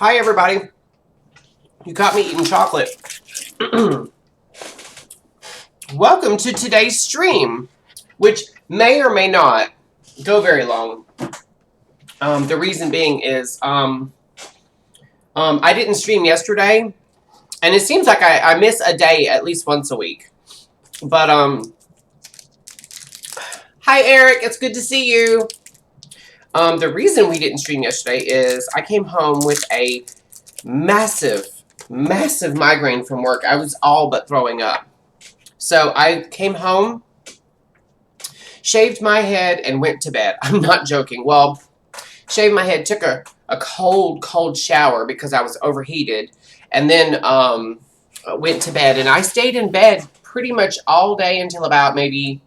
Hi, everybody. You caught me eating chocolate. Welcome to today's stream, which may or may not go very long. The reason being is I didn't stream yesterday, and it seems like I miss a day at least once a week. But hi, Eric. It's good to see you. The reason we didn't stream yesterday is I came home with a massive migraine from work. I was all but throwing up. So I came home, shaved my head, and went to bed. I'm not joking. Well, shaved my head, took a cold shower because I was overheated, and then went to bed. And I stayed in bed pretty much all day until about maybe,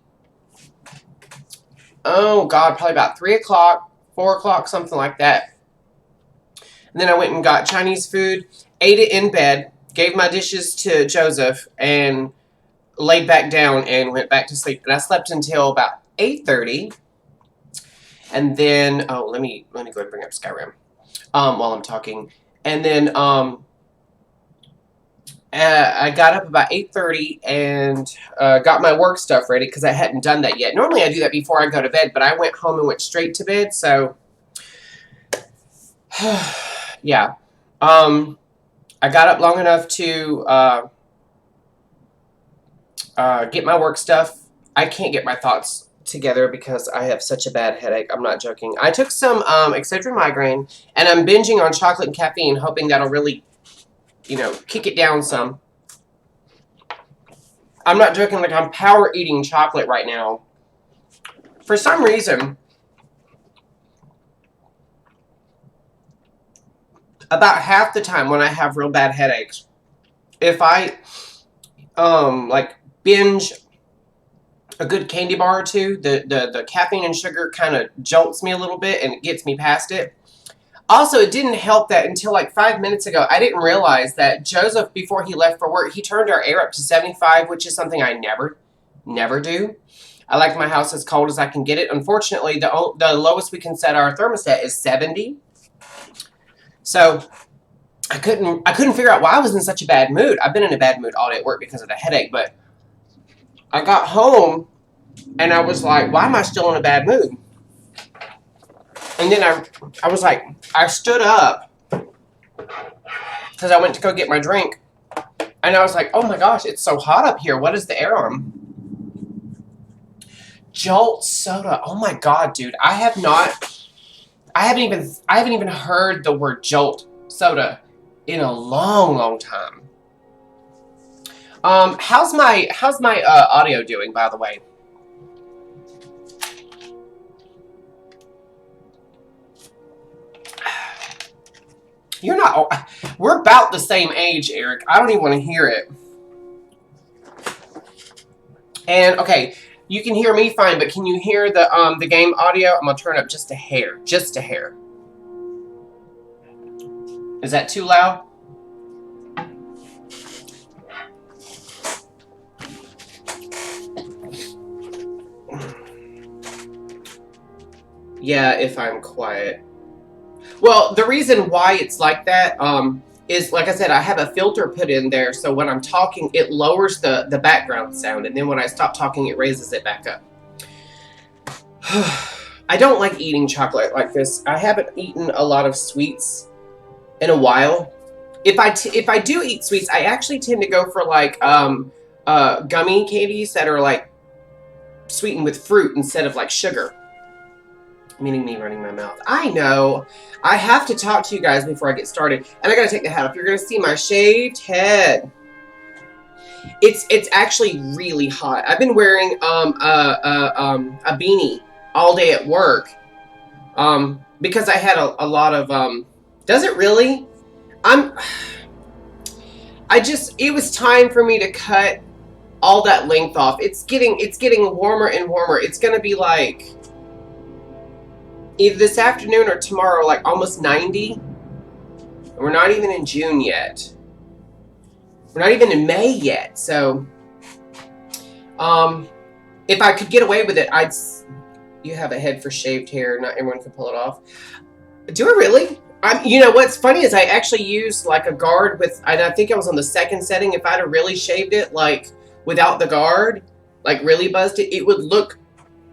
oh God, probably about 3 o'clock, 4 o'clock, something like that. And then I went and got Chinese food, ate it in bed, gave my dishes to Joseph, and laid back down and went back to sleep. And I slept until about 8:30. And then, oh, let me go ahead and bring up Skyrim while I'm talking. And then I got up about 8:30 and got my work stuff ready because I hadn't done that yet. Normally I do that before I go to bed, but I went home and went straight to bed. So, yeah. I got up long enough to get my work stuff. I can't get my thoughts together because I have such a bad headache. I'm not joking. I took some Excedrin migraine, and I'm binging on chocolate and caffeine, hoping that'll really, kick it down some. I'm not joking. Like, I'm power eating chocolate right now. For some reason, about half the time when I have real bad headaches, if I binge a good candy bar or two, the caffeine and sugar kind of jolts me a little bit and it gets me past it. Also, it didn't help that until like 5 minutes ago, I didn't realize that Joseph, before he left for work, he turned our air up to 75, which is something I never do. I like my house as cold as I can get it. Unfortunately, the lowest we can set our thermostat is 70. So I couldn't figure out why I was in such a bad mood. I've been in a bad mood all day at work because of the headache, but I got home and I was like, why am I still in a bad mood? And then I was like, I stood up because I went to go get my drink, and I was like, oh my gosh, it's so hot up here. What is the air on? Jolt soda. Oh my God, dude. I haven't even heard the word Jolt soda in a long time. How's my audio doing, by the way? You're not. We're about the same age, Eric. I don't even want to hear it. And okay, you can hear me fine, but can you hear the game audio? I'm gonna turn up just a hair, just a hair. Is that too loud? Yeah, if I'm quiet. Well, the reason why it's like that is, like I said, I have a filter put in there, so when I'm talking, it lowers the background sound, and then when I stop talking, it raises it back up. I don't like eating chocolate like this. I haven't eaten a lot of sweets in a while. If I do eat sweets, I actually tend to go for like gummy candies that are like sweetened with fruit instead of like sugar. Meaning me running my mouth. I know. I have to talk to you guys before I get started. And I gotta take the hat off. You're gonna see my shaved head. It's actually really hot. I've been wearing a beanie all day at work. Because I had a lot of does it really? It was time for me to cut all that length off. It's getting warmer and warmer. It's gonna be like either this afternoon or tomorrow, like almost 90. We're not even in June yet. We're not even in May yet. So, if I could get away with it, you have a head for shaved hair. Not everyone can pull it off. Do I really? You know what's funny is I actually used like a guard with, and I think I was on the second setting. If I'd have really shaved it like without the guard, like really buzzed it, it would look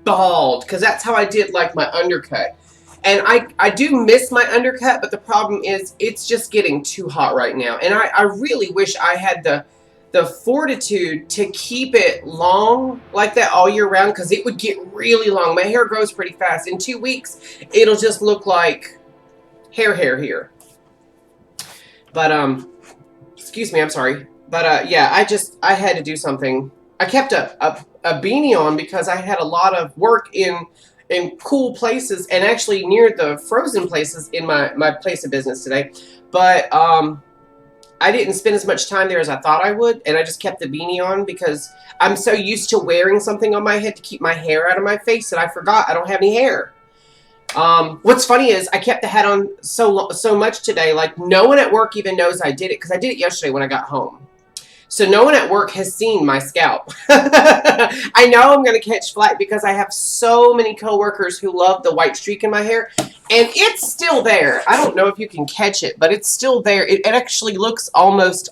bald, because that's how I did like my undercut. And I do miss my undercut, but the problem is it's just getting too hot right now. And I really wish I had the fortitude to keep it long like that all year round, because it would get really long. My hair grows pretty fast. In 2 weeks, it'll just look like hair here. But excuse me, I'm sorry. But yeah, I had to do something. I kept a beanie on because I had a lot of work in cool places, and actually near the frozen places in my place of business today. But I didn't spend as much time there as I thought I would, and I just kept the beanie on because I'm so used to wearing something on my head to keep my hair out of my face that I forgot I don't have any hair. What's funny is I kept the hat on so much today, like no one at work even knows I did it, because I did it yesterday when I got home. So no one at work has seen my scalp. I know I'm going to catch flack because I have so many coworkers who love the white streak in my hair, and it's still there. I don't know if you can catch it, but it's still there. It actually looks almost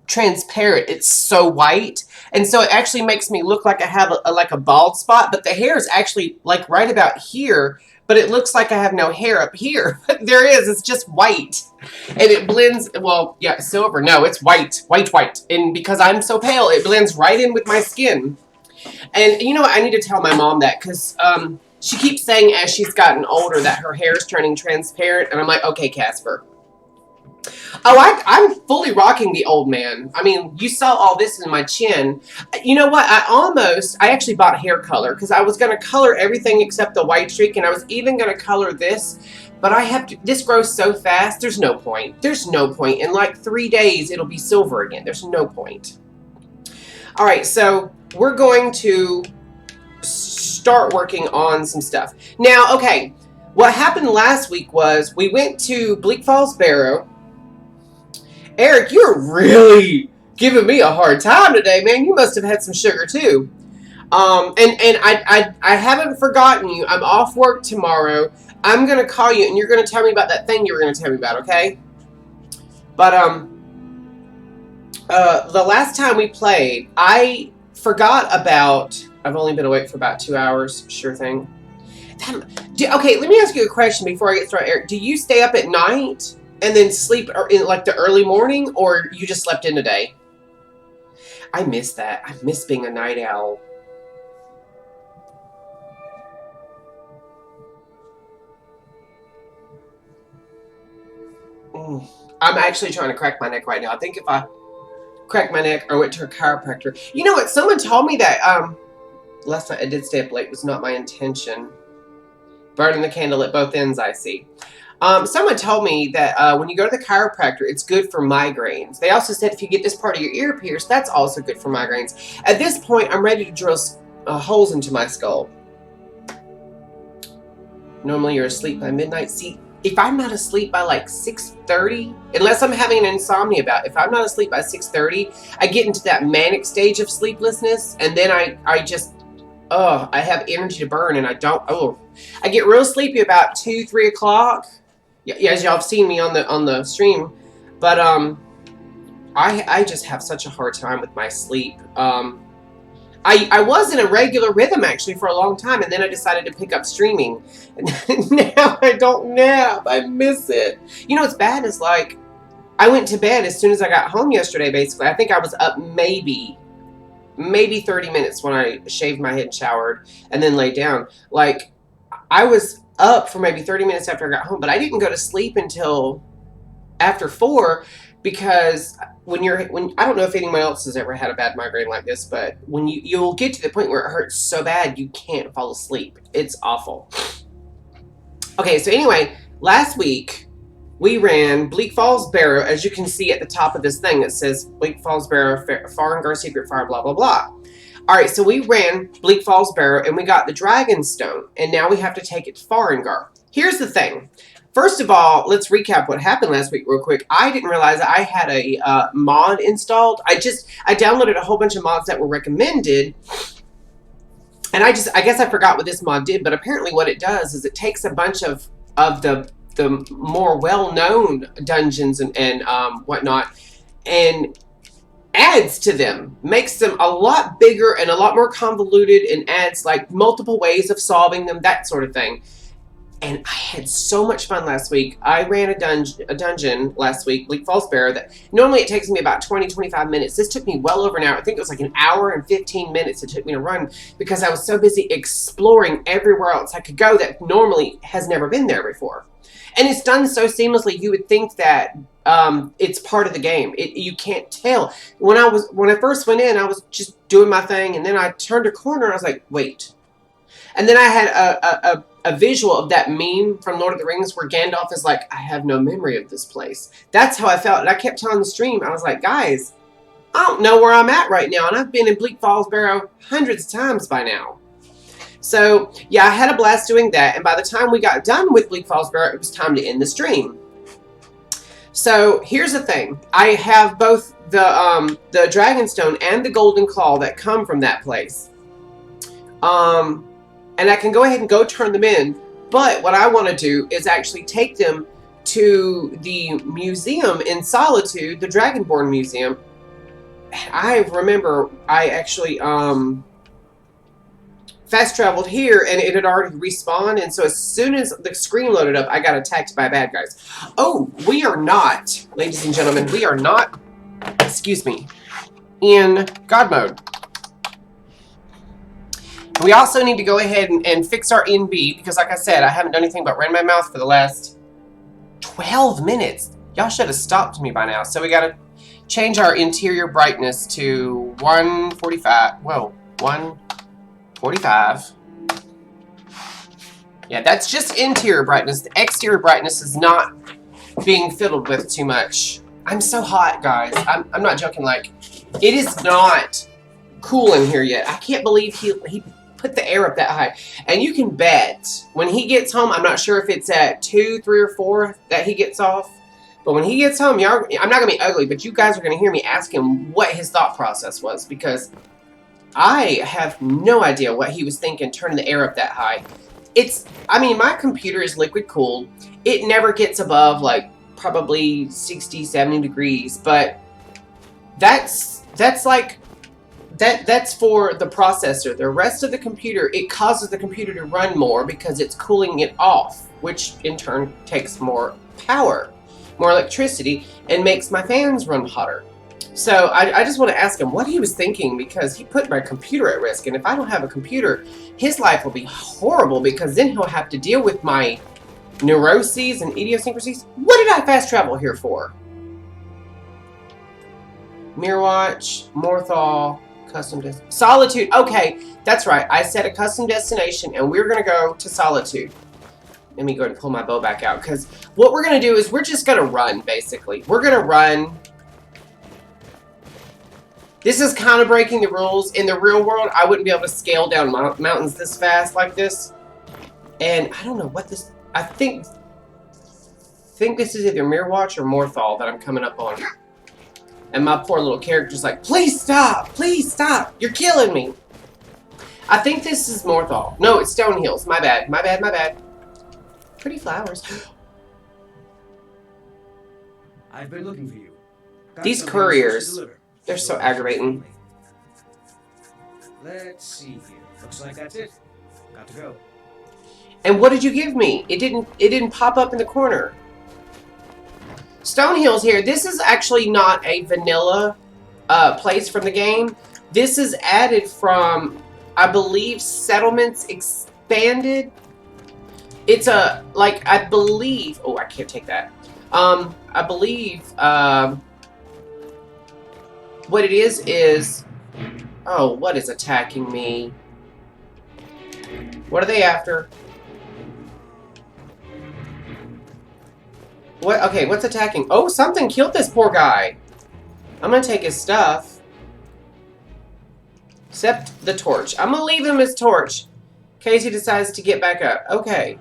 transparent. It's so white, and so it actually makes me look like I have like a bald spot, but the hair is actually like right about here. But it looks like I have no hair up here. There is. It's just white. And it blends, well, yeah, silver. No, it's white. White. And because I'm so pale, it blends right in with my skin. And you know what? I need to tell my mom that, because she keeps saying as she's gotten older that her hair is turning transparent. And I'm like, okay, Casper. Oh, I'm fully rocking the old man. I mean, you saw all this in my chin. You know what? I actually bought hair color, because I was going to color everything except the white streak, and I was even going to color this. But this grows so fast, there's no point. There's no point. In like 3 days, it'll be silver again. There's no point. All right, so we're going to start working on some stuff. Now, okay, what happened last week was we went to Bleak Falls Barrow. Eric, you're really giving me a hard time today, man. You must have had some sugar too. And I haven't forgotten you. I'm off work tomorrow. I'm gonna call you, and you're gonna tell me about that thing you were gonna tell me about, okay? But the last time we played, I forgot about. I've only been awake for about 2 hours. Sure thing. Okay, let me ask you a question before I get started, Eric. Do you stay up at night and then sleep in like the early morning, or you just slept in today? I miss that. I miss being a night owl. I'm actually trying to crack my neck right now. I think if I crack my neck or went to a chiropractor. You know what? Someone told me that last night I did stay up late. It was not my intention. Burning the candle at both ends, I see. Someone told me that when you go to the chiropractor, it's good for migraines. They also said if you get this part of your ear pierced, that's also good for migraines. At this point, I'm ready to drill holes into my skull. Normally, you're asleep by midnight. See, if I'm not asleep by like 6:30, unless I'm having an insomnia bout, if I'm not asleep by 6:30, I get into that manic stage of sleeplessness, and then I just, I have energy to burn, and I get real sleepy about 2-3 o'clock. Yeah, as y'all have seen me on the stream, but I just have such a hard time with my sleep. I was in a regular rhythm actually for a long time, and then I decided to pick up streaming, and now I don't nap. I miss it. You know what's bad is like I went to bed as soon as I got home yesterday. Basically, I think I was up maybe 30 minutes when I shaved my head and showered and then laid down. Like I was up for maybe 30 minutes after I got home, but I didn't go to sleep until after 4, because when I don't know if anyone else has ever had a bad migraine like this, but when you'll get to the point where it hurts so bad you can't fall asleep. It's awful. Okay, so anyway, last week we ran Bleak Falls Barrow. As you can see at the top of this thing, it says Bleak Falls Barrow, Farengar Secret Fire, blah, blah, blah. All right, so we ran Bleak Falls Barrow, and we got the Dragon Stone, and now we have to take it to Farengar. Here's the thing. First of all, let's recap what happened last week real quick. I didn't realize I had a mod installed. I downloaded a whole bunch of mods that were recommended, and I guess I forgot what this mod did, but apparently what it does is it takes a bunch of of the more well-known dungeons and whatnot, and adds to them, makes them a lot bigger and a lot more convoluted, and adds like multiple ways of solving them, that sort of thing. And I had so much fun last week. I ran a dungeon last week, Bleak Falls Barrow, that normally it takes me about 20-25 minutes. This took me well over an hour. I think it was like an hour and 15 minutes it took me to run, because I was so busy exploring everywhere else I could go that normally has never been there before. And it's done so seamlessly, you would think that it's part of the game. You can't tell. When I first went in, I was just doing my thing, and then I turned a corner and I was like, wait. And then I had a visual of that meme from Lord of the Rings where Gandalf is like, I have no memory of this place. That's how I felt. And I kept telling the stream, I was like, guys, I don't know where I'm at right now. And I've been in Bleak Falls Barrow hundreds of times by now. So, yeah, I had a blast doing that. And by the time we got done with Bleak Falls Barrow, it was time to end the stream. So, here's the thing. I have both the Dragonstone and the Golden Claw that come from that place. And I can go ahead and go turn them in. But what I want to do is actually take them to the museum in Solitude, the Dragonborn Museum. I remember I actually fast traveled here and it had already respawned. And so as soon as the screen loaded up, I got attacked by bad guys. Oh, we are not, ladies and gentlemen, we are not, excuse me, in God mode. We also need to go ahead and fix our NB, because like I said, I haven't done anything but ran my mouth for the last 12 minutes. Y'all should have stopped me by now. So we got to change our interior brightness to 145. Whoa, 145. Yeah, that's just interior brightness. The exterior brightness is not being fiddled with too much. I'm so hot, guys. I'm not joking. Like, it is not cool in here yet. I can't believe he put the air up that high. And you can bet when he gets home, I'm not sure if it's at 2, 3, or 4 that he gets off, but when he gets home, I'm not gonna be ugly, but you guys are gonna hear me ask him what his thought process was, because I have no idea what he was thinking turning the air up that high. I mean, my computer is liquid cooled. It never gets above like probably 60, 70 degrees, but that's like, that's for the processor. The rest of the computer, it causes the computer to run more because it's cooling it off, which in turn takes more power, more electricity, and makes my fans run hotter. So I just want to ask him what he was thinking, because he put my computer at risk. And if I don't have a computer, his life will be horrible, because then he'll have to deal with my neuroses and idiosyncrasies. What did I fast travel here for? Mirror Watch, Morthal, custom Solitude. Okay, that's right. I set a custom destination and we're going to go to Solitude. Let me go ahead and pull my bow back out, because what we're going to do is we're just going to run, basically. We're going to run. This is kind of breaking the rules. In the real world, I wouldn't be able to scale down mountains this fast like this. And I don't know what this... I think this is either Mirror Watch or Morthal that I'm coming up on. And my poor little character's like, please stop! Please stop! You're killing me! I think this is Morthal. No, it's Stone Hills. My bad. My bad, my bad. Pretty flowers. I've been looking for you. These couriers, they're so aggravating. Let's see here. Looks like that's it. Got to go. And what did you give me? It didn't pop up in the corner. Stone Hills here. This is actually not a vanilla place from the game. This is added from, I believe, Settlements Expanded. It's a, like, I believe, oh, I can't take that. I believe, what it is, oh, what is attacking me? What are they after? What? Okay, what's attacking? Oh, something killed this poor guy. I'm gonna take his stuff. Except the torch. I'm gonna leave him his torch in case he decides to get back up. Okay.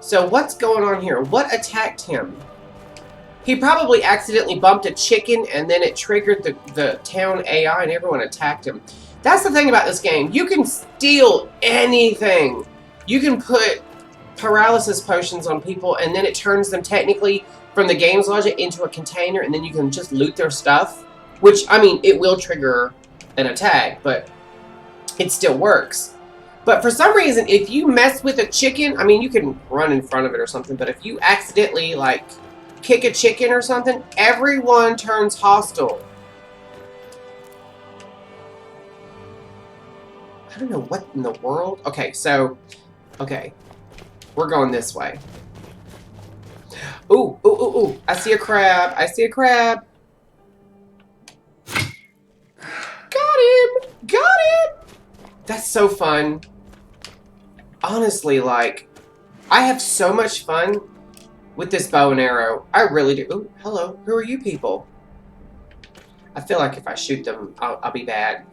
So what's going on here? What attacked him? He probably accidentally bumped a chicken and then it triggered the town AI and everyone attacked him. That's the thing about this game. You can steal anything. You can put paralysis potions on people, and then it turns them technically from the game's logic into a container, and then you can just loot their stuff. Which, I mean, it will trigger an attack, but it still works. But for some reason, if you mess with a chicken, I mean, you can run in front of it or something, but if you accidentally, like, kick a chicken or something, everyone turns hostile. I don't know what in the world. Okay, so, okay. We're going this way. Ooh, ooh, ooh, ooh. I see a crab. I see a crab. Got him. Got him. That's so fun. Honestly, like, I have so much fun with this bow and arrow. I really do. Ooh, hello. Who are you people? I feel like if I shoot them, I'll be bad.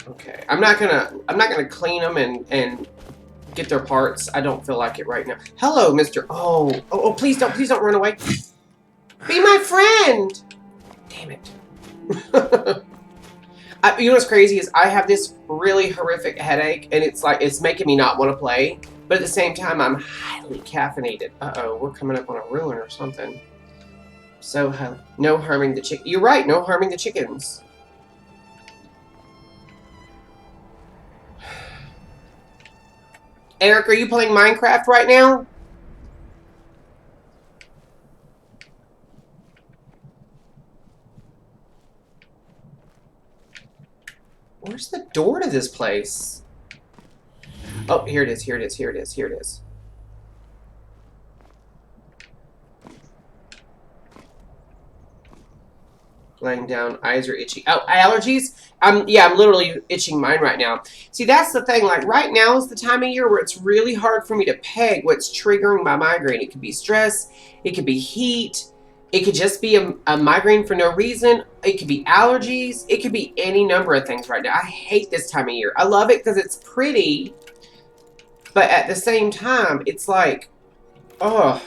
Okay. I'm not gonna clean them and get their parts. I don't feel like it right now. Hello, Mr. Oh, please don't run away. Be my friend. Damn it. You know what's crazy is I have this really horrific headache, and it's like it's making me not want to play. But at the same time, I'm highly caffeinated. Uh-oh, we're coming up on a ruin or something. So, no harming the chicken. You're right, no harming the chickens. Eric, are you playing Minecraft right now? Where's the door to this place? Oh, here it is, here it is, here it is, here it is. Laying down, eyes are itchy. Oh, allergies? Yeah, I'm literally itching mine right now. See, that's the thing. Like, right now is the time of year where it's really hard for me to peg what's triggering my migraine. It could be stress. It could be heat. It could just be a migraine for no reason. It could be allergies. It could be any number of things right now. I hate this time of year. I love it because it's pretty. But at the same time, it's like, oh.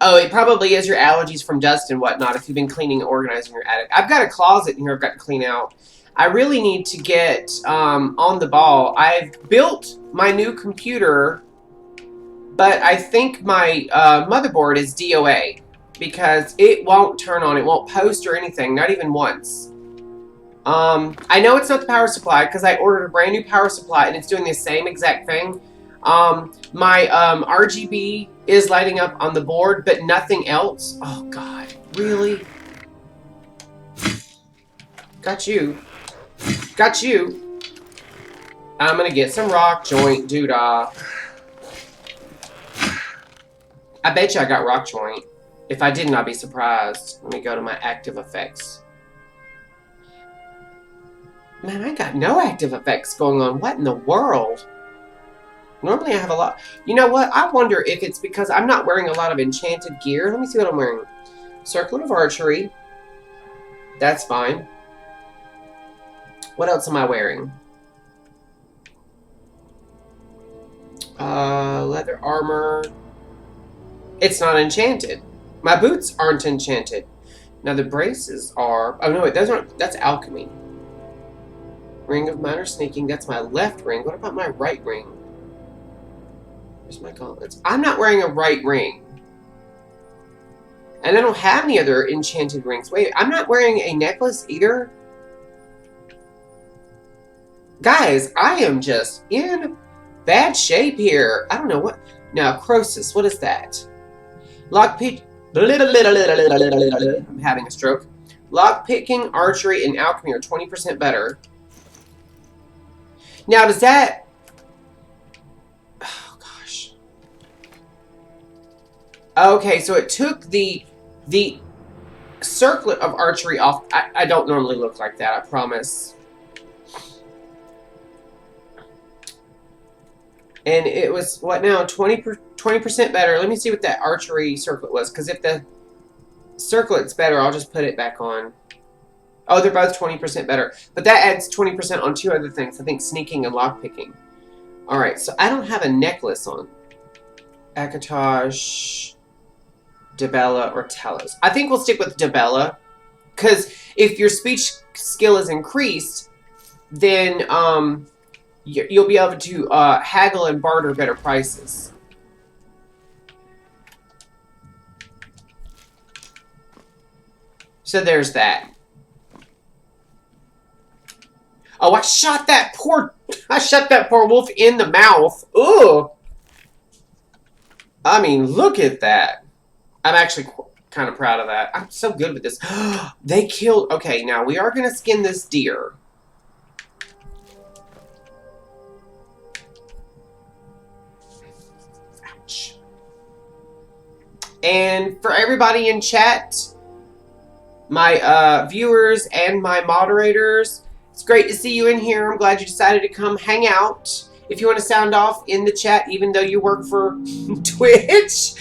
Oh, it probably is your allergies from dust and whatnot if you've been cleaning and organizing your attic. I've got a closet in here I've got to clean out. I really need to get on the ball. I've built my new computer, but I think my motherboard is DOA because it won't turn on. It won't post or anything, not even once. I know it's not the power supply because I ordered a brand new power supply and it's doing the same exact thing. My RGB is lighting up on the board, but nothing else. Oh, God. Really? Got you. Got you. I'm gonna get some rock joint doodah. I bet you I got rock joint. If I didn't, I'd be surprised. Let me go to my active effects. Man, I got no active effects going on. What in the world? Normally I have a lot. You know what? I wonder if it's because I'm not wearing a lot of enchanted gear. Let me see what I'm wearing. Circlet of Archery. That's fine. What else am I wearing? Leather armor. It's not enchanted. My boots aren't enchanted. Now the braces are... Oh no, wait, those aren't... That's alchemy. Ring of minor sneaking. That's my left ring. What about my right ring? Where's my gauntlets? I'm not wearing a right ring. And I don't have any other enchanted rings. Wait, I'm not wearing a necklace either? Guys, I am just in bad shape here. I don't know what... Now, Croesus, what is that? Lockpick... I'm having a stroke. Lockpicking, archery, and alchemy are 20% better. Now, does that... Oh, gosh. Okay, so it took the circlet of archery off. I don't normally look like that, I promise. And it was, what now, 20% better. Let me see what that archery circlet was, because if the circlet's better, I'll just put it back on. Oh, they're both 20% better. But that adds 20% on two other things. I think sneaking and lockpicking. Alright, so I don't have a necklace on. Akatosh, Debella, or Telos. I think we'll stick with Debella. Because if your speech skill is increased, then you'll be able to haggle and barter better prices. So there's that. Oh, I shot that poor wolf in the mouth. Ooh. I mean, look at that. I'm actually kind of proud of that. I'm so good with this. They killed... Okay, now we are going to skin this deer. Ouch. And for everybody in chat, my viewers and my moderators, it's great to see you in here. I'm glad you decided to come hang out. If you want to sound off in the chat, even though you work for Twitch,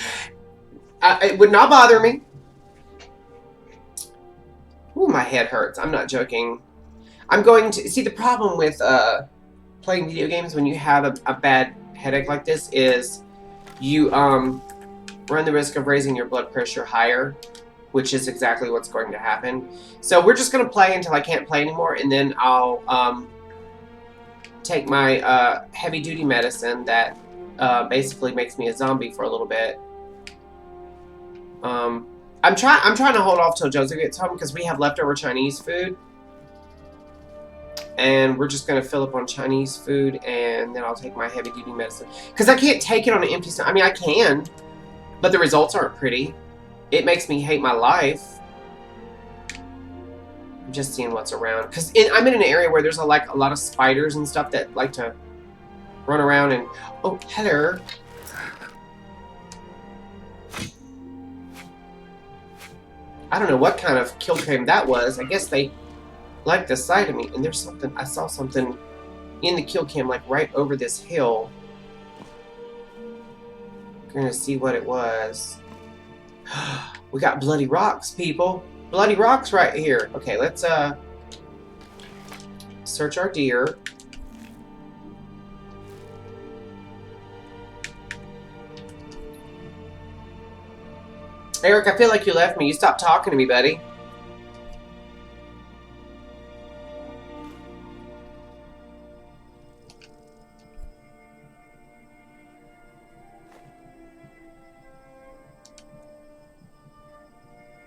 it would not bother me. Ooh, my head hurts. I'm not joking. I'm going to... See, the problem with playing video games when you have a bad headache like this is you run the risk of raising your blood pressure higher, which is exactly what's going to happen. So we're just going to play until I can't play anymore, and then I'll take my heavy-duty medicine that basically makes me a zombie for a little bit. I'm trying to hold off till Joseph gets home because we have leftover Chinese food. And we're just going to fill up on Chinese food, and then I'll take my heavy-duty medicine. Because I can't take it on an empty stomach. I mean, I can, but the results aren't pretty. It makes me hate my life. I'm just seeing what's around. Because I'm in an area where there's a lot of spiders and stuff that like to run around and... Oh, hello. I don't know what kind of kill cam that was. I guess they like the sight of me. And there's something... I saw something in the kill cam, like right over this hill. Gonna see what it was. We got bloody rocks, people. Bloody rocks right here. Okay, let's search our deer. Eric, I feel like you left me. You stopped talking to me, buddy.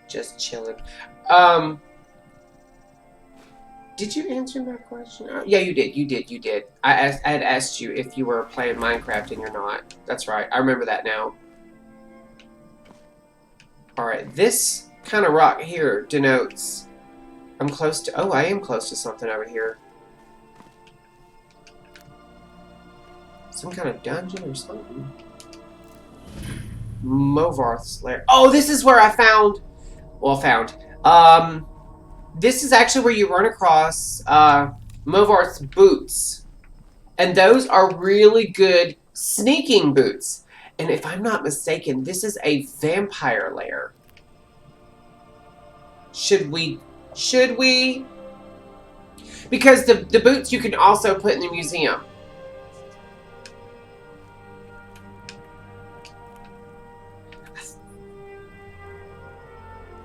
Just chilling. Did you answer my question? Yeah, you did. You did. I had asked you if you were playing Minecraft and you're not. That's right. I remember that now. Alright, this kind of rock here denotes I'm close to... Oh, I am close to something over here. Some kind of dungeon or something. Movarth's lair. Oh, this is where I found... Well, this is actually where you run across Movarth's boots. And those are really good sneaking boots. And if I'm not mistaken, this is a vampire lair. Should we? Because the boots you can also put in the museum.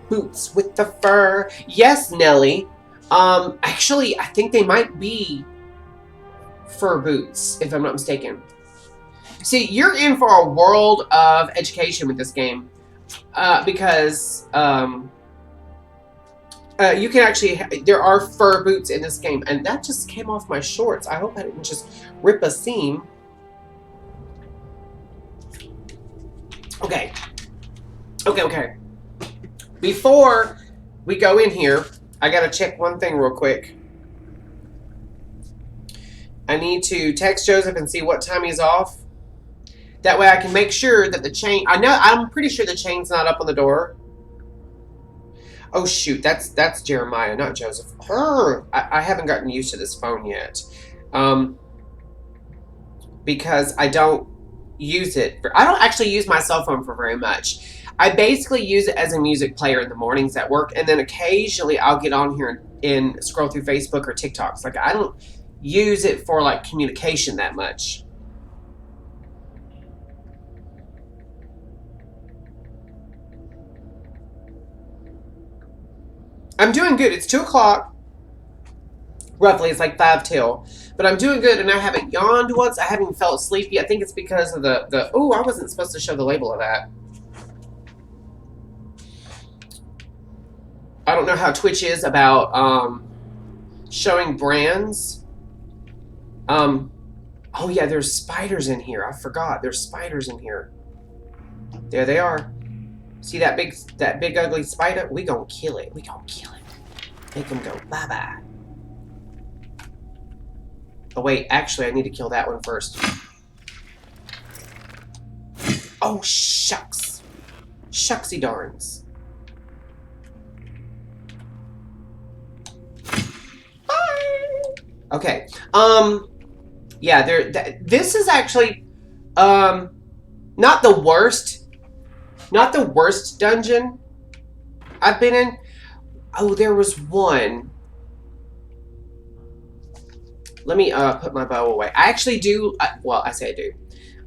Boots with the fur. Yes, Nelly. Actually, I think they might be fur boots, if I'm not mistaken. See, you're in for a world of education with this game. Because you can actually... There are fur boots in this game. And that just came off my shorts. I hope I didn't just rip a seam. Okay. Okay. Before we go in here, I gotta check one thing real quick. I need to text Joseph and see what time he's off. That way I can make sure that the chain... I'm pretty sure the chain's not up on the door. Oh, shoot. That's Jeremiah, not Joseph. I haven't gotten used to this phone yet. Because I don't use it. I don't actually use my cell phone for very much. I basically use it as a music player in the mornings at work, and then occasionally I'll get on here and scroll through Facebook or TikToks. Like, I don't use it for, like, communication that much. I'm doing good. It's 2 o'clock. Roughly, it's like 5 till. But I'm doing good, and I haven't yawned once. I haven't even felt sleepy. I think it's because of the oh, I wasn't supposed to show the label of that. I don't know how Twitch is about showing brands. Oh yeah, there's spiders in here. I forgot. There's spiders in here. There they are. See that big ugly spider? We gonna kill it. We gonna kill it. Make him go bye-bye. Oh wait, actually I need to kill that one first. Oh shucks. Shucksy darns. Okay. Yeah, this is actually not the worst dungeon I've been in. Oh, there was one. Let me put my bow away. I actually do, well, I say I do.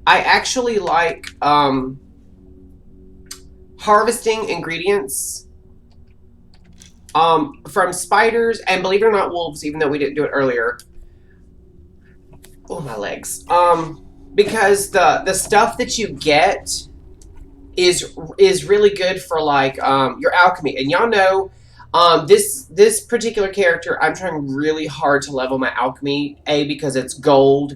I actually like harvesting ingredients from spiders, and believe it or not, wolves, even though we didn't do it earlier. Oh, my legs. Because the stuff that you get is really good for like your alchemy. And y'all know this particular character, I'm trying really hard to level my alchemy. A, because it's gold,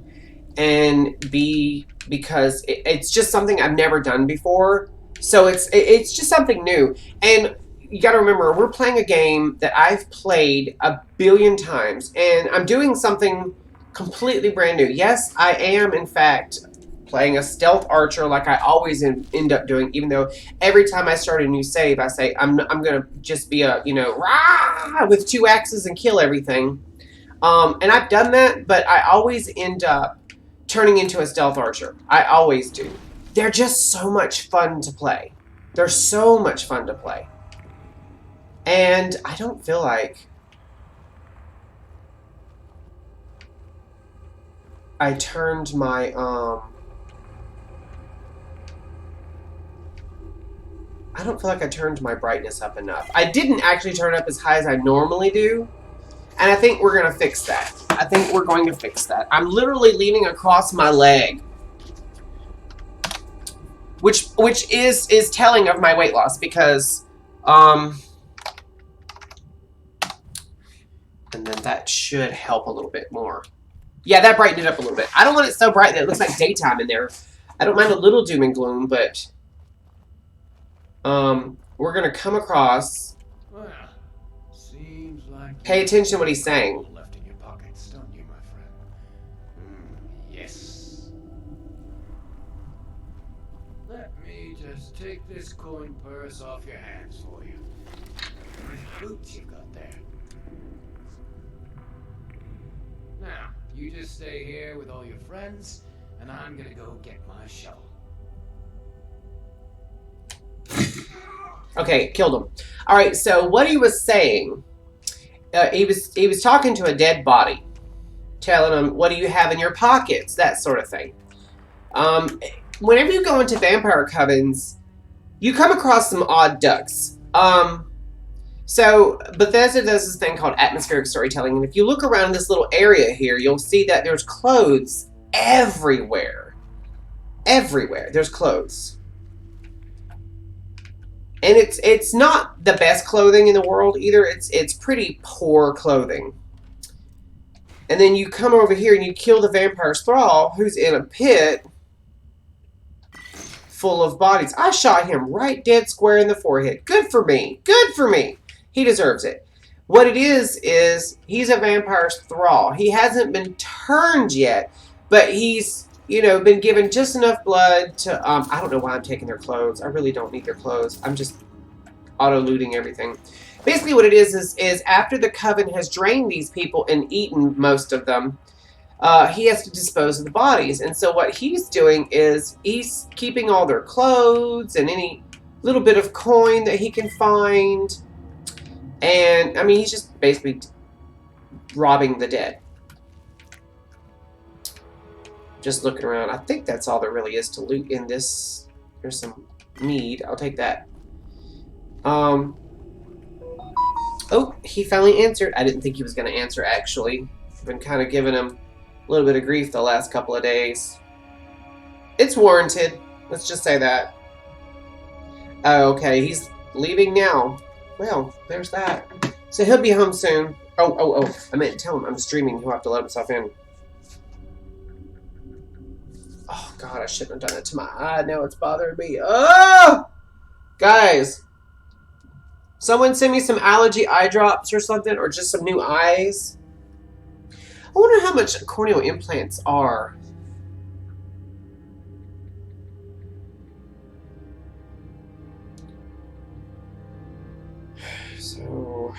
and B, because it's just something I've never done before. So it's just something new. And you got to remember, we're playing a game that I've played a billion times, and I'm doing something completely brand new. Yes, I am, in fact, playing a stealth archer like I always end up doing, even though every time I start a new save, I say, I'm going to just be a, you know, rah, with 2 axes and kill everything. And I've done that, but I always end up turning into a stealth archer. I always do. They're just so much fun to play. They're so much fun to play. And I don't feel like I turned my, I don't feel like I turned my brightness up enough. I didn't actually turn it up as high as I normally do. And I think we're going to fix that. I think we're going to fix that. I'm literally leaning across my leg. Which is telling of my weight loss, because, and then that should help a little bit more. Yeah, that brightened it up a little bit. I don't want it so bright that it looks like daytime in there. I don't mind a little doom and gloom, but we're gonna come across. Well, seems like pay attention to what he's saying. Left in your pockets, don't you, my friend? Yes. Let me just take this coin purse off your hands for you. Nice boots you've got there. Now, you just stay here with all your friends, and I'm gonna go get my shovel. Okay, killed him. All right, so what he was saying, he was talking to a dead body, telling him, "What do you have in your pockets?" That sort of thing. Whenever you go into vampire covens, you come across some odd ducks. So Bethesda does this thing called atmospheric storytelling, and if you look around this little area here, you'll see that there's clothes everywhere. Everywhere, there's clothes. And it's not the best clothing in the world either. It's pretty poor clothing. And then you come over here and you kill the vampire's thrall, who's in a pit full of bodies. I shot him right dead square in the forehead. Good for me. Good for me. He deserves it. What it is he's a vampire's thrall. He hasn't been turned yet, but he's, you know, been given just enough blood to, I don't know why I'm taking their clothes. I really don't need their clothes. I'm just auto-looting everything. Basically what it is after the coven has drained these people and eaten most of them, he has to dispose of the bodies. And so what he's doing is he's keeping all their clothes and any little bit of coin that he can find. And, I mean, he's just basically robbing the dead. Just looking around. I think that's all there really is to loot in this. There's some mead. I'll take that. Oh, he finally answered. I didn't think he was going to answer, actually. I've been kind of giving him a little bit of grief the last couple of days. It's warranted. Let's just say that. Oh, okay, he's leaving now. Well, there's that. So he'll be home soon. Oh. I meant to tell him I'm streaming. He'll have to let himself in. Oh, God, I shouldn't have done it to my eye. Now it's bothering me. Oh! Guys. Someone send me some allergy eye drops or something, or just some new eyes. I wonder how much corneal implants are. So...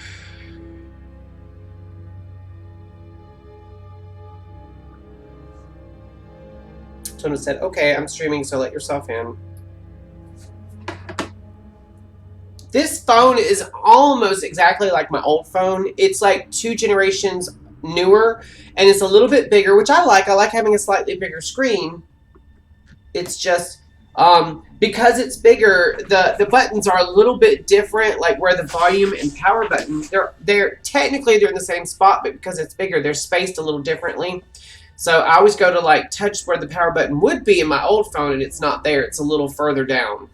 Someone said, okay, I'm streaming, so let yourself in. This phone is almost exactly like my old phone. It's like 2 generations newer, and it's a little bit bigger, which I like. I like having a slightly bigger screen. It's just, because it's bigger, the buttons are a little bit different, like where the volume and power buttons, they're technically they're in the same spot, but because it's bigger, they're spaced a little differently. So I always go to like touch where the power button would be in my old phone, and it's not there. It's a little further down.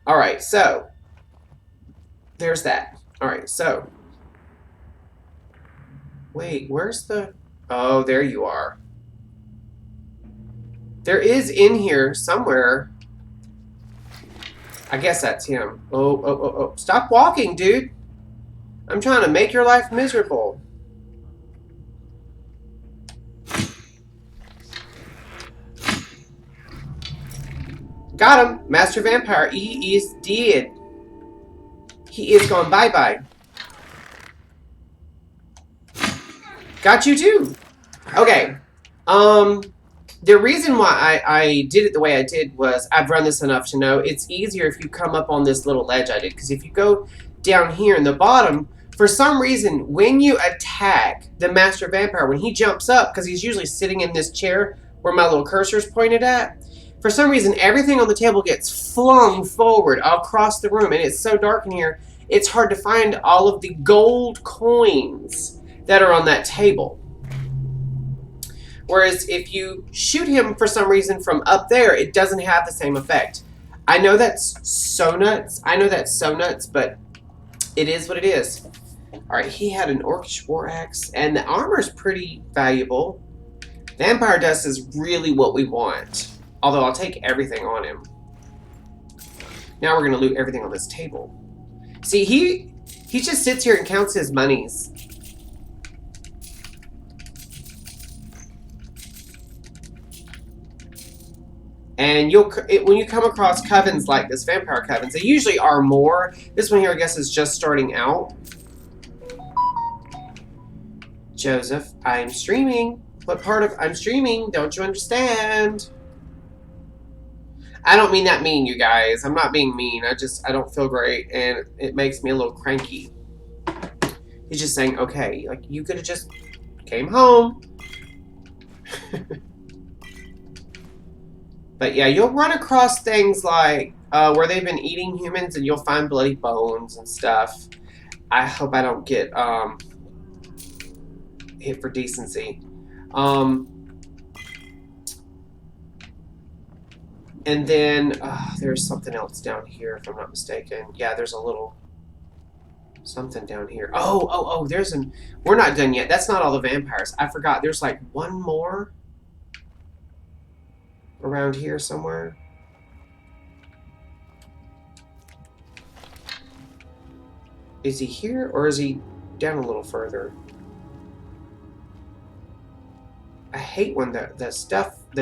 All right, so there's that. All right, so wait, where's the... Oh, there you are. There is in here somewhere. I guess that's him. Oh. Stop walking, dude. I'm trying to make your life miserable. Got him. Master Vampire. He is dead. He is gone bye-bye. Got you too. Okay. The reason why I did it the way I did was I've run this enough to know it's easier if you come up on this little ledge I did. Because if you go down here in the bottom, for some reason, when you attack the Master Vampire, when he jumps up, because he's usually sitting in this chair where my little cursor is pointed at, for some reason, everything on the table gets flung forward across the room. And it's so dark in here, it's hard to find all of the gold coins that are on that table. Whereas if you shoot him for some reason from up there, it doesn't have the same effect. I know that's so nuts. But it is what it is. Alright, he had an Orcish war axe, and the armor's pretty valuable. Vampire dust is really what we want. Although I'll take everything on him. Now we're going to loot everything on this table. See, he just sits here and counts his monies. And when you come across covens like this, vampire covens, they usually are more. This one here, I guess, is just starting out. Joseph, I'm streaming. What part of I'm streaming? Don't you understand? I don't mean that mean, you guys. I'm not being mean. I don't feel great, and it makes me a little cranky. He's just saying, okay, like, you could have just came home. But yeah, you'll run across things like where they've been eating humans, and you'll find bloody bones and stuff. I hope I don't get hit for decency. And then there's something else down here, if I'm not mistaken. Yeah, there's a little something down here. Oh, there's an... We're not done yet. That's not all the vampires. I forgot. There's like one more around here somewhere. Is he here, or is he down a little further? I hate when the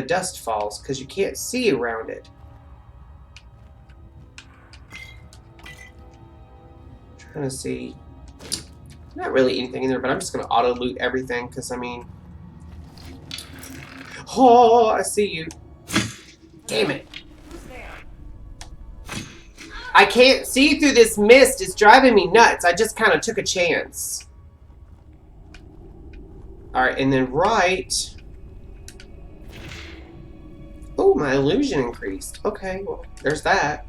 dust falls, because you can't see around it. I'm trying to see. Not really anything in there, but I'm just going to auto loot everything, because I mean... Oh, I see you. Damn it. I can't see through this mist. It's driving me nuts. I just kind of took a chance. Alright, and then right... Oh, my illusion increased. Okay, well, there's that.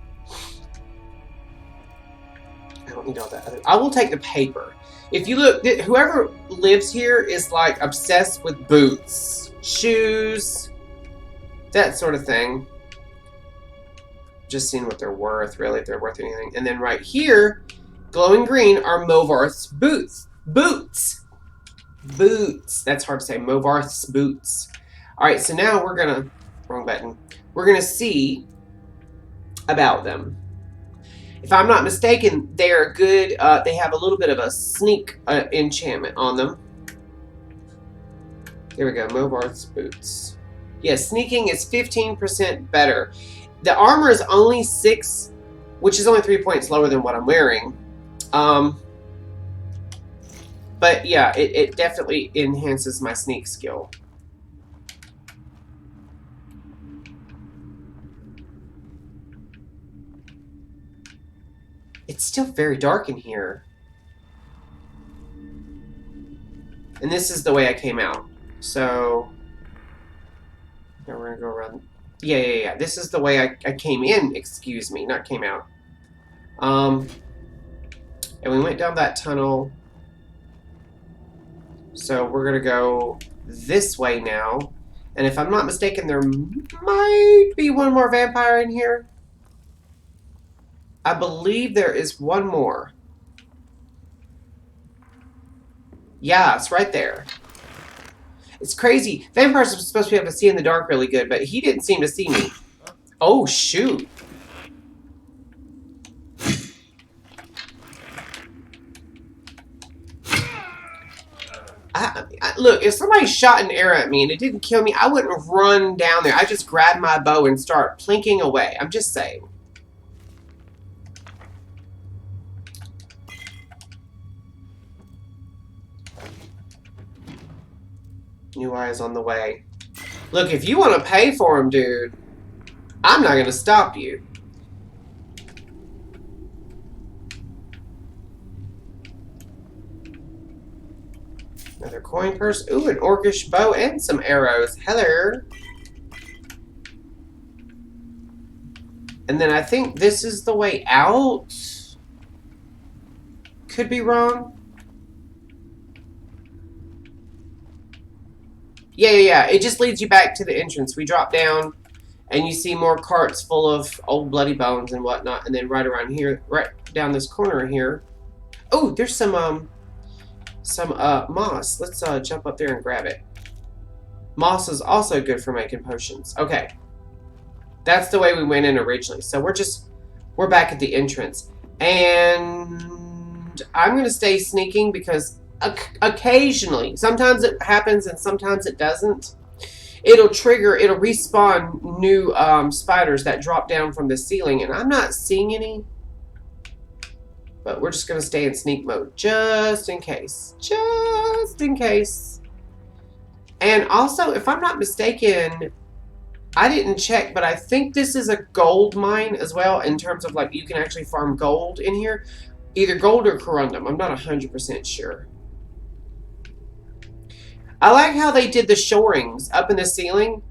I don't need all that other. I will take the paper. If you look, whoever lives here is like obsessed with boots, shoes, that sort of thing. Just seeing what they're worth, really, if they're worth anything. And then right here, glowing green, are Movarth's boots. Boots! Boots. That's hard to say. Movarth's boots. Alright, so now we're gonna... Wrong button. We're gonna see about them. If I'm not mistaken, they're good. They have a little bit of a sneak enchantment on them. There we go. Movarth's boots. Yes, sneaking is 15% better. The armor is only 6, which is only 3 points lower than what I'm wearing. But yeah, it definitely enhances my sneak skill. It's still very dark in here. And this is the way I came out. So, now we're gonna go around. Yeah. This is the way I came in, excuse me, not came out. And we went down that tunnel. So we're gonna go this way now. And if I'm not mistaken, there might be one more vampire in here. I believe there is one more. Yeah, it's right there. It's crazy. Vampires are supposed to be able to see in the dark really good, but he didn't seem to see me. Oh, shoot. Look, if somebody shot an arrow at me and it didn't kill me, I wouldn't run down there. I just grab my bow and start plinking away. I'm just saying. New eyes on the way. Look, if you want to pay for them, dude, I'm not going to stop you. Another coin purse. Ooh, an orcish bow and some arrows. Hello. And then I think this is the way out. Could be wrong. Yeah. It just leads you back to the entrance. We drop down, and you see more carts full of old bloody bones and whatnot. And then right around here, right down this corner here. Oh, there's some moss. Let's jump up there and grab it. Moss is also good for making potions. Okay. That's the way we went in originally. So we're back at the entrance. And I'm going to stay sneaking because occasionally, sometimes it happens and sometimes it doesn't. It'll respawn new spiders that drop down from the ceiling, and I'm not seeing any. But we're just going to stay in sneak mode just in case. Just in case. And also, if I'm not mistaken, I didn't check, but I think this is a gold mine as well in terms of, like, you can actually farm gold in here. Either gold or corundum. I'm not 100% sure. I like how they did the shorings up in the ceiling.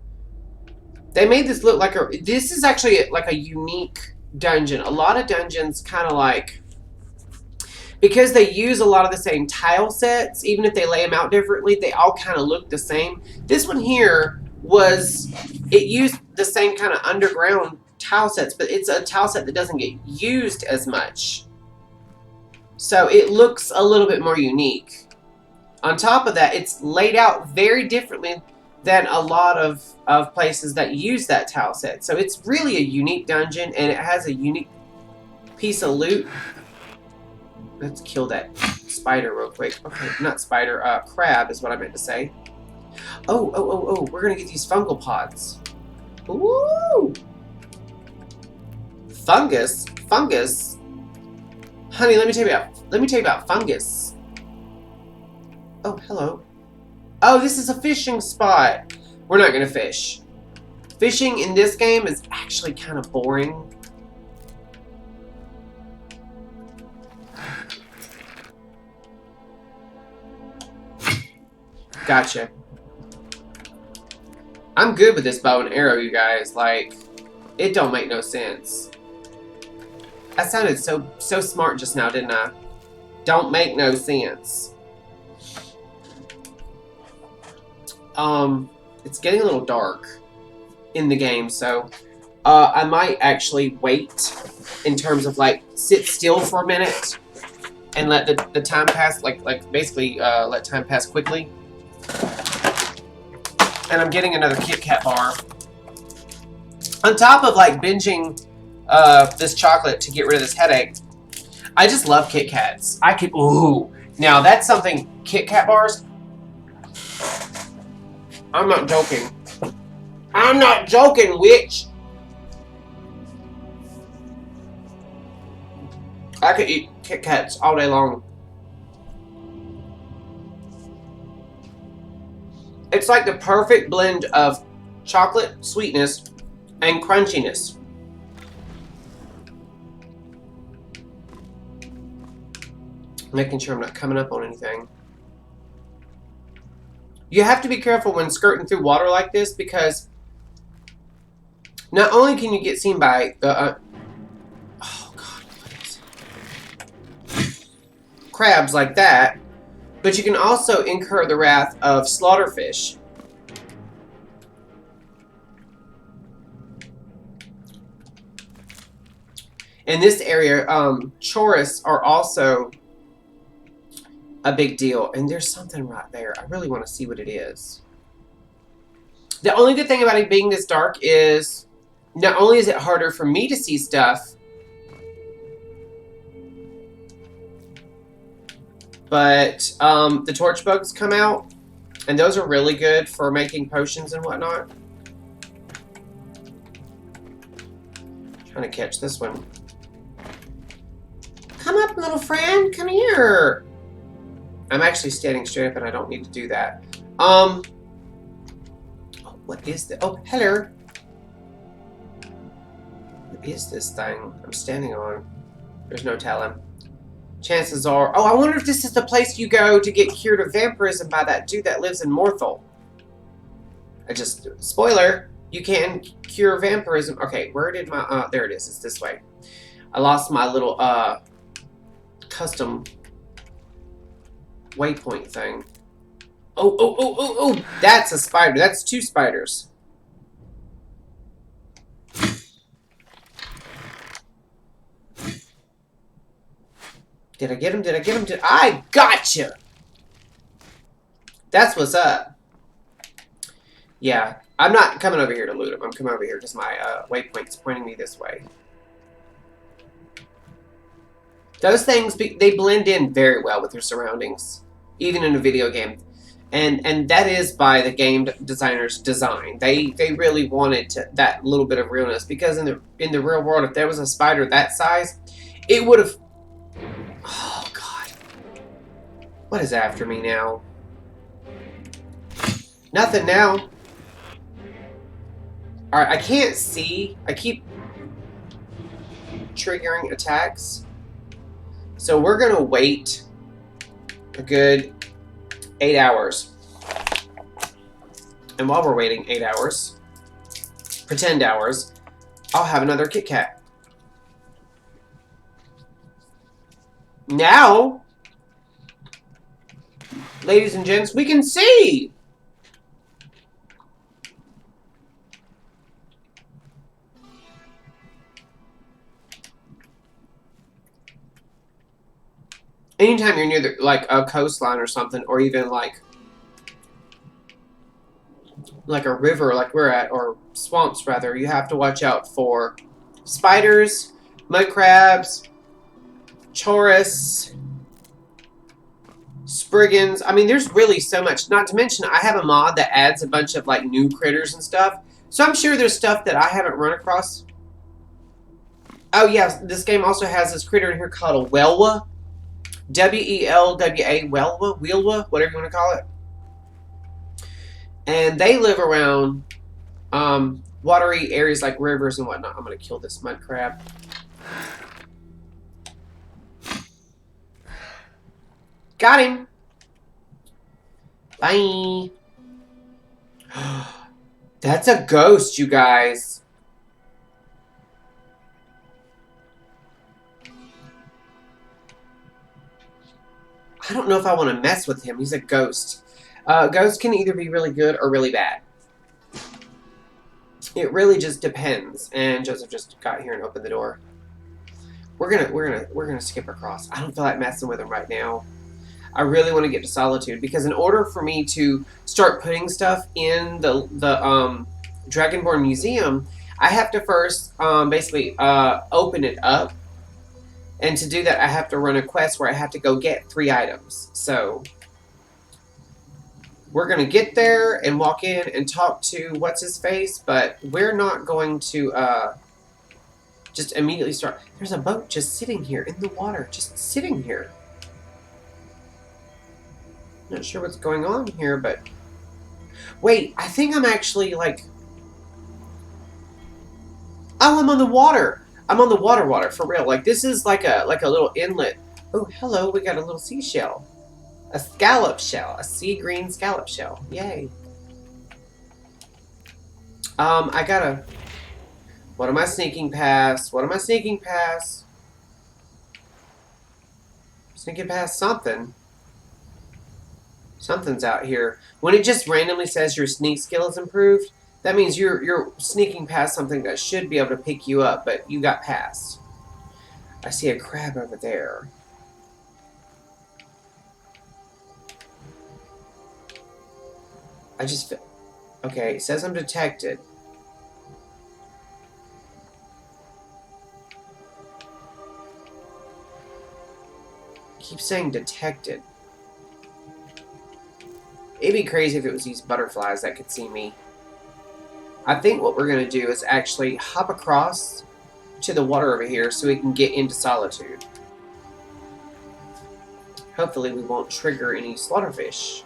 They made this look like this is actually like a unique dungeon. A lot of dungeons kind of like, because they use a lot of the same tile sets, even if they lay them out differently, they all kind of look the same. This one here it used the same kind of underground tile sets, but it's a tile set that doesn't get used as much. So it looks a little bit more unique. On top of that, it's laid out very differently than a lot of places that use that tile set. So it's really a unique dungeon, and it has a unique piece of loot. Let's kill that spider real quick. Okay, not spider, crab is what I meant to say. Oh, we're gonna get these fungal pods. Ooh! Fungus? Honey, let me tell you about fungus. Oh, hello. Oh, this is a fishing spot. We're not gonna fish. Fishing in this game is actually kind of boring. Gotcha. I'm good with this bow and arrow, you guys. Like, it don't make no sense. I sounded so smart just now, didn't I? Don't make no sense. It's getting a little dark in the game, so I might actually wait in terms of like sit still for a minute and let the time pass, like basically let time pass quickly. And I'm getting another Kit Kat bar. On top of like binging this chocolate to get rid of this headache, I just love Kit Kats. I could, ooh. Now that's something, Kit Kat bars, I'm not joking. I'm not joking, witch. I could eat Kit Kats all day long. It's like the perfect blend of chocolate sweetness and crunchiness. Making sure I'm not coming up on anything. You have to be careful when skirting through water like this because not only can you get seen by the oh god, what is it? Crabs like that, but you can also incur the wrath of slaughterfish. In this area, chorists are also a big deal. And there's something right there. I really want to see what it is. The only good thing about it being this dark is not only is it harder for me to see stuff, but the torch bugs come out, and those are really good for making potions and whatnot. Trying to catch this one. Come up, little friend. Come here. I'm actually standing straight up, and I don't need to do that. Oh, what is this? Oh, hello. What is this thing I'm standing on? There's no telling. Chances are... Oh, I wonder if this is the place you go to get cured of vampirism by that dude that lives in Morthal. Spoiler, you can cure vampirism. Okay, where did my... there it is. It's this way. I lost my little, custom waypoint thing. Oh. That's a spider. That's two spiders. Did I get him? Did I get him? I gotcha! That's what's up. Yeah. I'm not coming over here to loot him. I'm coming over here because my waypoint's pointing me this way. Those things, they blend in very well with your surroundings, even in a video game. And that is by the game designer's design. They really wanted that little bit of realness, because in the real world, if there was a spider that size, it would have... Oh, God. What is after me now? Nothing now. Alright, I can't see. I keep triggering attacks. So we're going to wait a good 8 hours. And while we're waiting 8 hours, pretend hours, I'll have another Kit Kat. Now, ladies and gents, we can see. Anytime you're near like a coastline or something, or even like a river like we're at, or swamps rather, you have to watch out for spiders, mud crabs, chorus, spriggans. I mean, there's really so much. Not to mention, I have a mod that adds a bunch of like new critters and stuff. So I'm sure there's stuff that I haven't run across. Oh yeah, this game also has this critter in here called a Welwa. W-E-L-W-A, Welwa, whatever you want to call it. And they live around watery areas like rivers and whatnot. I'm going to kill this mud crab. Got him. Bye. That's a ghost, you guys. don't know if I want to mess with him. He's a ghost. Ghosts can either be really good or really bad. It really just depends. And Joseph just got here and opened the door. We're gonna skip across. I don't feel like messing with him right now. I really want to get to Solitude because in order for me to start putting stuff in the Dragonborn Museum, I have to first basically open it up, and to do that, I have to run a quest where I have to go get 3 items. So we're gonna get there and walk in and talk to what's his face, but we're not going to just immediately start. There's a boat just sitting here in the water, just sitting here. Not sure what's going on here, but wait, I think I'm actually like, oh, I'm on the water. I'm on the water for real. Like this is like a little inlet. Oh, hello, we got a little seashell. A scallop shell, a sea green scallop shell. Yay. I gotta, what am I sneaking past? What am I sneaking past? Sneaking past something. Something's out here. When it just randomly says your sneak skill is improved, that means you're sneaking past something that should be able to pick you up, but you got past. I see a crab over there. I just... Okay, it says I'm detected. Keep saying detected. It'd be crazy if it was these butterflies that could see me. I think what we're going to do is actually hop across to the water over here so we can get into Solitude. Hopefully we won't trigger any slaughterfish.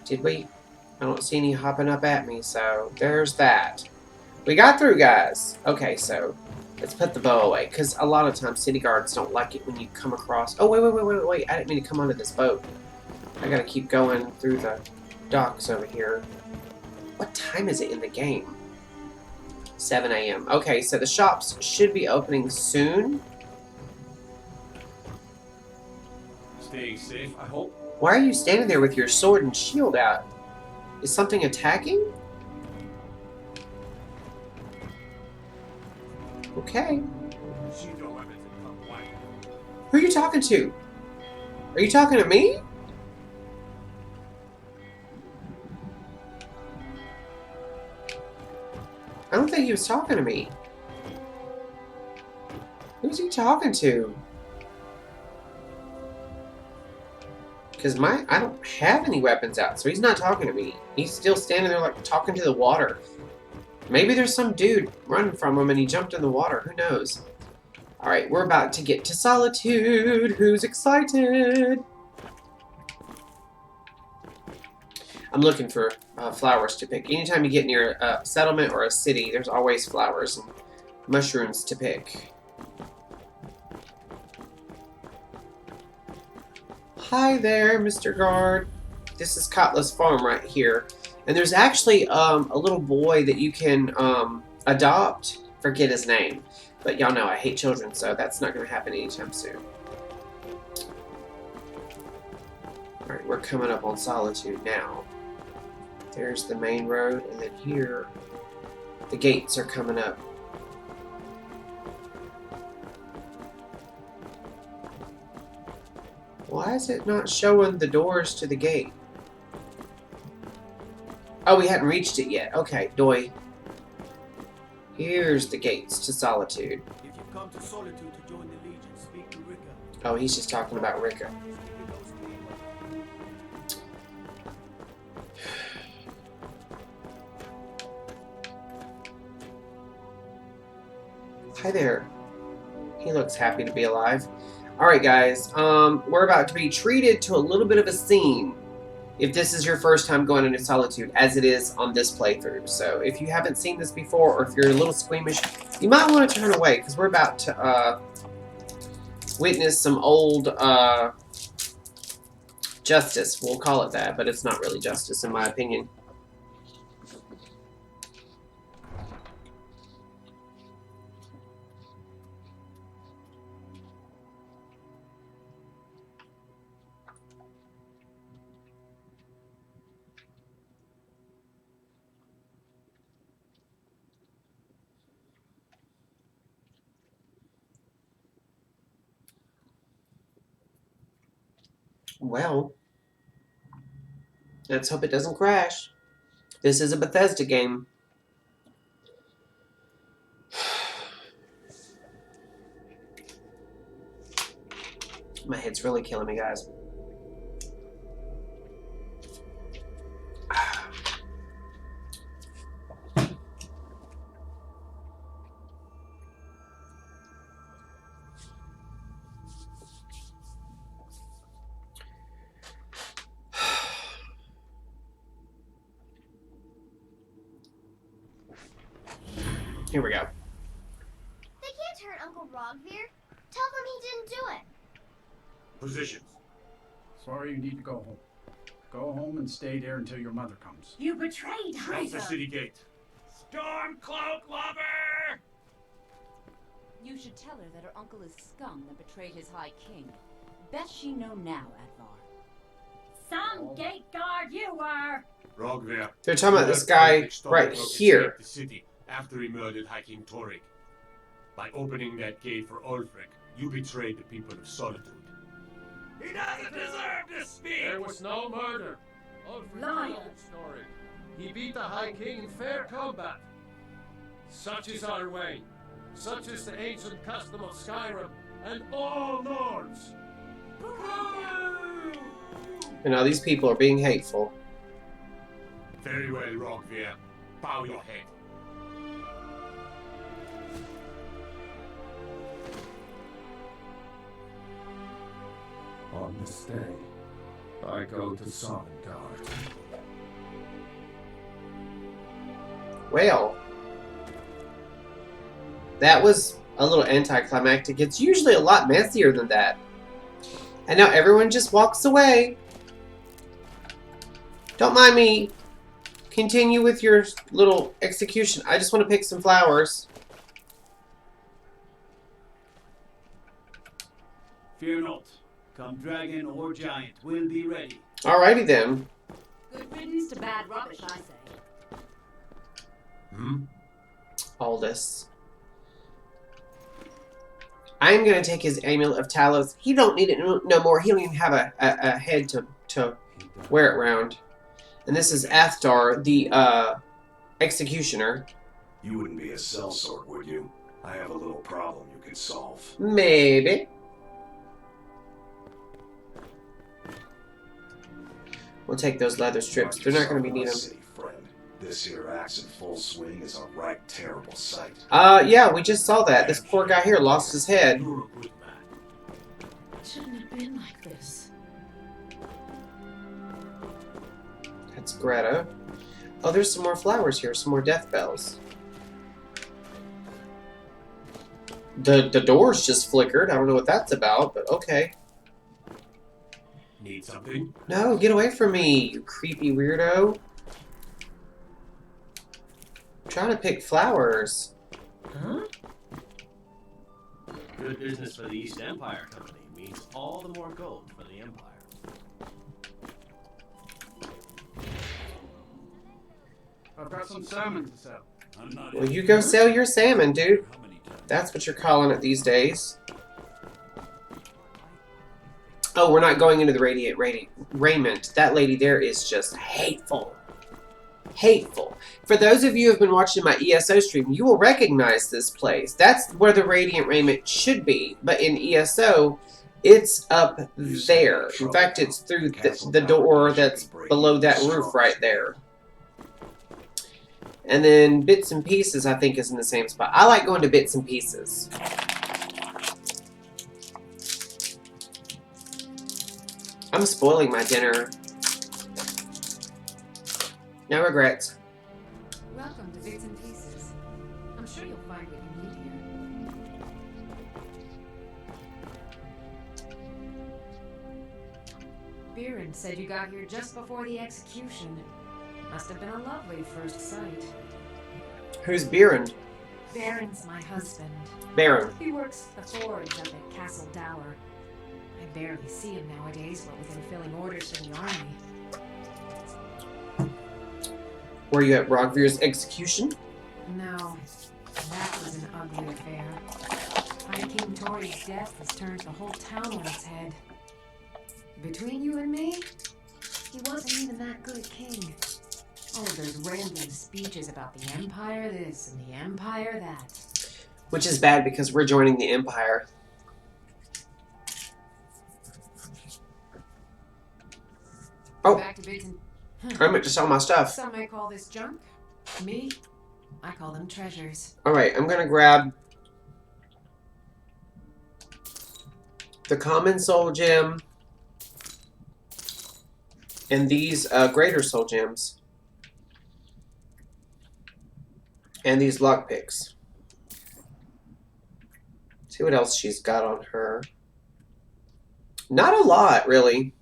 Did we? I don't see any hopping up at me, so there's that. We got through, guys. Okay, so let's put the bow away, because a lot of times city guards don't like it when you come across... Oh, wait. I didn't mean to come onto this boat. I gotta keep going through the docks over here. What time is it in the game? 7 a.m. Okay, so the shops should be opening soon. Staying safe, I hope. Why are you standing there with your sword and shield out? Is something attacking? Okay. Who are you talking to? Are you talking to me? I don't think he was talking to me. Who's he talking to? Because I don't have any weapons out, so he's not talking to me. He's still standing there like talking to the water. Maybe there's some dude running from him and he jumped in the water. Who knows? Alright, we're about to get to Solitude. Who's excited? I'm looking for flowers to pick. Anytime you get near a settlement or a city, there's always flowers and mushrooms to pick. Hi there, Mr. Guard. This is Cotla's farm right here. And there's actually a little boy that you can adopt. Forget his name. But y'all know I hate children, so that's not going to happen anytime soon. Alright, we're coming up on Solitude now. There's the main road, and then here, the gates are coming up. Why is it not showing the doors to the gate? Oh, we hadn't reached it yet. Okay, doy. Here's the gates to Solitude. If you come to Solitude to join the Legion, speak to Rika. Oh, he's just talking about Rika. Hi there. He looks happy to be alive. Alright guys, we're about to be treated to a little bit of a scene if this is your first time going into Solitude, as it is on this playthrough. So if you haven't seen this before, or if you're a little squeamish, you might want to turn away, because we're about to witness some old justice. We'll call it that, but it's not really justice in my opinion. Well, let's hope it doesn't crash. This is a Bethesda game. My head's really killing me, guys. Here we go. They can't hurt Uncle Rogvir. Tell them he didn't do it. Positions. Sorry, you need to go home. Go home and stay there until your mother comes. You betrayed Shut the her. city gate. Storm Cloak Lover! You should tell her that her uncle is scum that betrayed his high king. Best she know now, Advar. Some gate guard you were. Rogver. They're talking about this guy right here. The city after he murdered High King Torik. By opening that gate for Ulfric, you betrayed the people of Solitude. He doesn't deserve to speak! There was no murder. Ulfric Liar. murdered Snorri. He beat the High King in fair combat. Such is our way. Such is the ancient custom of Skyrim and all Nords. And now these people are being hateful. Very well, Rogver. Bow your head. On this day, I go to Solitude. Well, that was a little anticlimactic. It's usually a lot messier than that. And now everyone just walks away. Don't mind me. Continue with your little execution. I just want to pick some flowers. Fear not. Come dragon or giant, we'll be ready. Alrighty then. Good riddance to bad rubbish, I say. Aldous. I'm gonna take his amulet of Talos. He don't need it no more. He don't even have a head to wear it round. And this is Athdar, the executioner. You wouldn't be a sellsword, would you? I have a little problem you could solve. Maybe. We'll take those leather strips. They're not going to be needed. City, friend. This here axe in full swing is a right terrible sight. Yeah, we just saw that. This poor guy here lost his head. You're a good man. It shouldn't have been like this. That's Greta. Oh, there's some more flowers here. Some more death bells. The doors just flickered. I don't know what that's about, but okay. Need something? No, get away from me, you creepy weirdo. I'm trying to pick flowers. Huh? Good business for the East Empire Company means all the more gold for the Empire. I've got some salmon to sell. I'm not Well, you go sell your salmon, dude. That's what you're calling it these days. Oh, we're not going into the radiant raiment. That lady there is just hateful. Hateful. For those of you who have been watching my ESO stream, you will recognize this place. That's where the radiant raiment should be. But in ESO, it's up there. In fact, it's through the door that's below that roof right there. And then Bits and Pieces, I think, is in the same spot. I like going to Bits and Pieces. I'm spoiling my dinner. No regrets. Welcome to Bits and Pieces. I'm sure you'll find what you need here. Biren said you got here just before the execution. Must have been a lovely first sight. Who's Biren? Baron's my husband. Baron. He works the forge up at Castle Dower. I barely see him nowadays, what with him filling orders for the army. Were you at Rogvir's execution? No, that was an ugly affair. High King Tori's death has turned the whole town on its head. Between you and me, he wasn't even that good king. All of those rambling speeches about the Empire this and the Empire that. Which is bad because we're joining the Empire. Oh, Back to bits and... I meant to sell my stuff. Some may call this junk. Me, I call them treasures. Alright, I'm gonna grab the common soul gem and these greater soul gems and these lockpicks. See what else she's got on her. Not a lot, really.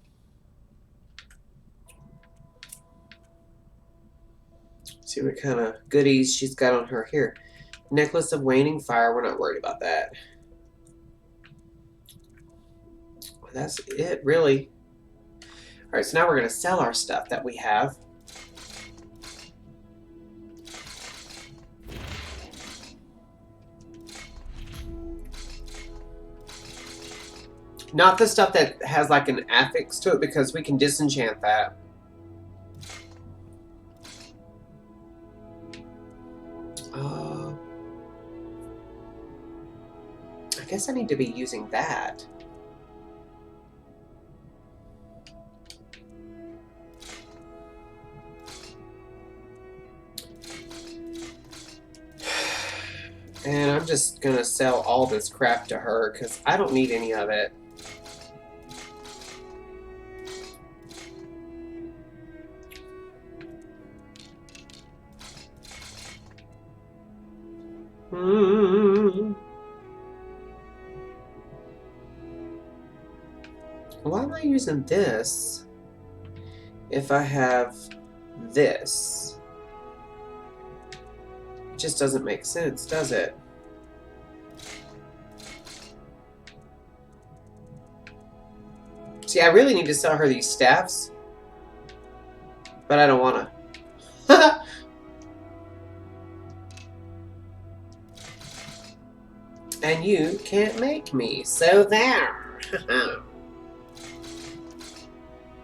See what kind of goodies she's got on her here. Necklace of waning fire. We're not worried about that. That's it, really. Alright, so now we're going to sell our stuff that we have. Not the stuff that has like an affix to it, because we can disenchant that. I guess I need to be using that. And I'm just gonna sell all this crap to her because I don't need any of it. Why am I using this if I have this? It just doesn't make sense, does it? See, I really need to sell her these staffs, but I don't want to. And you can't make me, so there.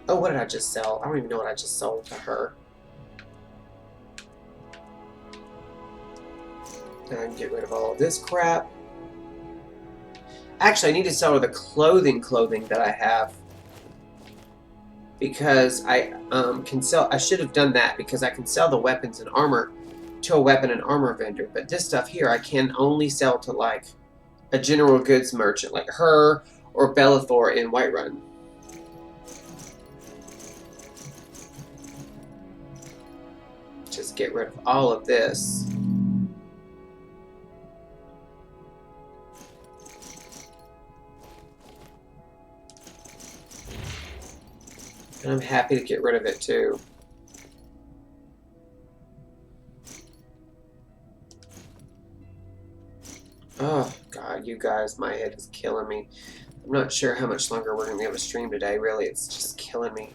Oh, what did I just sell? I don't even know what I just sold to her. And I can get rid of all of this crap. Actually, I need to sell her the clothing that I have. Because I can sell... I should have done that because I can sell the weapons and armor to a weapon and armor vendor. But this stuff here I can only sell to, like, a general goods merchant. Like her or Bellathor in Whiterun. Just get rid of all of this. And I'm happy to get rid of it too. Oh God, you guys, my head is killing me. I'm not sure how much longer we're going to be able to stream today, really. It's just killing me.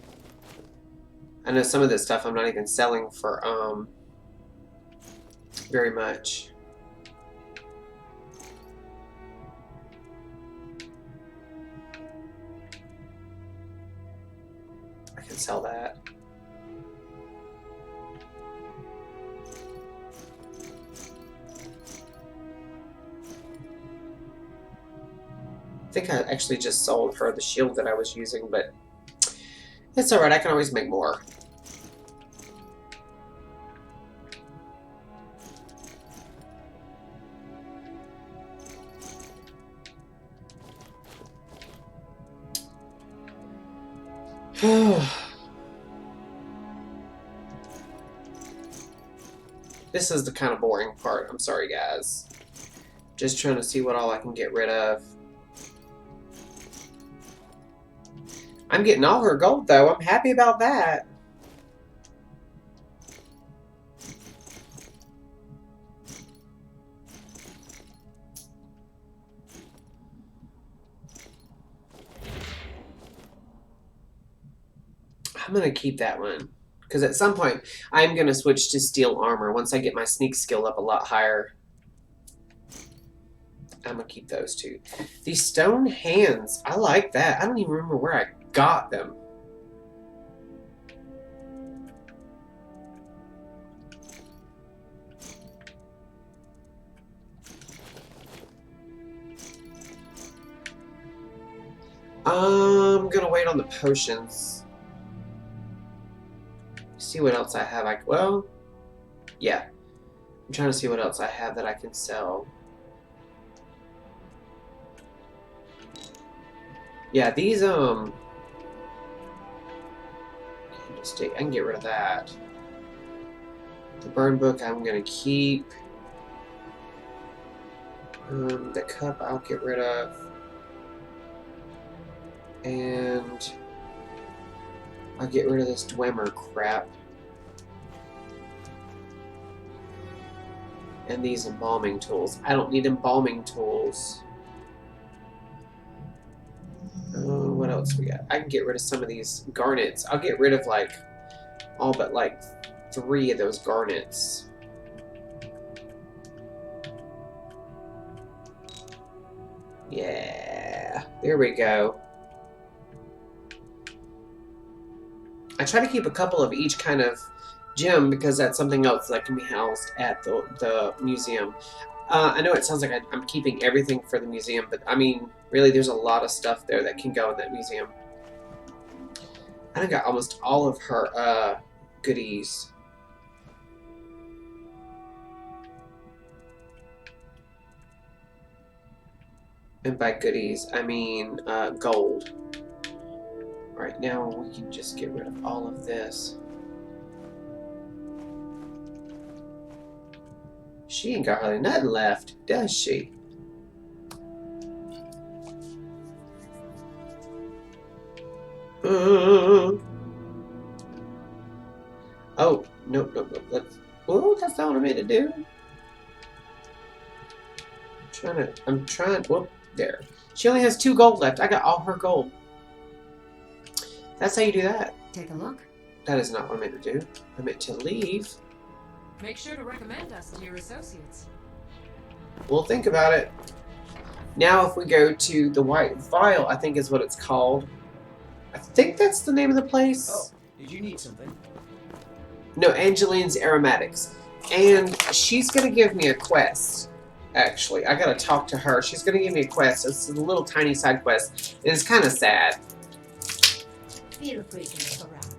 I know some of this stuff I'm not even selling for, very much. I can sell that. I think I actually just sold her the shield that I was using, but it's alright, I can always make more. This is the kind of boring part. I'm sorry, guys. Just trying to see what all I can get rid of. I'm getting all her gold, though. I'm happy about that. I'm going to keep that one. Because at some point, I'm going to switch to steel armor once I get my sneak skill up a lot higher. I'm going to keep those two. These stone hands, I like that. I don't even remember where I got them. I'm gonna wait on the potions. See what else I have. Well, yeah. I'm trying to see what else I have that I can sell. Yeah, these I can get rid of that. The burn book I'm gonna keep. The cup I'll get rid of. And I'll get rid of this Dwemer crap. And these embalming tools. I don't need embalming tools. What else we got? I can get rid of some of these garnets. I'll get rid of like all but like 3 of those garnets. Yeah, there we go. I try to keep a couple of each kind of gem because that's something else that can be housed at the museum. I know it sounds like I'm keeping everything for the museum, but I mean, really, there's a lot of stuff there that can go in that museum. I got almost all of her goodies. And by goodies, I mean gold. Right now, we can just get rid of all of this. She ain't got hardly nothing left, does she? Oh, nope. Oh, that's not what I meant to do. I'm trying. Whoop, there. She only has 2 gold left. I got all her gold. That's how you do that. Take a look. That is not what I meant to do. I meant to leave. Make sure to recommend us to your associates. We'll think about it. Now if we go to the White Vial, I think is what it's called. I think that's the name of the place. Oh, did you need something? No, Angeline's Aromatics. And she's going to give me a quest. Actually, I got to talk to her. She's going to give me a quest. It's a little tiny side quest. And it's kind of sad. Feel free to look around.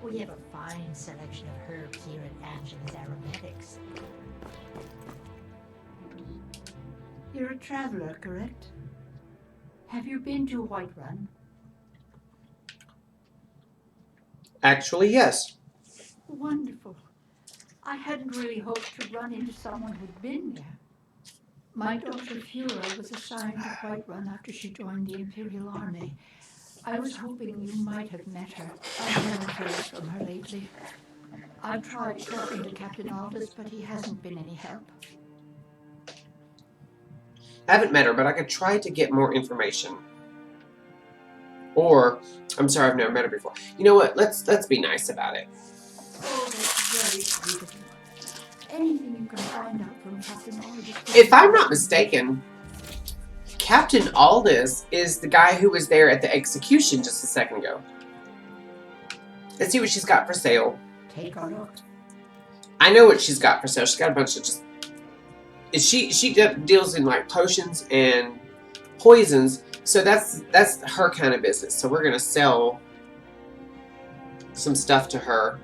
We have a fine selection of herbs here at Angela's Aromatics. You're a traveler, correct? Have you been to Whiterun? Actually, yes. Wonderful. I hadn't really hoped to run into someone who'd been there. My daughter Fura was assigned to Whiterun after she joined the Imperial Army. I was hoping you might have met her. I haven't heard from her lately. I've tried talking to Captain Aldous, but he hasn't been any help. I haven't met her, but I could try to get more information. Or, I'm sorry, I've never met her before. You know what? Let's be nice about it. Oh, that's very sweet of you. Anything you can find out from Captain Aldous. If I'm not mistaken, Captain Aldous is the guy who was there at the execution just a second ago. Let's see what she's got for sale. Take a look. I know what she's got for sale. She's got a bunch of just... She deals in like potions and poisons, so that's her kind of business. So we're gonna sell some stuff to her.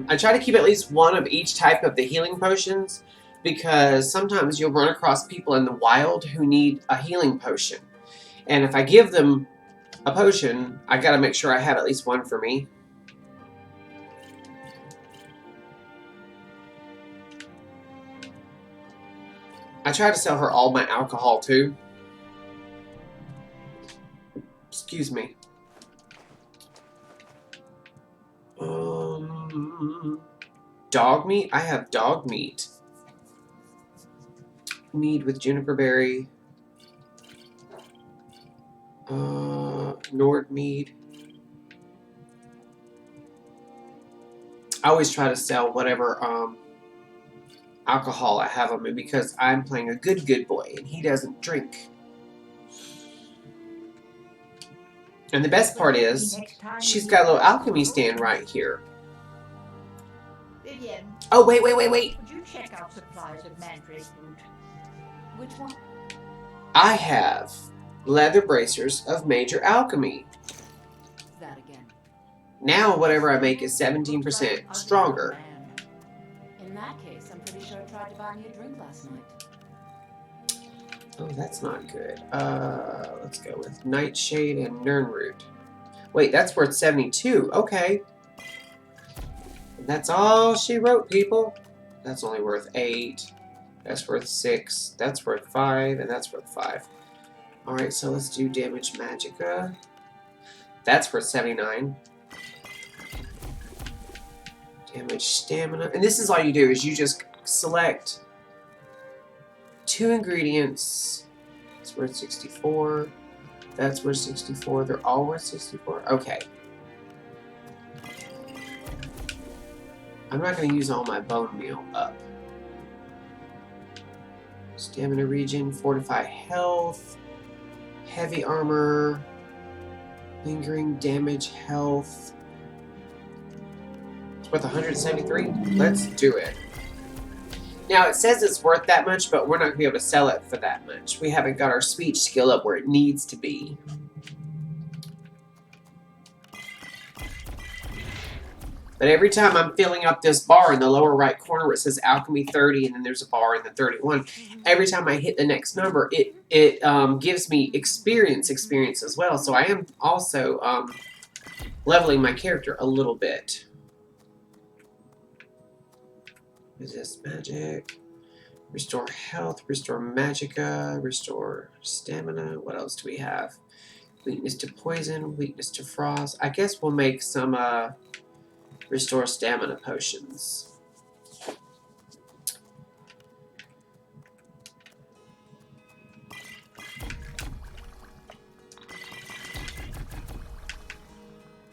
I try to keep at least one of each type of the healing potions, because sometimes you'll run across people in the wild who need a healing potion. And if I give them a potion, I gotta make sure I have at least one for me. I try to sell her all my alcohol too. Excuse me. Dog meat? I have dog meat. Mead with juniper berry. Nordmead. I always try to sell whatever alcohol I have on me because I'm playing a good boy and he doesn't drink. And the best part is, she's got a little alchemy stand right here. Vivian. Oh, wait. Would you check out supplies of mandrake root? Which one? I have leather bracers of major alchemy. That again. Now whatever I make is 17% stronger. In that case, I'm pretty sure I tried to buy me a drink last night. Oh, that's not good. Let's go with Nightshade and Nirnroot. Wait, that's worth 72. Okay. That's all she wrote, people. That's only worth 8. That's worth 6. That's worth 5. And that's worth 5. Alright, so let's do Damage Magicka. That's worth 79. Damage Stamina. And this is all you do, is you just select 2 ingredients. It's worth 64. That's worth 64. They're all worth 64. Okay. I'm not going to use all my bone meal up. Stamina regen, fortify health, heavy armor, lingering damage health. It's worth 173. Let's do it. Now, it says it's worth that much, but we're not going to be able to sell it for that much. We haven't got our speech skill up where it needs to be. But every time I'm filling up this bar in the lower right corner where it says Alchemy 30 and then there's a bar in the 31, every time I hit the next number, it gives me experience as well. So I am also leveling my character a little bit. Resist magic, restore health, restore magicka, restore stamina. What else do we have? Weakness to poison, weakness to frost. I guess we'll make some restore stamina potions.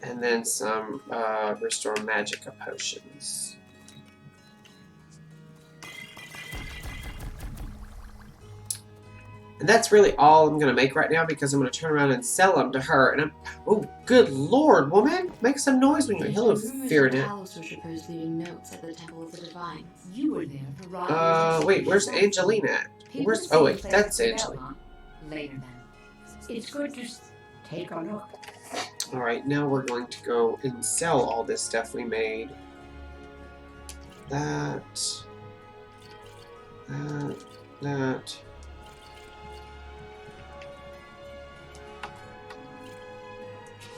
And then some restore magicka potions. And that's really all I'm going to make right now because I'm going to turn around and sell them to her. And oh, good lord, woman! Make some noise when you're hello, Fearnet. Worshippers leaving notes at the Temple of the Divines. You were there for wait, where's Angelina at? Where's, oh wait, that's Angelina. Later then. It's good to take a look. Alright, now we're going to go and sell all this stuff we made. That.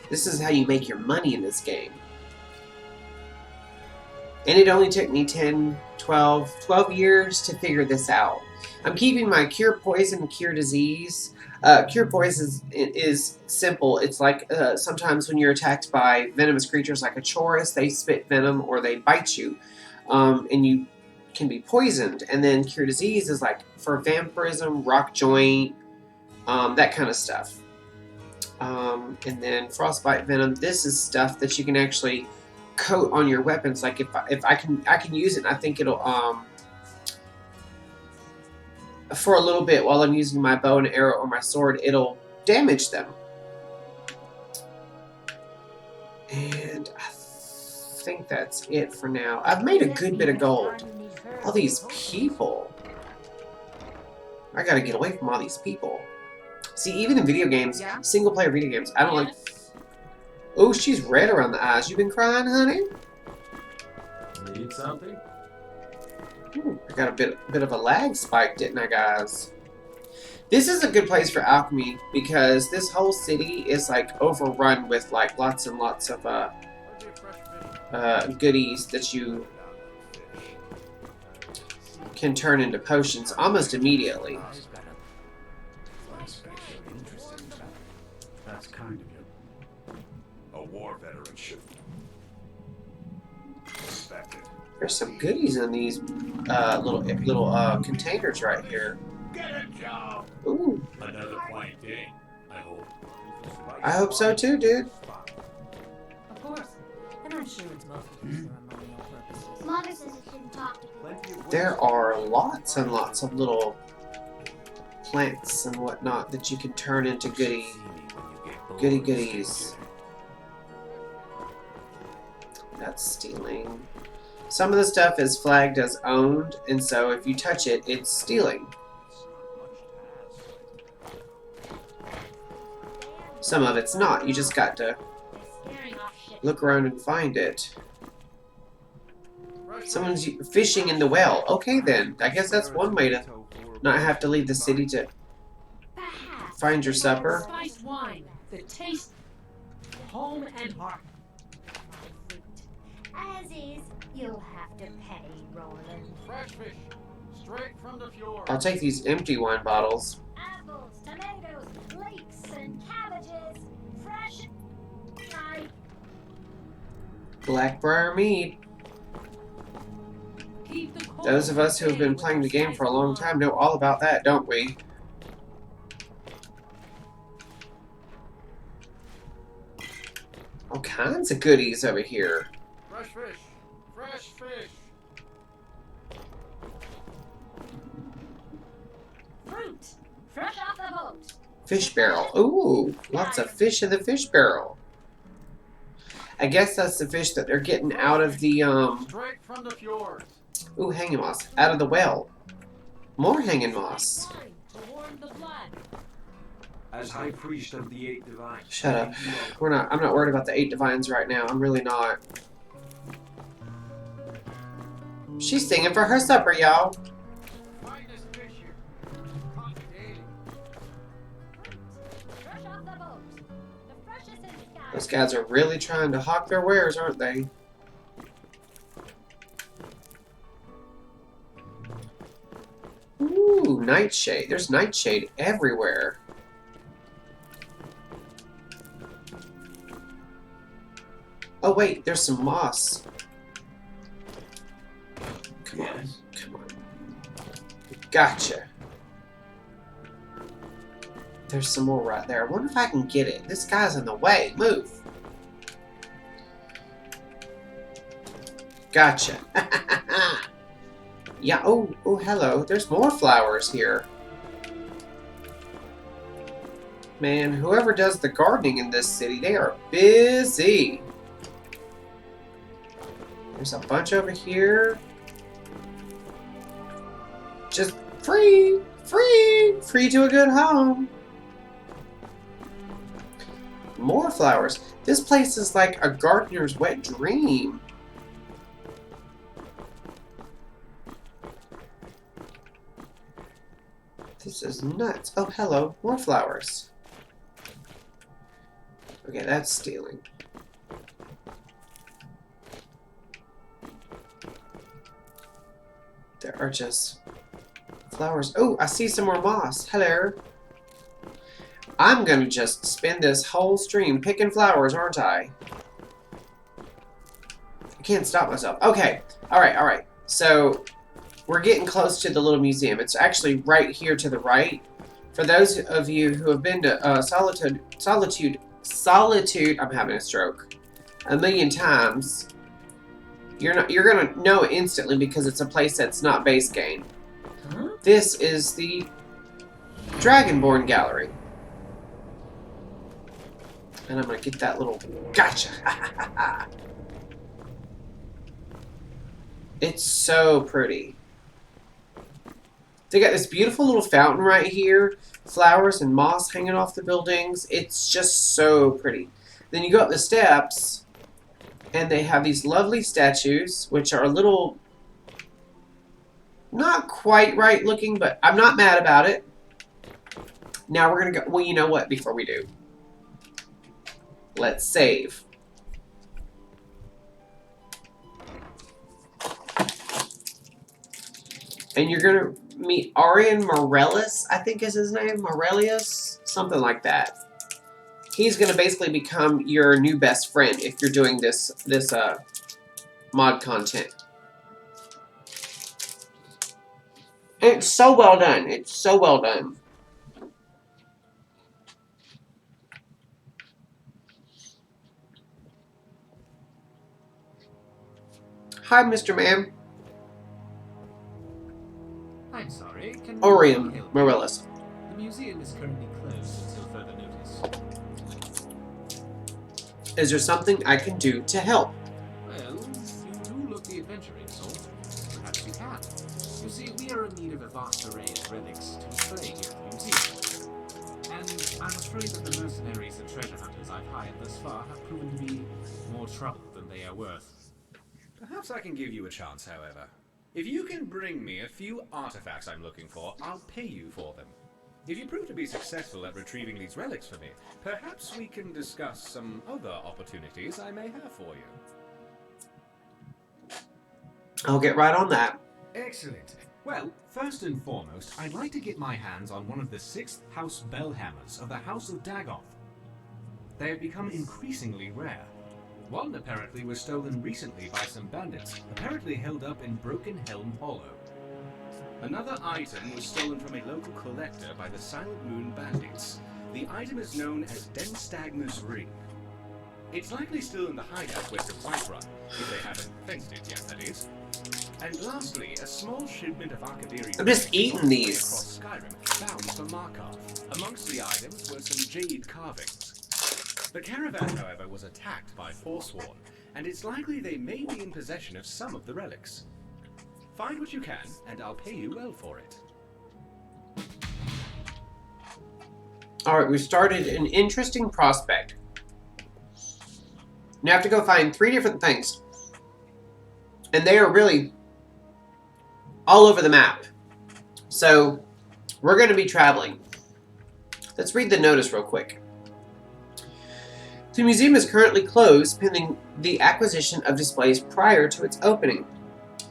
This is how you make your money in this game. And it only took me 12 years to figure this out. I'm keeping my Cure Poison and Cure Disease. Cure Poison is simple. It's like sometimes when you're attacked by venomous creatures like a Chorus, they spit venom or they bite you. And you can be poisoned. And then Cure Disease is like for vampirism, rock joint, that kind of stuff. And then Frostbite Venom, this is stuff that you can actually coat on your weapons. Like if I can use it, and I think it'll for a little bit while I'm using my bow and arrow or my sword, it'll damage them. And I think that's it for now. I've made a good bit of gold. All these people. I gotta get away from all these people. See, even in video games, single-player video games, I don't like... Oh, she's red around the eyes. You been crying, honey? Need something? Ooh, I got a bit of a lag spike, didn't I, guys? This is a good place for alchemy because this whole city is, like, overrun with, like, lots and lots of, goodies that you can turn into potions almost immediately. That's kind of you. A war veteran should respect it. There's some goodies in these little containers right here. Get a job! Ooh. Another quiet day, I hope. I hope so too, dude. Of course. And I'm sure it's mostly for ceremonial purposes. Mother says I shouldn't talk to people. There are lots and lots of little plants and whatnot that you can turn into goodies. That's stealing. Some of the stuff is flagged as owned, and so if you touch it, it's stealing. Some of it's not. You just got to look around and find it. Someone's fishing in the well. Okay then. I guess that's one way to not have to leave the city to find your supper. Spiced wine, the taste, home and heart. As is, you'll have to pay, Roland. Fresh fish, straight from the fjord. I'll take these empty wine bottles. Apples, tomatoes, leeks, and cabbages. Fresh and Blackbriar mead. Those of us who have been playing the game for a long time know all about that, don't we? All kinds of goodies over here. Fresh fish, fresh fish. fruit. Fresh off the boat. Fish barrel. Ooh, lots of fish in the fish barrel. I guess that's the fish that they're getting out of the, Straight from the fjord. ooh, hanging moss. Out of the well. More hanging moss. As High Priest of the Eight Divines. Shut up. I'm not worried about the 8 divines right now. I'm really not. She's singing for her supper, y'all. Finest fish here. Caught daily. Fresh off the boat. The freshest in the sky. Those guys are really trying to hawk their wares, aren't they? Ooh, nightshade. There's nightshade everywhere. Oh wait, there's some moss. Come on, come on. Gotcha. There's some more right there. I wonder if I can get it. This guy's in the way. Move. Gotcha. Yeah, oh, hello. There's more flowers here. Man, whoever does the gardening in this city, they are busy. There's a bunch over here. Just free to a good home. More flowers. This place is like a gardener's wet dream. This is nuts. Oh, hello. More flowers. Okay, that's stealing. There are just flowers. Oh, I see some more moss. Hello. I'm gonna just spend this whole stream picking flowers, aren't I? I can't stop myself. Okay. Alright. So, we're getting close to the little museum. It's actually right here to the right. For those of you who have been to Solitude, I'm having a stroke, a million times, you're gonna know it instantly because it's a place that's not base game. Huh? This is the Dragonborn Gallery. And I'm gonna get that little gotcha. It's so pretty. They got this beautiful little fountain right here, flowers and moss hanging off the buildings. It's just so pretty. Then you go up the steps, and they have these lovely statues, which are a little not quite right looking, but I'm not mad about it. Now we're gonna go. Well, you know what? Before we do, let's save. And you're gonna meet Arian Morellis, I think is his name, Morelius, something like that. He's gonna basically become your new best friend if you're doing this mod content. And it's so well done. It's so well done. Hi, Mr. Man. I'm sorry, can Orion help? Morellis. The museum is currently closed until further notice. Is there something I can do to help? Well, you do look the adventuring sort. Perhaps you can. You see, we are in need of a vast array of relics to display here at the museum. And I'm afraid that the mercenaries and treasure hunters I've hired thus far have proven to be more trouble than they are worth. Perhaps I can give you a chance, however. If you can bring me a few artifacts I'm looking for, I'll pay you for them. If you prove to be successful at retrieving these relics for me, perhaps we can discuss some other opportunities I may have for you. I'll get right on that. Excellent. Well, first and foremost, I'd like to get my hands on one of the 6th House Bellhammers of the House of Dagoth. They have become increasingly rare. One apparently was stolen recently by some bandits, apparently held up in Broken Helm Hollow. Another item was stolen from a local collector by the Silent Moon bandits. The item is known as Denstagnus Ring. It's likely still in the hideout west of Whiterun, if they haven't fenced it yet, that is. And lastly, a small shipment of Arcadiri I'm just eating these. across Skyrim, bound for Markarth. Amongst the items were some jade carvings. The caravan, however, was attacked by Forsworn, and it's likely they may be in possession of some of the relics. Find what you can, and I'll pay you well for it. Alright, we started an interesting prospect. You have to go find 3 different things. And they are really all over the map. So, we're going to be traveling. Let's read the notice real quick. The museum is currently closed pending the acquisition of displays prior to its opening.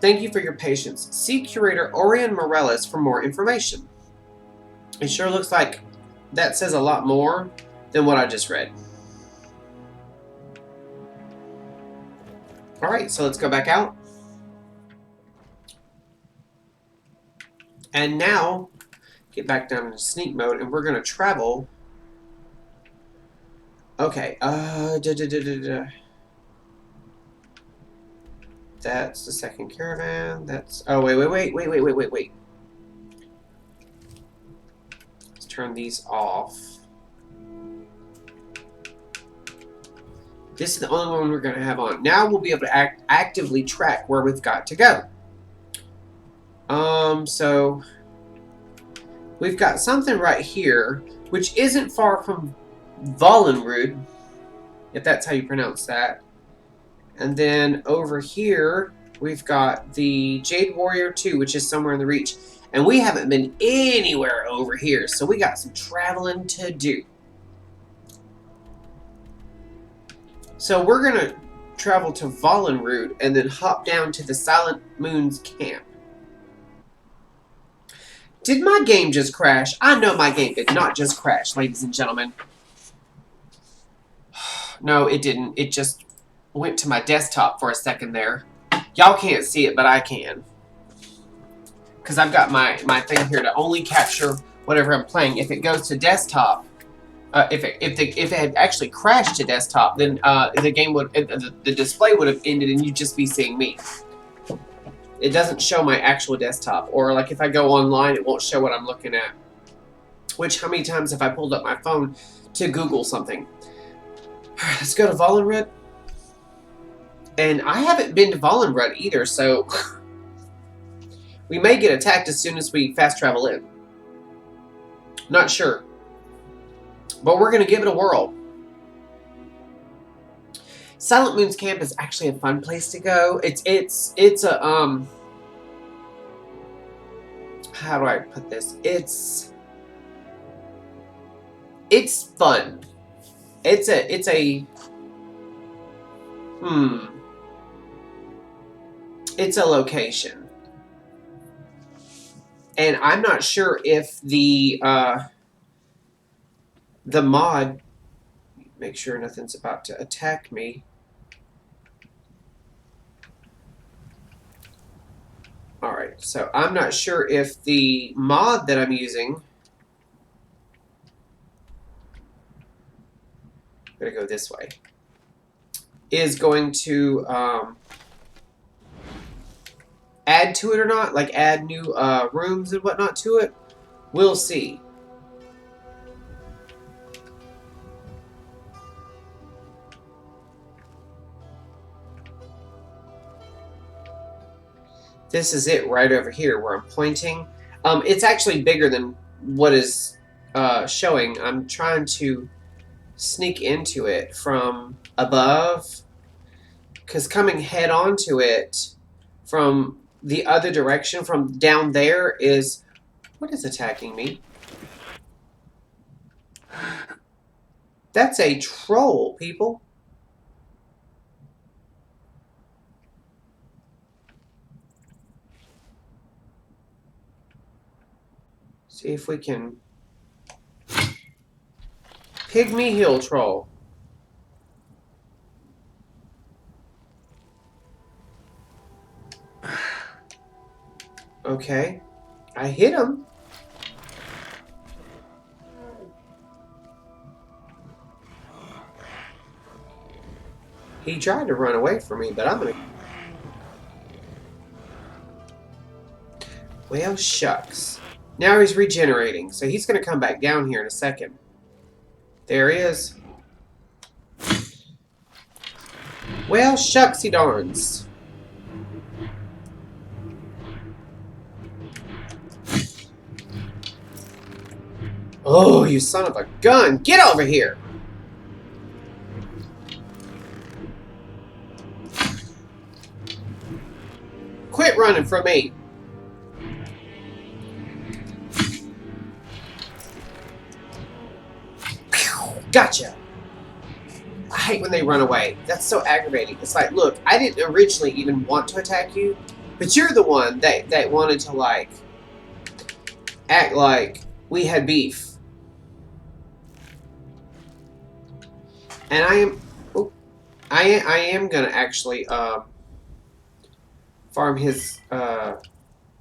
Thank you for your patience. See Curator Orion Morellis for more information. It sure looks like that says a lot more than what I just read. Alright, so let's go back out. And now, get back down into sneak mode, and we're going to travel. Okay, That's the second caravan. That's... Oh, wait. Let's turn these off. This is the only one we're going to have on. Now we'll be able to actively track where we've got to go. So... We've got something right here, which isn't far from Vollenrud, if that's how you pronounce that. And then over here, we've got the Jade Warrior 2, which is somewhere in the Reach. And we haven't been anywhere over here, so we got some traveling to do. So we're going to travel to Vollenrud and then hop down to the Silent Moon's camp. Did my game just crash? I know my game did not just crash, ladies and gentlemen. No, it didn't. It just went to my desktop for a second there. Y'all can't see it, but I can. Because I've got my thing here to only capture whatever I'm playing. If it goes to desktop, if it had actually crashed to desktop, then the game would, the display would have ended and you'd just be seeing me. It doesn't show my actual desktop. Or like if I go online, it won't show what I'm looking at. Which, how many times have I pulled up my phone to Google something? Let's go to Vollenrud. And I haven't been to Vollenrud either, so we may get attacked as soon as we fast travel in. Not sure. But we're going to give it a whirl. Silent Moon's camp is actually a fun place to go. It's a how do I put this? It's fun. It's a location. And I'm not sure if the mod, make sure nothing's about to attack me. Alright, so I'm not sure if the mod that I'm using, I'm gonna go this way, is going to add to it or not, like add new rooms and whatnot to it. We'll see. This is it right over here where I'm pointing. It's actually bigger than what is showing. I'm trying to sneak into it from above, because coming head on to it from the other direction, from down there, is... What is attacking me? That's a troll, people. See if we can... Pygmy hill troll. Okay. I hit him. He tried to run away from me, but I'm gonna... Well, shucks. Now he's regenerating, so he's gonna come back down here in a second. There he is. Well, shucksy darns. Oh, you son of a gun! Get over here! Quit running from me! Gotcha! I hate when they run away. That's so aggravating. It's like, look, I didn't originally even want to attack you, but you're the one that wanted to, like, act like we had beef. And I am gonna actually farm his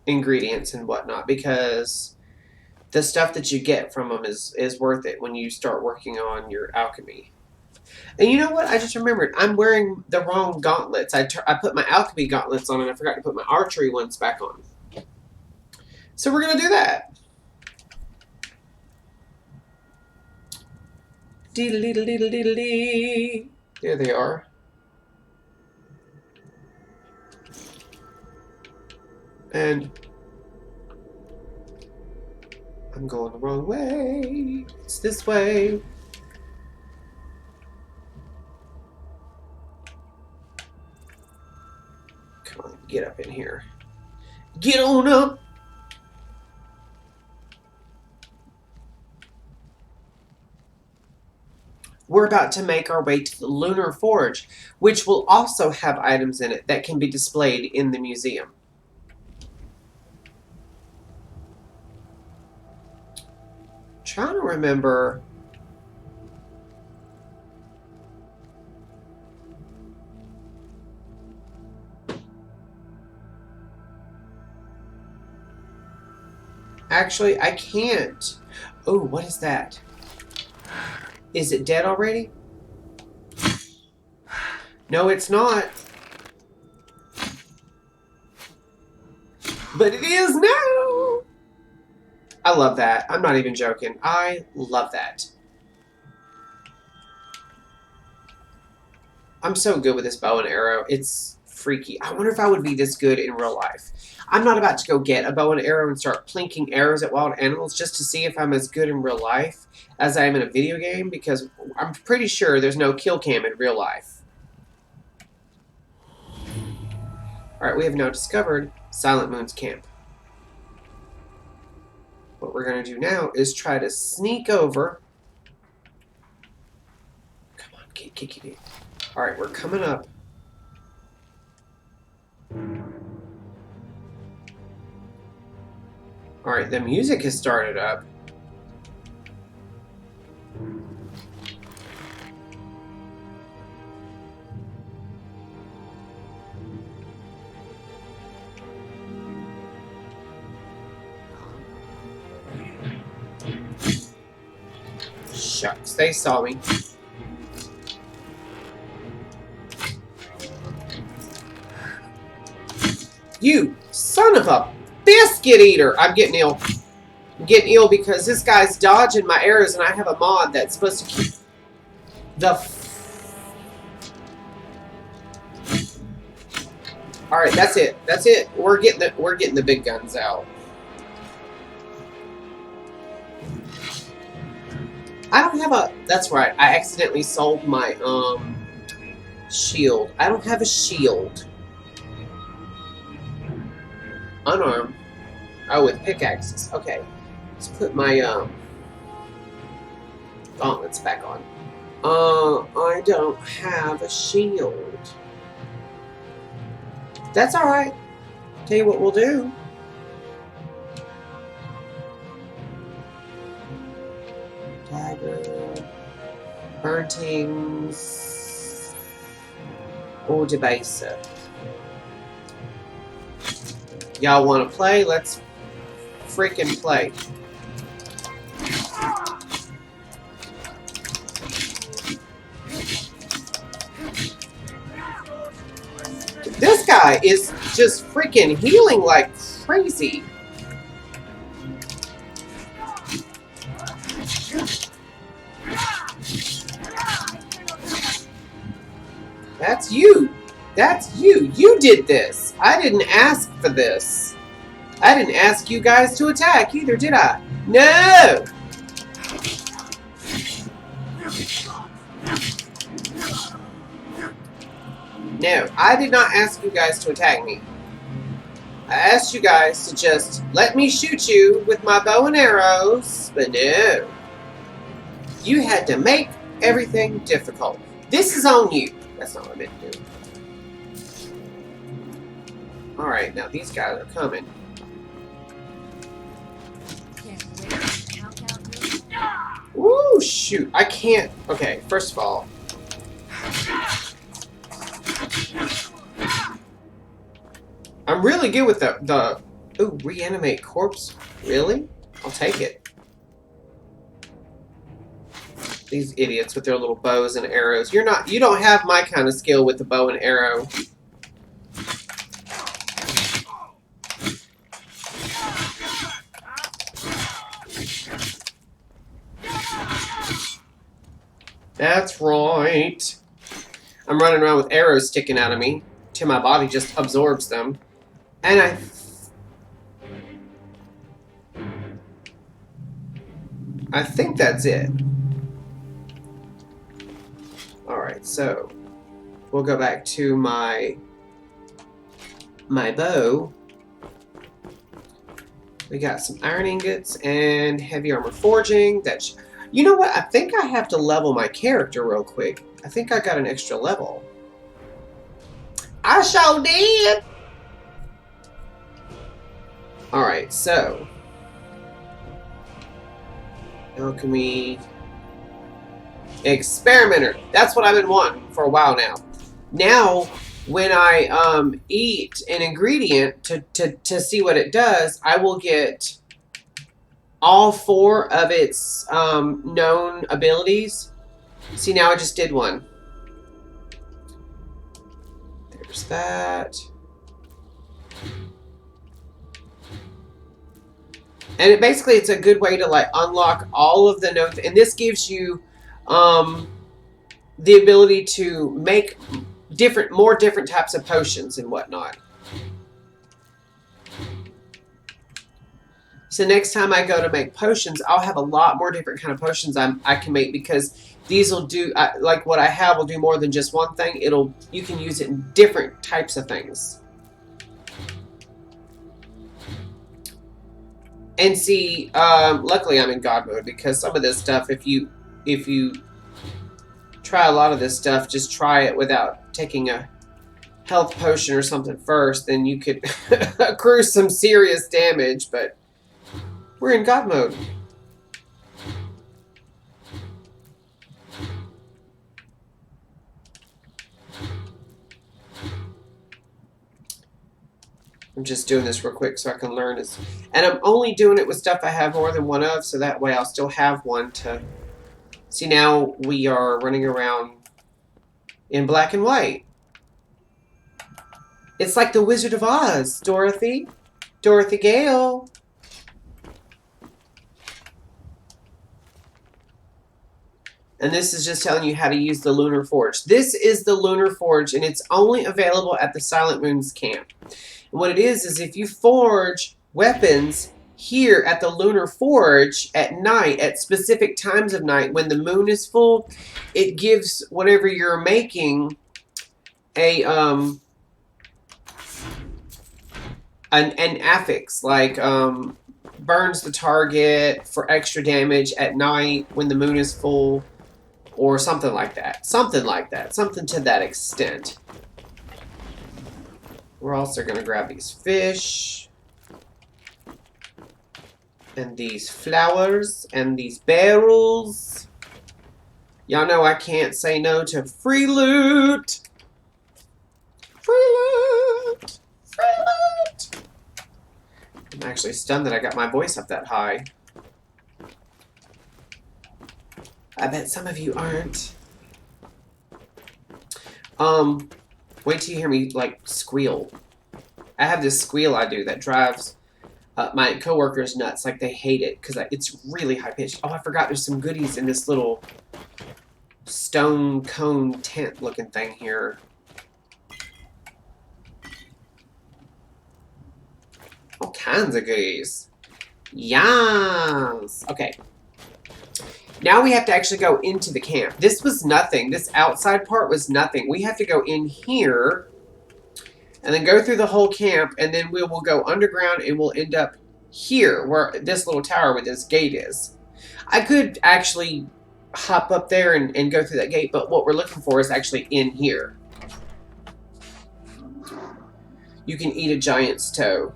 ingredients and whatnot, because the stuff that you get from them is worth it when you start working on your alchemy. And you know what? I just remembered. I'm wearing the wrong gauntlets. I put my alchemy gauntlets on and I forgot to put my archery ones back on. So we're gonna do that. Deedle-deedle-deedle-deedle-dee. There they are. And I'm going the wrong way. It's this way. Come on, get up in here. Get on up. We're about to make our way to the Lunar Forge, which will also have items in it that can be displayed in the museum. Trying to remember. Actually, I can't. Oh, what is that? Is it dead already? No, it's not. But it is now! I love that. I'm not even joking. I love that. I'm so good with this bow and arrow. It's freaky. I wonder if I would be this good in real life. I'm not about to go get a bow and arrow and start plinking arrows at wild animals just to see if I'm as good in real life as I am in a video game, because I'm pretty sure there's no kill cam in real life. Alright, we have now discovered Silent Moon's camp. What we're going to do now is try to sneak over. Come on, get. Alright, we're coming up. Alright, the music has started up. Shucks, they saw me. You son of a biscuit eater! I'm getting ill. I'm getting ill because this guy's dodging my arrows, and I have a mod that's supposed to keep the. All right, that's it. That's it. We're getting the big guns out. I don't have a. That's right. I accidentally sold my shield. I don't have a shield. Unarmed. Oh, with pickaxes. Okay. Let's put my gauntlets back on. I don't have a shield. That's alright. Tell you what we'll do. Dagger. Burntings. Or debaser. Y'all want to play? Let's freaking play. This guy is just freaking healing like crazy. That's you. That's you. You did this. I didn't ask for this. I didn't ask you guys to attack either, did I? No! No, I did not ask you guys to attack me. I asked you guys to just let me shoot you with my bow and arrows, but no. You had to make everything difficult. This is on you. That's not what I meant to do. Alright, now these guys are coming. Woo, shoot. I can't. Okay, first of all. I'm really good with the ooh, reanimate corpse. Really? I'll take it. These idiots with their little bows and arrows. You don't have my kind of skill with the bow and arrow. That's right. I'm running around with arrows sticking out of me till my body just absorbs them. And I think that's it. Alright, so we'll go back to my bow. We got some iron ingots and heavy armor forging. You know what? I think I have to level my character real quick. I think I got an extra level. I sure did! Alright, so. Alchemy. Experimenter. That's what I've been wanting for a while now. Now, when I eat an ingredient to see what it does, I will get all 4 of its known abilities. See, now I just did one. There's that. And it's a good way to like unlock all of the known, and this gives you the ability to make more different types of potions and whatnot. So next time I go to make potions, I'll have a lot more different kind of potions I can make, because these will do like what I have will do more than just one thing. You can use it in different types of things. And see, luckily I'm in God mode, because some of this stuff, if you try a lot of this stuff, just try it without taking a health potion or something first, then you could accrue some serious damage, but we're in God mode. I'm just doing this real quick so I can learn this. And I'm only doing it with stuff I have more than one of, so that way I'll still have one to... See, now we are running around in black and white. It's like the Wizard of Oz, Dorothy. Dorothy Gale. And this is just telling you how to use the Lunar Forge. This is the Lunar Forge, and it's only available at the Silent Moon's camp. And what it is if you forge weapons here at the Lunar Forge at night, at specific times of night, when the moon is full, it gives whatever you're making an affix, like burns the target for extra damage at night when the moon is full, or something like that. Something like that. Something to that extent. We're also going to grab these fish. And these flowers. And these barrels. Y'all know I can't say no to free loot. Free loot. Free loot. I'm actually stunned that I got my voice up that high. I bet some of you aren't. Wait till you hear me, like, squeal. I have this squeal I do that drives my coworkers nuts. Like, they hate it because it's really high-pitched. Oh, I forgot there's some goodies in this little stone cone tent looking thing here. All kinds of goodies. Yes. Okay. Now we have to actually go into the camp. This was nothing. This outside part was nothing. We have to go in here and then go through the whole camp, and then we will go underground and we'll end up here where this little tower with this gate is. I could actually hop up there and go through that gate, but what we're looking for is actually in here. You can eat a giant's toe.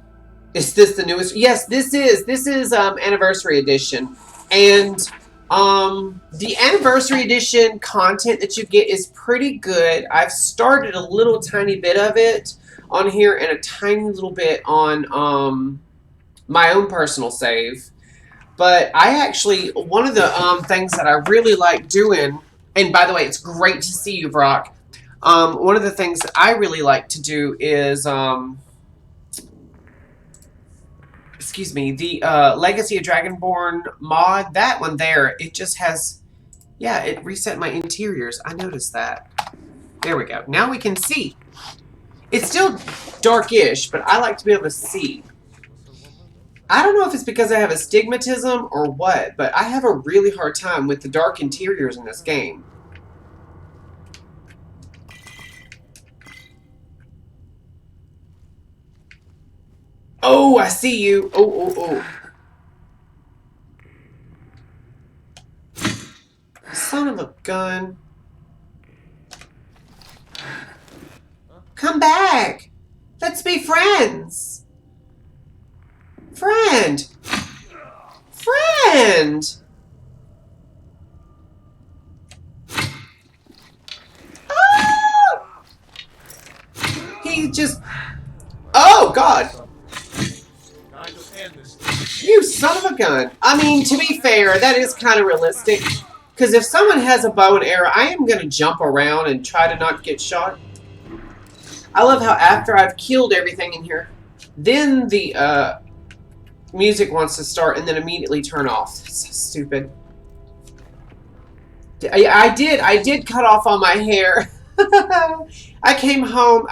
Is this the newest? Yes, this is Anniversary Edition. And the Anniversary Edition content that you get is pretty good. I've started a little tiny bit of it on here and a tiny little bit on my own personal save. But I actually, one of the things that I really like doing, and by the way, it's great to see you, Brock. One of the things that I really like to do is, excuse me, the Legacy of Dragonborn mod, that one there, it just has, yeah, it reset my interiors. I noticed that. There we go. Now we can see. It's still darkish, but I like to be able to see. I don't know if it's because I have astigmatism or what, but I have a really hard time with the dark interiors in this game. Oh, I see you. Oh. Son of a gun. Come back. Let's be friends. Friend. Oh! He just... Oh, God. You son of a gun. I mean, to be fair, that is kind of realistic. Because if someone has a bow and arrow, I am going to jump around and try to not get shot. I love how after I've killed everything in here, then the music wants to start and then immediately turn off. It's so stupid. I did cut off all my hair. I came home.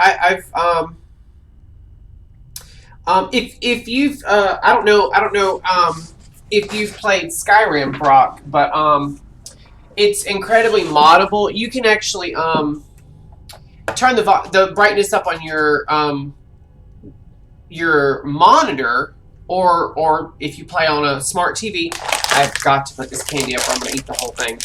If you've I don't know if you've played Skyrim, Brock, but it's incredibly moddable. You can actually turn the brightness up on your monitor, or if you play on a smart TV. I've got to put this candy up or I'm gonna eat the whole thing.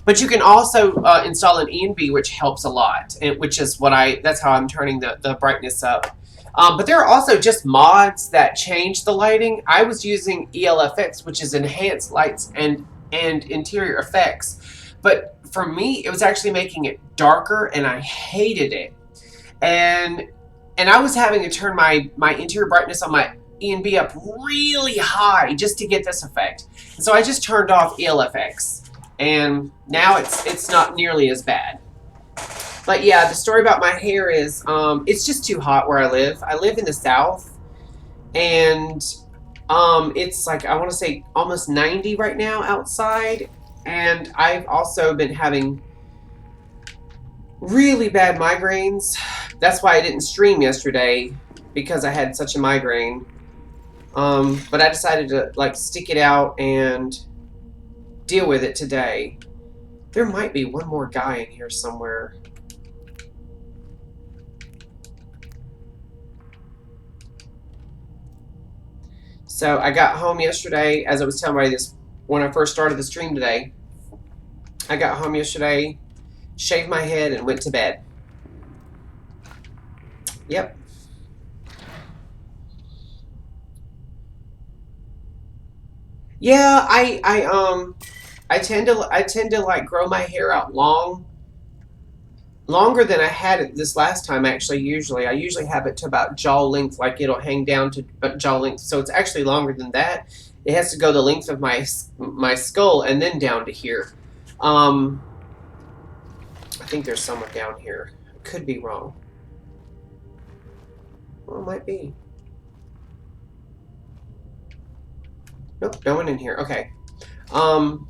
But you can also install an ENB, which helps a lot, which is that's how I'm turning the brightness up. But there are also just mods that change the lighting. I was using ELFX, which is Enhanced Lights and Interior Effects. But for me, it was actually making it darker, and I hated it. And I was having to turn my interior brightness on my ENB up really high just to get this effect. And so I just turned off ELFX. And now it's not nearly as bad. But yeah, the story about my hair is, it's just too hot where I live. I live in the South, and it's like, I want to say almost 90 right now outside. And I've also been having really bad migraines. That's why I didn't stream yesterday, because I had such a migraine. But I decided to like stick it out and deal with it today. There might be one more guy in here somewhere. So I got home yesterday, as I was telling everybody this when I first started the stream today. I got home yesterday, shaved my head, and went to bed. Yep. Yeah, I tend to like grow my hair out longer than I had it this last time. Actually, I usually have it to about jaw length, like it'll hang down to jaw length. So it's actually longer than that. It has to go the length of my skull and then down to here. I think there's someone down here. I could be wrong. Well, it might be. Nope, no one in here. Okay. And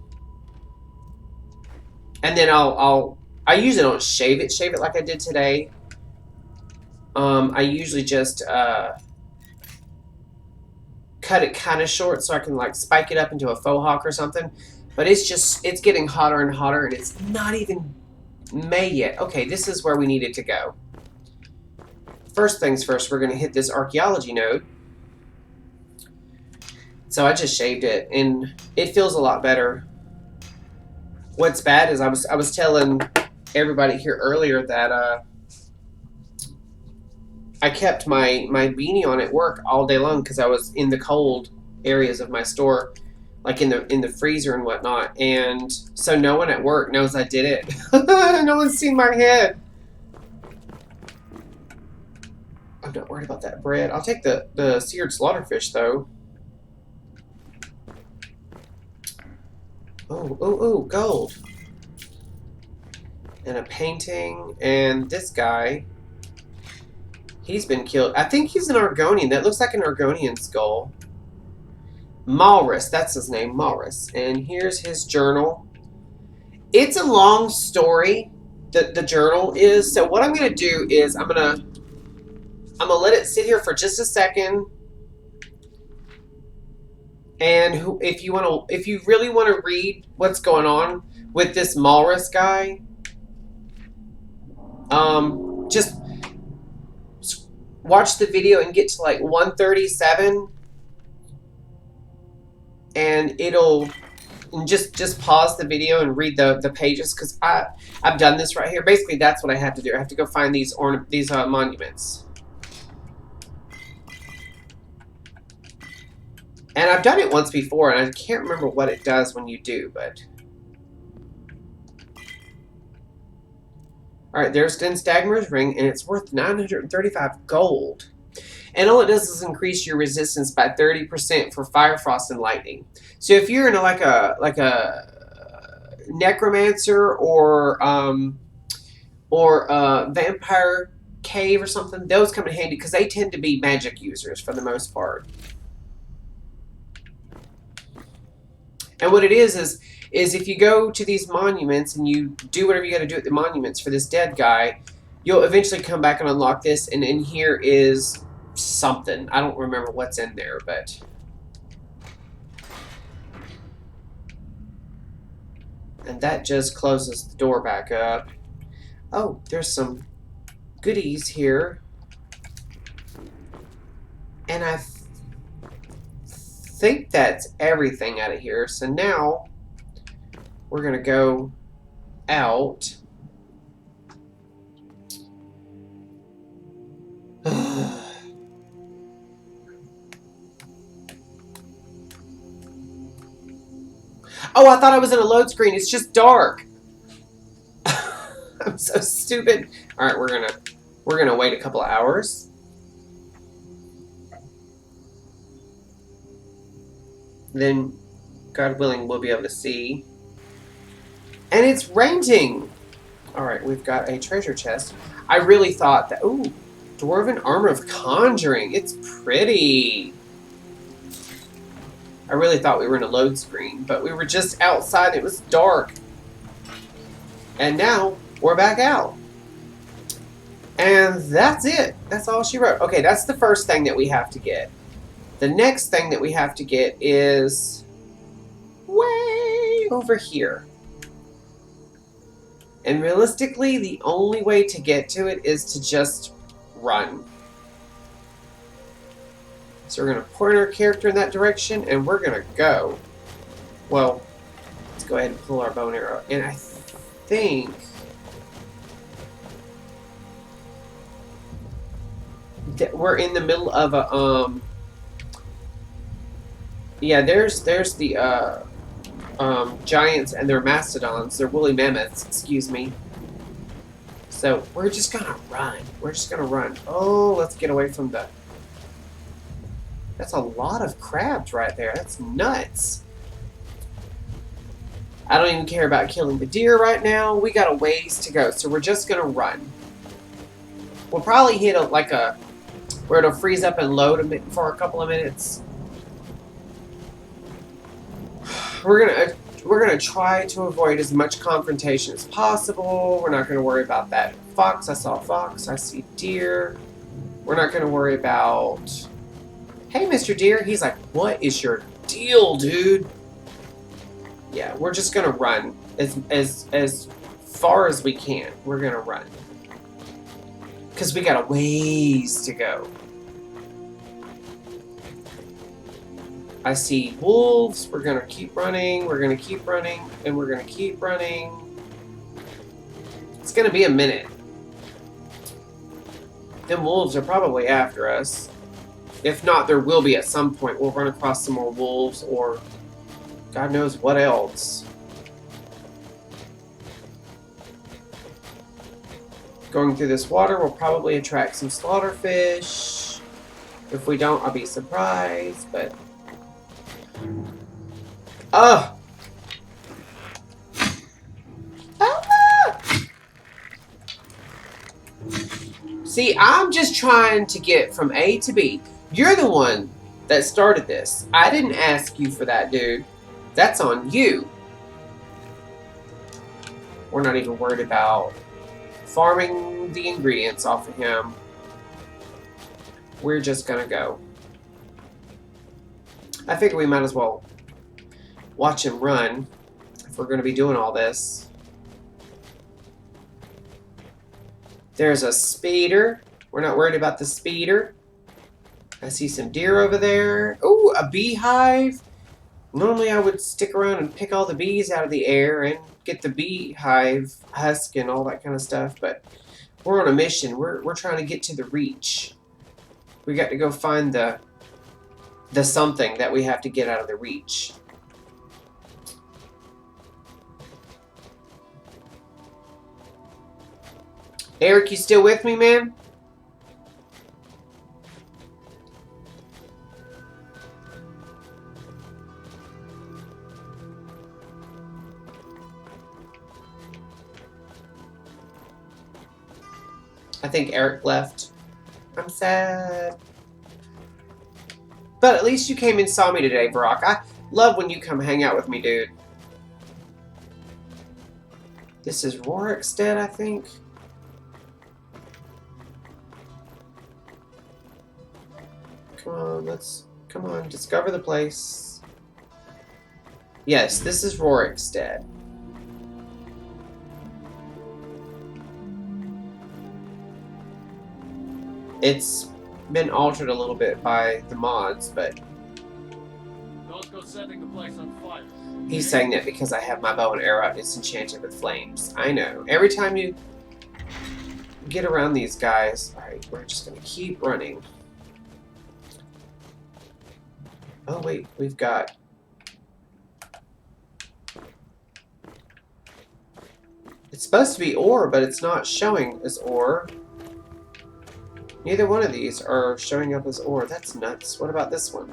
then I usually don't shave it like I did today. I usually just cut it kind of short so I can like spike it up into a faux hawk or something. But it's getting hotter and hotter, and it's not even May yet. Okay, this is where we needed to go. First things first, we're going to hit this archaeology node. So I just shaved it, and it feels a lot better. What's bad is I was telling everybody here earlier that I kept my beanie on at work all day long because I was in the cold areas of my store, like in the freezer and whatnot, and so no one at work knows I did it. No one's seen my head. I'm not worried about that bread. I'll take the seared slaughterfish though. Oh, gold. And a painting. And this guy, he's been killed. I think he's an Argonian. That looks like an Argonian skull. Malrus, that's his name, Malrus. And here's his journal. It's a long story, the journal is. So what I'm going to do is I'm going to let it sit here for just a second. And if you really want to read what's going on with this Malrus guy, just watch the video and get to like 137, and it'll just pause the video and read the pages, because I've done this right here. Basically, that's what I have to do. I have to go find these monuments. And I've done it once before, and I can't remember what it does when you do, but... Alright, there's Den Stagmer's ring, and it's worth 935 gold. And all it does is increase your resistance by 30% for fire, frost, and lightning. So if you're in like a necromancer or vampire cave or something, those come in handy, because they tend to be magic users for the most part. And what it is if you go to these monuments and you do whatever you got to do at the monuments for this dead guy, you'll eventually come back and unlock this, and in here is something. I don't remember what's in there, but... And that just closes the door back up. Oh, there's some goodies here. And I think that's everything out of here. So now we're gonna go out. Oh, I thought I was in a load screen. It's just dark. I'm so stupid. All right, we're gonna wait a couple of hours. Then, God willing, we'll be able to see. And it's raining. Alright, we've got a treasure chest. I really thought that... Ooh, Dwarven Armor of Conjuring. It's pretty. I really thought we were in a load screen, but we were just outside. It was dark. And now, we're back out. And that's it. That's all she wrote. Okay, that's the first thing that we have to get. The next thing that we have to get is way over here. And realistically, the only way to get to it is to just run. So we're going to point our character in that direction, and we're going to go. Well, let's go ahead and pull our bow and arrow. And I think... that we're in the middle of a, yeah, there's the, giants and their mastodons. They're woolly mammoths, excuse me. So, we're just gonna run. We're just gonna run. Oh, let's get away from the... That's a lot of crabs right there. That's nuts. I don't even care about killing the deer right now. We got a ways to go, so we're just gonna run. We'll probably hit like a... where it'll freeze up and load for a couple of minutes. We're gonna try to avoid as much confrontation as possible. We're not gonna worry about that fox. I saw a fox. I see deer. We're not gonna worry about... Hey, Mr. Deer. He's like, what is your deal, dude? Yeah, we're just gonna run as far as we can. We're gonna run. Because we got a ways to go. I see wolves. We're going to keep running. We're going to keep running. And we're going to keep running. It's going to be a minute. Them wolves are probably after us. If not, there will be at some point. We'll run across some more wolves or God knows what else. Going through this water will probably attract some slaughterfish. If we don't, I'll be surprised, but... Ah! See, I'm just trying to get from A to B. You're the one that started this. I didn't ask you for that, dude. That's on you. We're not even worried about farming the ingredients off of him. We're just gonna go. I figure we might as well watch him run if we're gonna be doing all this. There's a speeder. We're not worried about the speeder. I see some deer over there. Ooh, a beehive. Normally I would stick around and pick all the bees out of the air and get the beehive husk and all that kind of stuff, but we're on a mission. We're trying to get to the reach. We got to go find the something that we have to get out of the reach. Eric, you still with me, man? I think Eric left. I'm sad. But at least you came and saw me today, Brock. I love when you come hang out with me, dude. This is Rorikstead, I think. Come on, discover the place. Yes, this is Rorikstead. It's been altered a little bit by the mods, but Don't go setting the place on fire. He's saying that because I have my bow and arrow disenchanted with flames. I know. Every time you get around these guys... Alright, we're just going to keep running. Oh, wait. We've got... It's supposed to be ore, but it's not showing as ore. Neither one of these are showing up as ore. That's nuts. What about this one?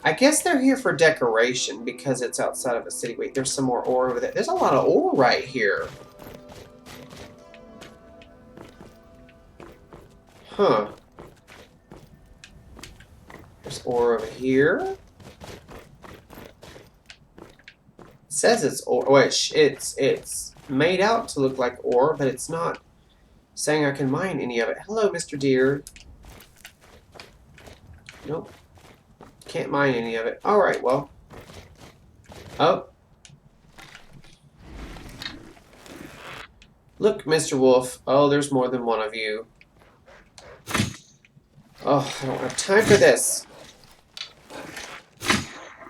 I guess they're here for decoration because it's outside of a city. Wait, there's some more ore over there. There's a lot of ore right here. Huh. There's ore over here. It says it's ore, which it's made out to look like ore, but it's not saying I can mine any of it. Hello, Mr. Deer. Nope. Can't mine any of it. Alright, well. Oh. Look, Mr. Wolf. Oh, there's more than one of you. Oh, I don't have time for this.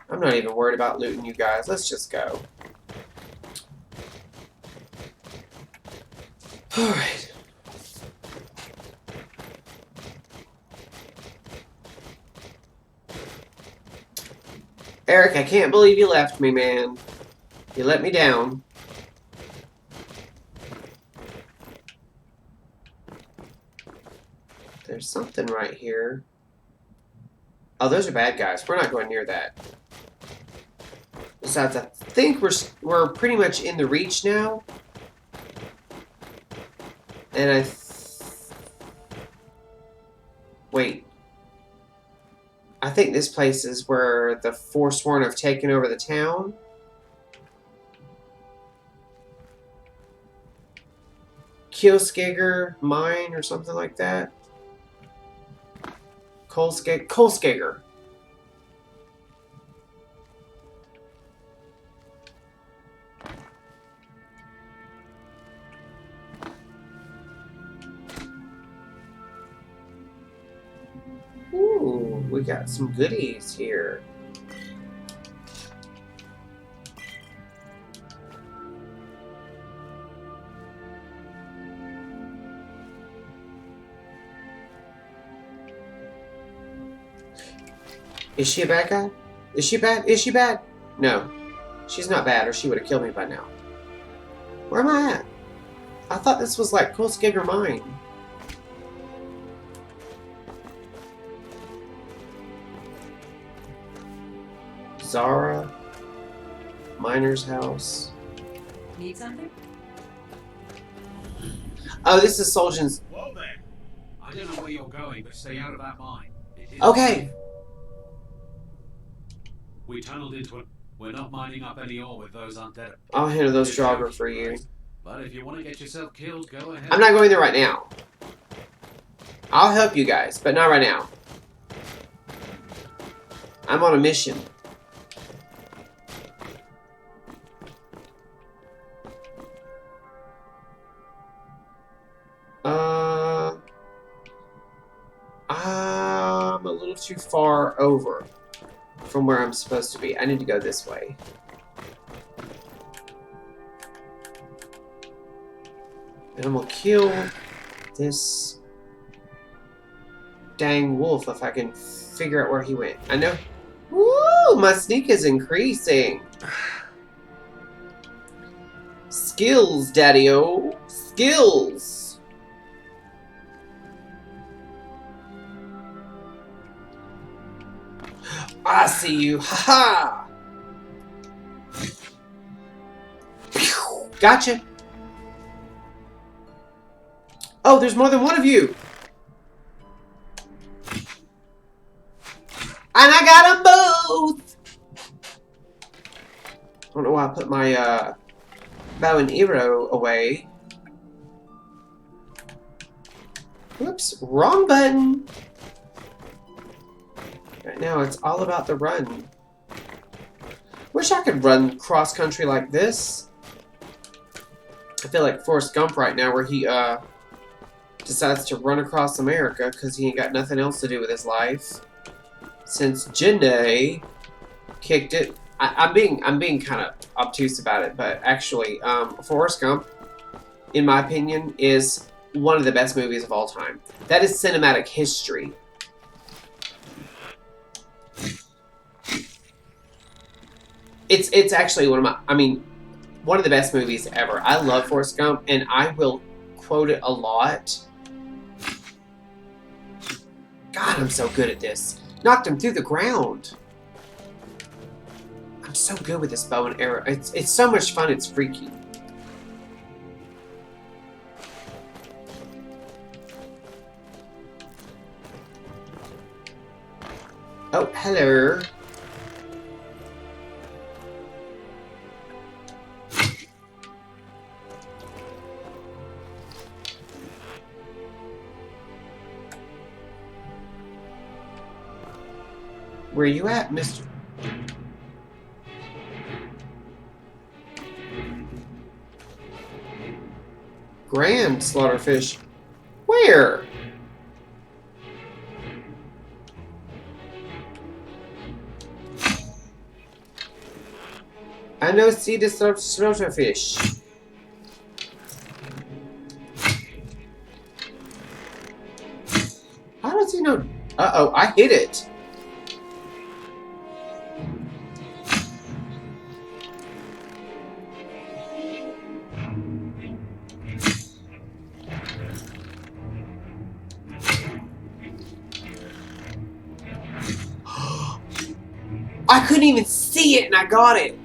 I'm not even worried about looting you guys. Let's just go. Alright. Eric, I can't believe you left me, man. You let me down. There's something right here. Oh, those are bad guys. We're not going near that. Besides, I think we're pretty much in the Reach now. And wait. I think this place is where the Forsworn have taken over the town. Killskegger Mine or something like that. Kolskegger. Ooh, we got some goodies here. Is she a bad guy? Is she bad? Is she bad? No. She's not bad, or she would have killed me by now. Where am I at? I thought this was like Kolskegger Mine. Zara. Miner's house. Need something? Oh, this is Soljan's. Whoa there. I don't know where you're going, but stay out of that mine. Okay. We tunneled into it. We're not mining up any ore with those undead. I'll handle those Draugr for you. But if you want to get yourself killed, go ahead. I'm not going there right now. I'll help you guys, but not right now. I'm on a mission. I'm a little too far over from where I'm supposed to be. I need to go this way. And I'm gonna kill this dang wolf if I can figure out where he went. I know. Woo! My sneak is increasing. Skills, daddy-o. Skills. I see you. Ha ha! Gotcha. Oh, there's more than one of you. And I got them both. I don't know why I put my bow and arrow away. Whoops, wrong button. Right now, it's all about the run. Wish I could run cross-country like this. I feel like Forrest Gump right now, where he decides to run across America because he ain't got nothing else to do with his life. Since Jinde kicked it. I'm being kind of obtuse about it, but actually, Forrest Gump, in my opinion, is one of the best movies of all time. That is cinematic history. It's actually one of the best movies ever. I love Forrest Gump, and I will quote it a lot. God, I'm so good at this. Knocked him through the ground. I'm so good with this bow and arrow. It's so much fun, it's freaky. Oh, hello. Where you at, mister? Grand slaughterfish. Where? I no see the slaughterfish. How does he know? Uh-oh, I hit it. I couldn't even see it and I got it.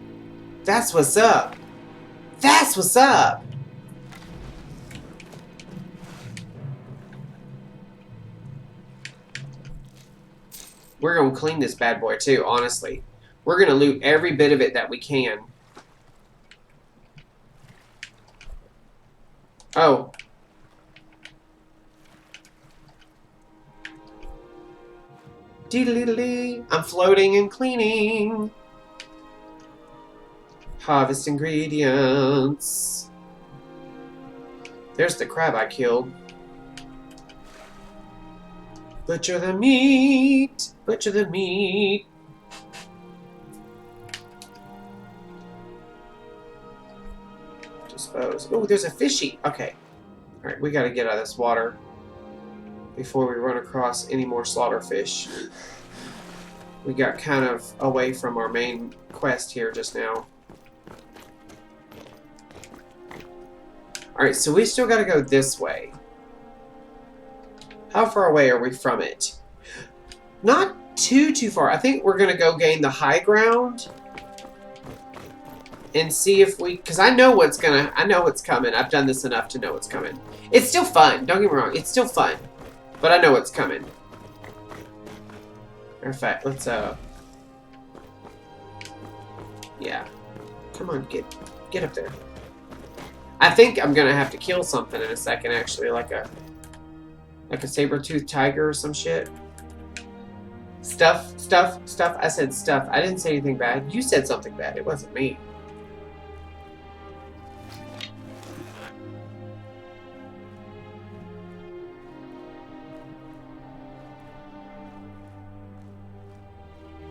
That's what's up. That's what's up. We're going to clean this bad boy too, honestly. We're going to loot every bit of it that we can. Oh. Dee-dee-dee-dee. I'm floating and cleaning. Harvest ingredients. There's the crab I killed. Butcher the meat. Butcher the meat. Dispose. Oh, there's a fishy. Okay. Alright, we gotta get out of this water before we run across any more slaughterfish. We got kind of away from our main quest here just now. Alright, so we still gotta go this way. How far away are we from it? Not too far. I think we're gonna go gain the high ground and see if we, because I know what's coming. I've done this enough to know what's coming. It's still fun, don't get me wrong, it's still fun. But I know what's coming. Matter of fact, let's yeah. Come on, get up there. I think I'm gonna have to kill something in a second, actually, like a saber-toothed tiger or some shit. Stuff. I said stuff. I didn't say anything bad. You said something bad. It wasn't me.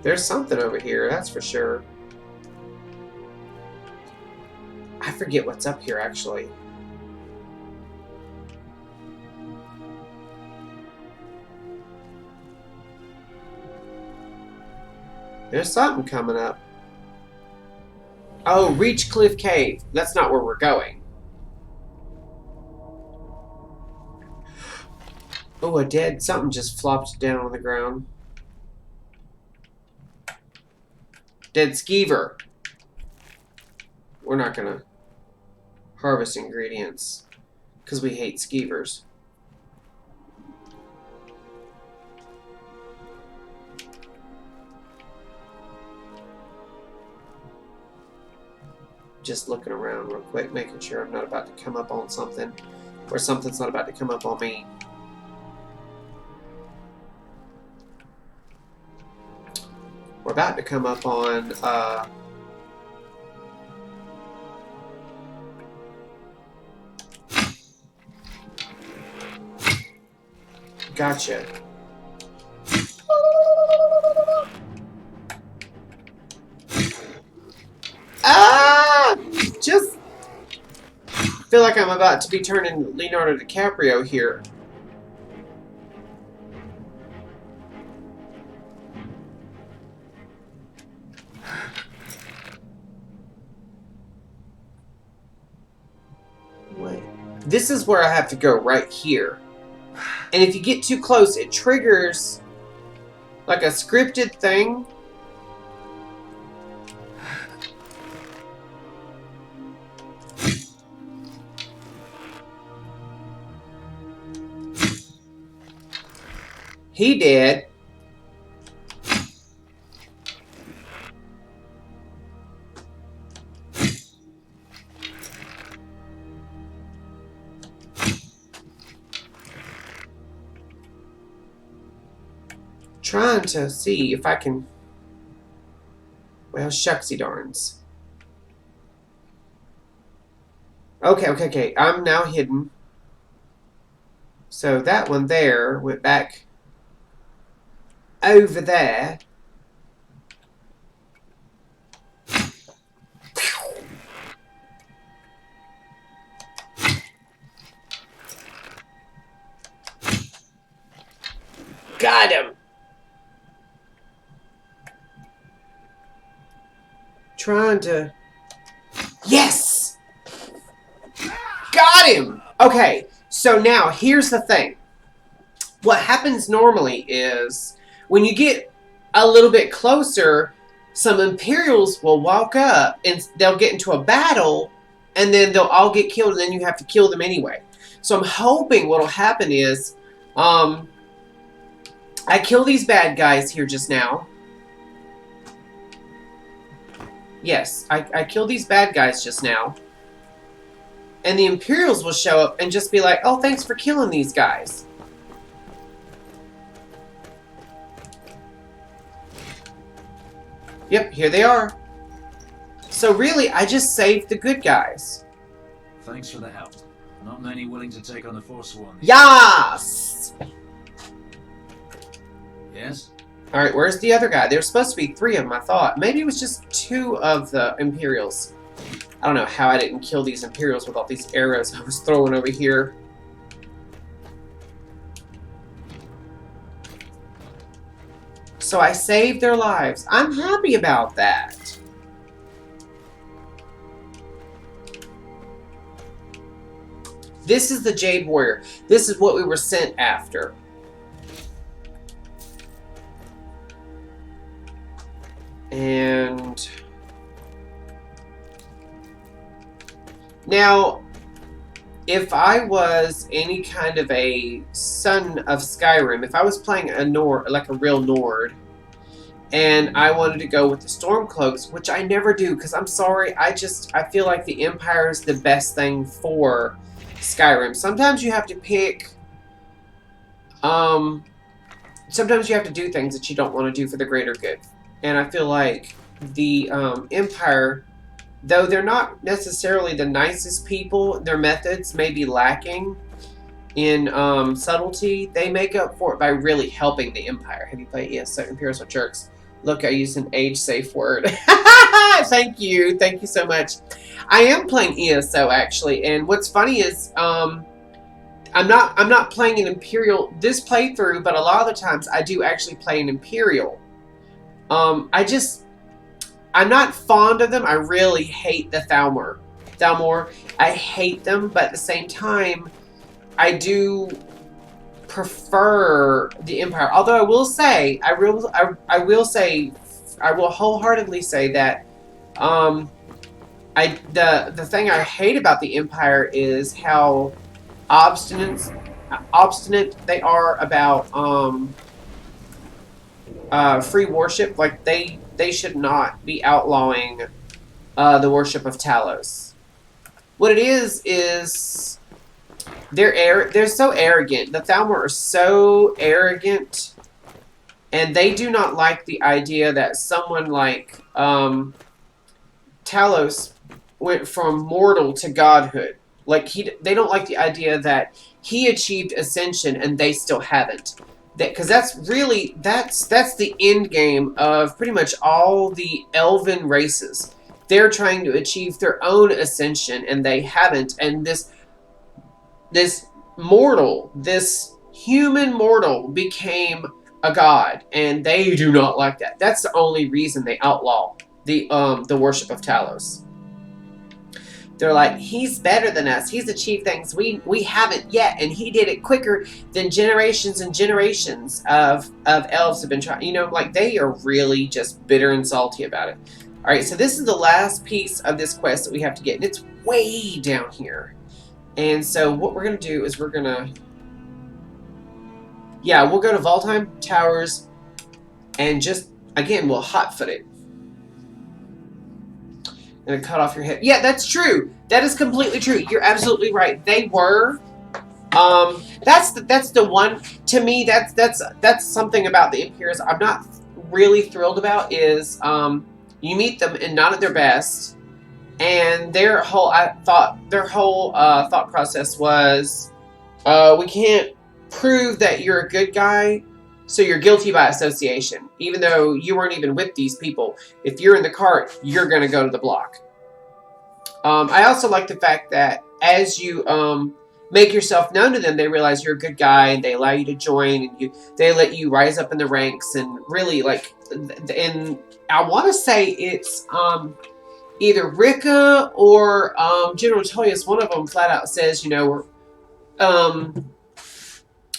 There's something over here, that's for sure. I forget what's up here, actually. There's something coming up. Oh, Reach Cliff Cave. That's not where we're going. Oh, a dead something just flopped down on the ground. Dead skeever. We're not gonna harvest ingredients because we hate skeevers. Just looking around real quick, making sure I'm not about to come up on something, or something's not about to come up on me. We're about to come up on, gotcha. Ah! Just feel like I'm about to be turning Leonardo DiCaprio here. Wait. This is where I have to go, right here. And if you get too close, it triggers like a scripted thing. He did. Trying to see if I can... Well, shucksy darns. Okay. I'm now hidden. So that one there went back over there. Got him! Trying to... Yes! Got him! Okay, so now here's the thing. What happens normally is when you get a little bit closer, some Imperials will walk up and they'll get into a battle and then they'll all get killed and then you have to kill them anyway. So I'm hoping what'll happen is I kill these bad guys here just now. Yes, I killed these bad guys just now. And the Imperials will show up and just be like, oh, thanks for killing these guys. Yep, here they are. So really, I just saved the good guys. Thanks for the help. Not many willing to take on the Forsworn. Yes! Yes? Alright, where's the other guy? There's supposed to be 3 of them, I thought. Maybe it was just 2 of the Imperials. I don't know how I didn't kill these Imperials with all these arrows I was throwing over here. So I saved their lives. I'm happy about that. This is the Jade Warrior. This is what we were sent after. And now, if I was any kind of a son of Skyrim, if I was playing a Nord, like a real Nord, and I wanted to go with the Storm Cloaks, which I never do, because I'm sorry, I feel like the Empire is the best thing for Skyrim. Sometimes you have to pick, sometimes you have to do things that you don't want to do for the greater good. And I feel like the Empire, though they're not necessarily the nicest people, their methods may be lacking in subtlety. They make up for it by really helping the Empire. Have you played ESO? Imperials are jerks. Look, I used an age-safe word. Thank you. Thank you so much. I am playing ESO, actually. And what's funny is I'm not playing an Imperial this playthrough, but a lot of the times I do actually play an Imperial. I'm not fond of them. I really hate the Thalmor. I hate them, but at the same time, I do prefer the Empire. Although I will say, I will wholeheartedly say that the thing I hate about the Empire is how obstinate they are about free worship. Like they should not be outlawing the worship of Talos. What it is they're so arrogant. The Thalmor are so arrogant, and they do not like the idea that someone like Talos went from mortal to godhood. Like they don't like the idea that he achieved ascension and they still haven't. Because that's the end game of pretty much all the elven races. They're trying to achieve their own ascension and they haven't. And this human mortal became a god, and they do not like that. That's the only reason they outlaw the worship of Talos. They're like, he's better than us. He's achieved things we haven't yet, and he did it quicker than generations and generations of elves have been trying. You know, like they are really just bitter and salty about it. All right, so this is the last piece of this quest that we have to get, and it's way down here. And so what we're going to do is we'll go to Valtheim Towers, and just, again, we'll hotfoot it. And cut off your head. Yeah, that's true. That is completely true. You're absolutely right. They were That's the one, to me, that's something about the Imperials I'm not really thrilled about is, you meet them and not at their best, and their whole thought process was, we can't prove that you're a good guy, so you're guilty by association, even though you weren't even with these people. If you're in the cart, you're going to go to the block. I also like the fact that as you make yourself known to them, they realize you're a good guy, and they allow you to join, and they let you rise up in the ranks, and really, like, and I want to say it's either Rika or General Tullius. One of them flat out says, you know,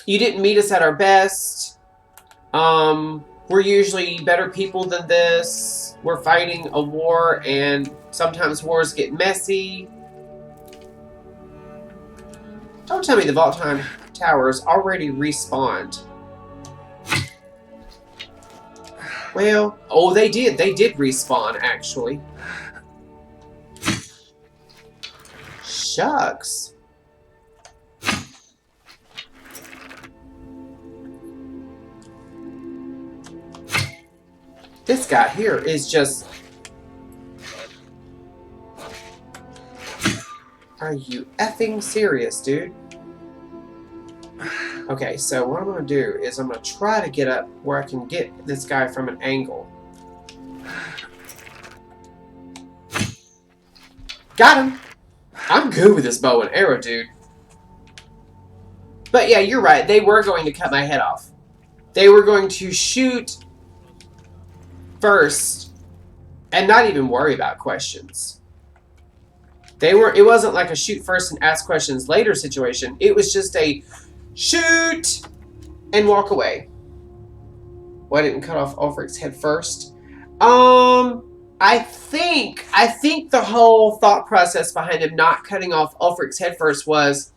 you didn't meet us at our best. We're usually better people than this. We're fighting a war, and sometimes wars get messy. Don't tell me the Vault Time Towers already respawned. Well, oh, they did. They did respawn, actually. Shucks. This guy here is just... Are you effing serious, dude? Okay, so what I'm going to do is I'm going to try to get up where I can get this guy from an angle. Got him! I'm good with this bow and arrow, dude. But yeah, you're right. They were going to cut my head off. They were going to shoot first and not even worry about questions. It wasn't like a shoot first and ask questions later situation. It was just a shoot and walk away. Why didn't cut off Ulfric's head first? I think the whole thought process behind him not cutting off Ulfric's head first was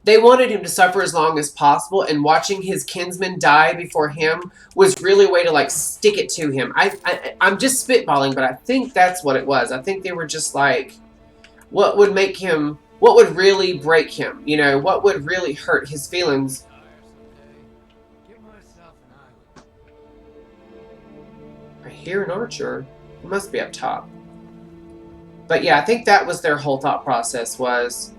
they wanted him to suffer as long as possible, and watching his kinsman die before him was really a way to, like, stick it to him. I'm just spitballing, but I think that's what it was. I think they were just like, what would make him, what would really break him? You know, what would really hurt his feelings? I hear an archer. It must be up top. But yeah, I think that was their whole thought process was,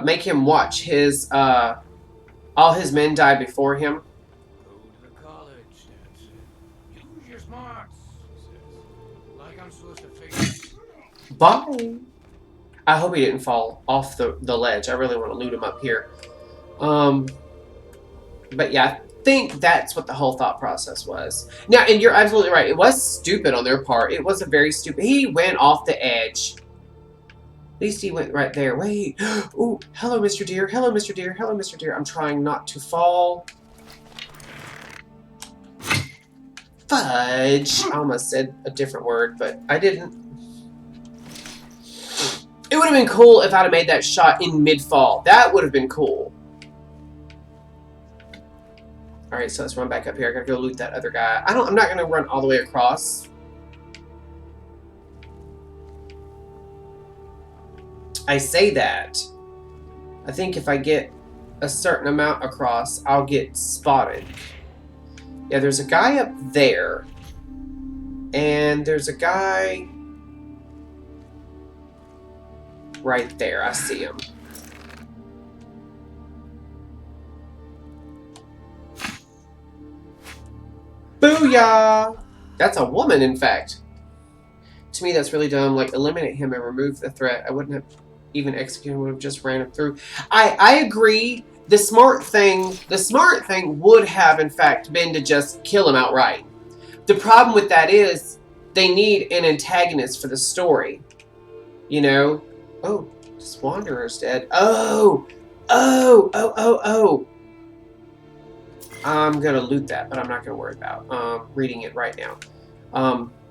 make him watch his, all his men die before him. Go to the college, Dad said. Use your smarts, he says. Like I'm supposed to figure. Bye. I hope he didn't fall off the ledge. I really want to loot him up here. But yeah, I think that's what the whole thought process was. Now, and you're absolutely right. It was stupid on their part. It was a very stupid... He went off the edge. At least he went right there. Wait. Ooh, hello, Mr. Deer. Hello, Mr. Deer. Hello, Mr. Deer. I'm trying not to fall. Fudge. I almost said a different word, but I didn't. It would have been cool if I'd have made that shot in mid-fall. That would have been cool. Alright, so let's run back up here. I gotta go loot that other guy. I'm not gonna run all the way across. I say that. I think if I get a certain amount across, I'll get spotted. Yeah, there's a guy up there. And there's a guy right there. I see him. Booyah! That's a woman, in fact. To me, that's really dumb. Like, eliminate him and remove the threat. I wouldn't have even executed him. Would have just ran him through. I agree. The smart thing would have, in fact, been to just kill him outright. The problem with that is they need an antagonist for the story. You know? Oh, this Wanderer's dead. Oh! I'm gonna loot that, but I'm not gonna worry about reading it right now.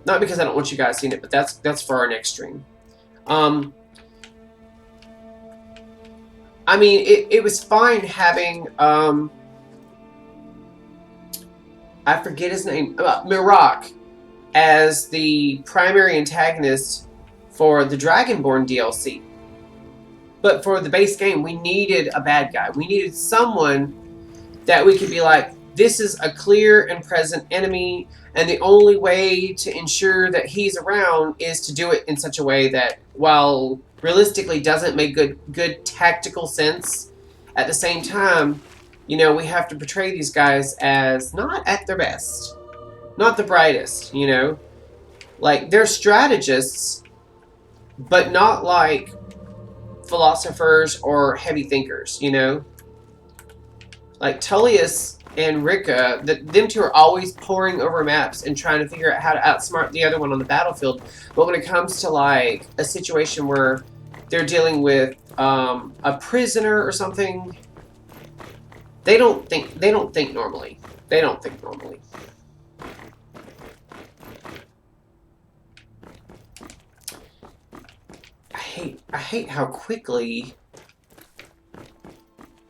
Not because I don't want you guys seeing it, but that's for our next stream. I mean, it was fine having I forget his name. Mirak as the primary antagonist for the Dragonborn DLC. But for the base game, we needed a bad guy. We needed someone that we could be like, this is a clear and present enemy, and the only way to ensure that he's around is to do it in such a way that, while realistically doesn't make good tactical sense, at the same time, you know, we have to portray these guys as not at their best. Not the brightest, you know? Like, they're strategists, but not like philosophers or heavy thinkers, you know? Like, Tullius and Rika, them two are always poring over maps and trying to figure out how to outsmart the other one on the battlefield. But when it comes to, like, a situation where they're dealing with a prisoner or something, they don't think normally. They don't think normally. I hate how quickly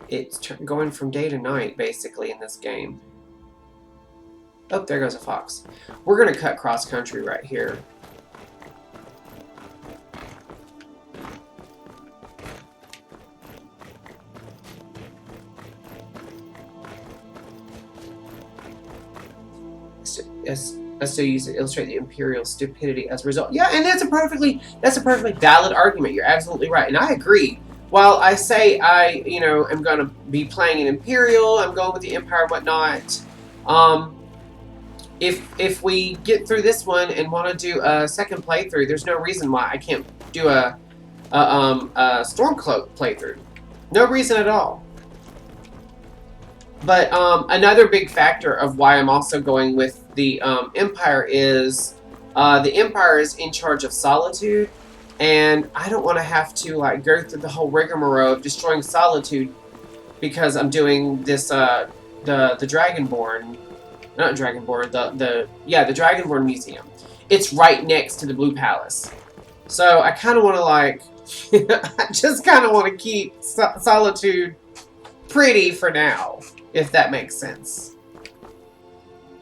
it's going from day to night, basically, in this game. Oh, there goes a fox. We're going to cut cross-country right here. I still use it to illustrate the Imperial stupidity as a result. Yeah, and that's a perfectly valid argument. You're absolutely right, and I agree. While I say I, you know, am going to be playing an Imperial, I'm going with the Empire and whatnot. If we get through this one and want to do a second playthrough, there's no reason why I can't do a Stormcloak playthrough. No reason at all. But another big factor of why I'm also going with the Empire is the Empire is in charge of Solitude, and I don't want to have to like go through the whole rigmarole of destroying Solitude because I'm doing this the Dragonborn, not Dragonborn, the Dragonborn Museum. It's right next to the Blue Palace, so I kind of want to like I just kind of want to keep Solitude pretty for now, if that makes sense.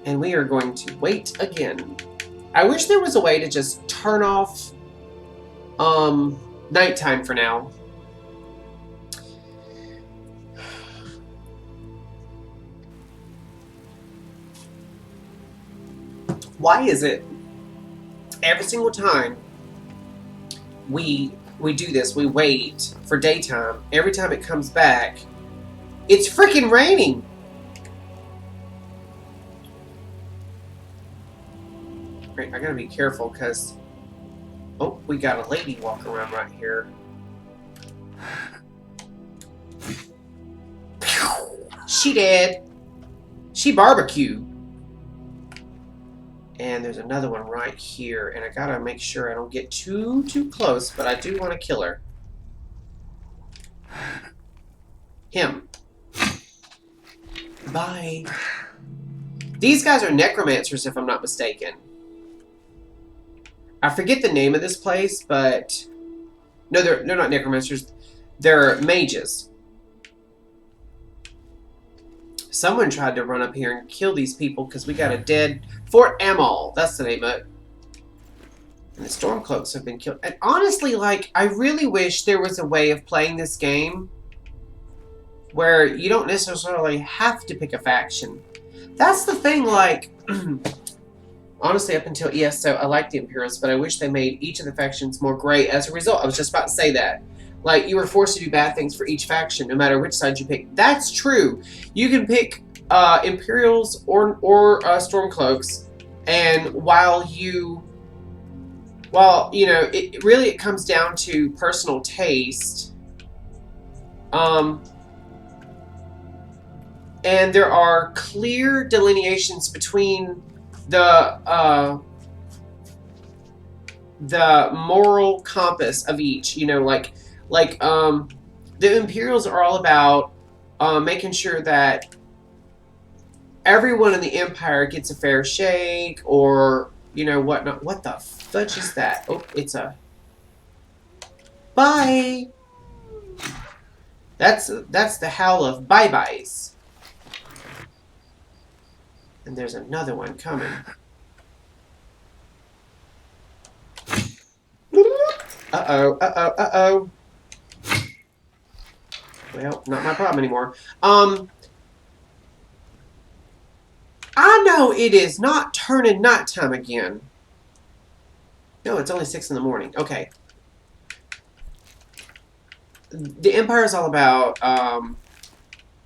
And we are going to wait again. I wish there was a way to just turn off nighttime for now. Why is it every single time we do this, we wait for daytime, every time it comes back, it's freaking raining? I gotta be careful because, oh, we got a lady walking around right here. She dead. She barbecued. And there's another one right here, and I gotta make sure I don't get too close, but I do want to kill her. Him. Bye. These guys are necromancers, if I'm not mistaken. I forget the name of this place, but no, they're not necromancers. They're mages. Someone tried to run up here and kill these people because we got a dead Fort Amal. That's the name of it. And the Stormcloaks have been killed. And honestly, like, I really wish there was a way of playing this game where you don't necessarily have to pick a faction. That's the thing, like, honestly, up until ESO, I like the Imperials, but I wish they made each of the factions more great as a result. I was just about to say that. Like, you were forced to do bad things for each faction, no matter which side you pick. That's true. You can pick Imperials or Stormcloaks, and while you know, it comes down to personal taste. And there are clear delineations between the moral compass of each. You know, like the Imperials are all about making sure that everyone in the Empire gets a fair shake, or, you know, whatnot. What the fudge is that? Oh, it's a... Bye! That's the howl of bye-byes. And there's another one coming. Uh-oh, uh-oh, uh-oh. Well, not my problem anymore. I know it is not turning nighttime again. No, it's only 6 in the morning. Okay. The Empire is all about,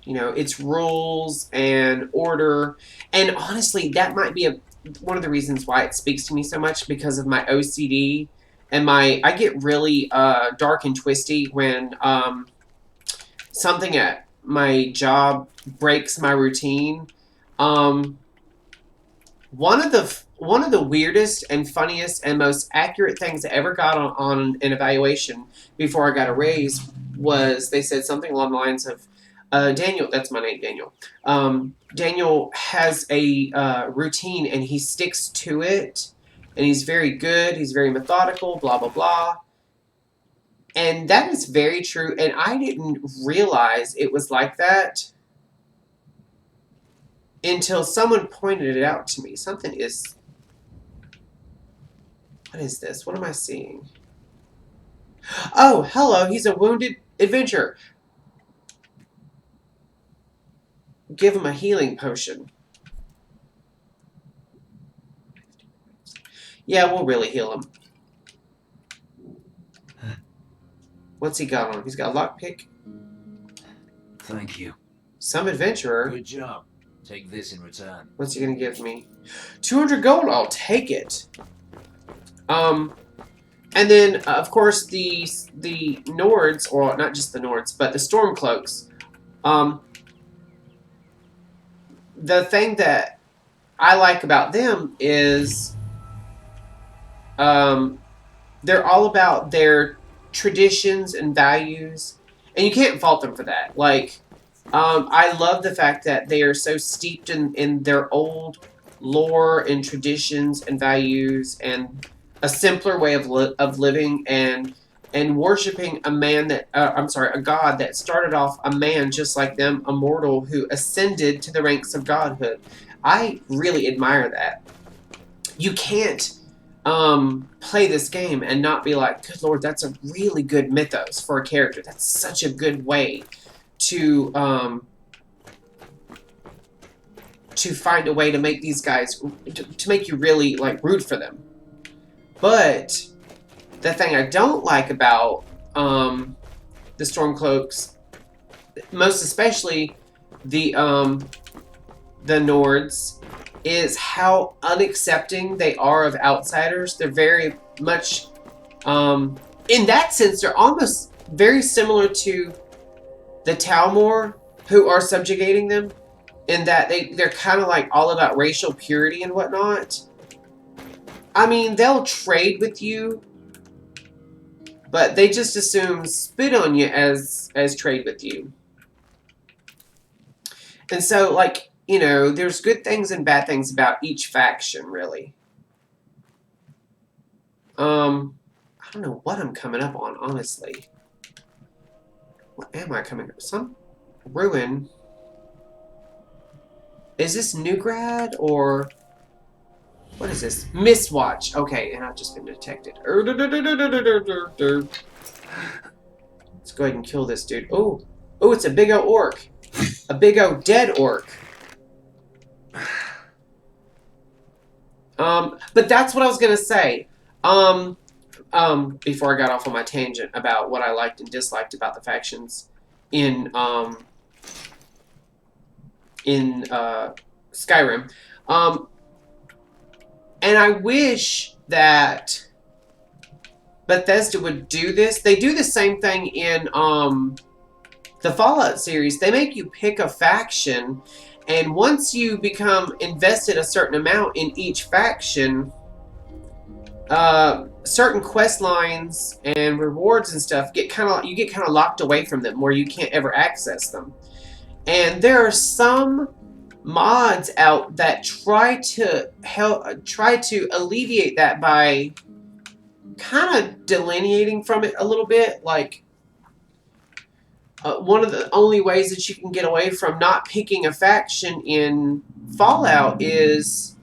you know, its rules and order. And honestly, that might be one of the reasons why it speaks to me so much, because of my OCD and I get really dark and twisty when something at my job breaks my routine. One of the weirdest and funniest and most accurate things I ever got on an evaluation before I got a raise was, they said something along the lines of, Daniel, that's my name, Daniel. Daniel has a routine and he sticks to it, and he's very good, he's very methodical, blah, blah, blah. And that is very true, and I didn't realize it was like that until someone pointed it out to me. Something is... What is this? What am I seeing? Oh, hello, he's a wounded adventurer. Give him a healing potion. Yeah, we'll really heal him. What's he got on him? He's got a lockpick. Thank you. Some adventurer. Good job. Take this in return. What's he gonna give me? 200 gold. I'll take it. And then of course the Nords, or not just the Nords, but the Storm Cloaks. The thing that I like about them is they're all about their traditions and values, and you can't fault them for that. Like, I love the fact that they are so steeped in their old lore and traditions and values and a simpler way of living, and worshiping a man that a god that started off a man just like them, a mortal who ascended to the ranks of godhood. I really admire that. You can't play this game and not be like, good lord, that's a really good mythos for a character. That's such a good way to find a way to make these guys, to make you really like root for them. But the thing I don't like about the Stormcloaks, most especially the Nords, is how unaccepting they are of outsiders. They're very much, in that sense, they're almost very similar to the Talmor, who are subjugating them, in that they're kind of like all about racial purity and whatnot. I mean, they'll trade with you, but they just assume spit on you as trade with you. And so, like, you know, there's good things and bad things about each faction, really. I don't know what I'm coming up on, honestly. What am I coming up? Some ruin. Is this Newgrad, or... What is this? Mistwatch. Okay, and I've just been detected. Let's go ahead and kill this dude. Oh, oh, it's a big old orc. A big old dead orc. But that's what I was gonna say. Before I got off on my tangent about what I liked and disliked about the factions in Skyrim. And I wish that Bethesda would do this. They do the same thing in the Fallout series. They make you pick a faction, and once you become invested a certain amount in each faction, certain quest lines and rewards and stuff get kind of locked away from them, where you can't ever access them. And there are some mods out that try to alleviate that by kind of delineating from it a little bit. Like, one of the only ways that you can get away from not picking a faction in Fallout is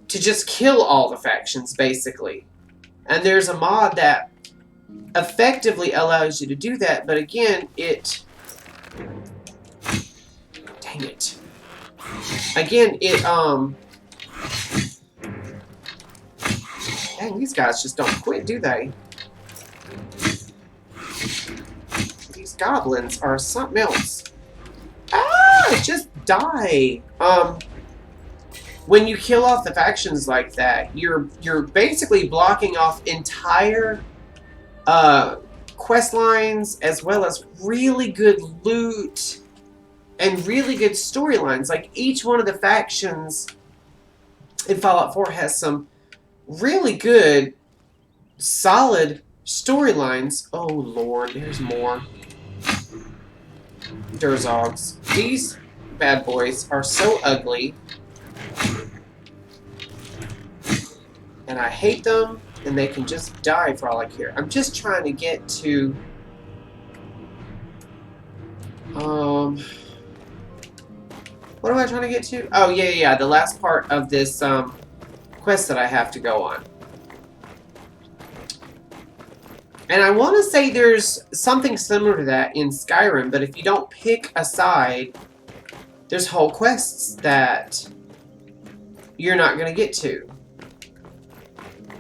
to just kill all the factions, basically. And there's a mod that effectively allows you to do that, but again, it... Dang it. Again, it, Dang, these guys just don't quit, do they? These goblins are something else. Ah! Just die! When you kill off the factions like that, you're basically blocking off entire quest lines, as well as really good loot and really good storylines. Like, each one of the factions in Fallout 4 has some really good, solid storylines. Oh lord, there's more. Durzogs. These bad boys are so ugly. And I hate them, and they can just die for all I care. I'm just trying to get to... What am I trying to get to? Oh, yeah, the last part of this, quest that I have to go on. And I want to say there's something similar to that in Skyrim, but if you don't pick a side, there's whole quests that you're not going to get to.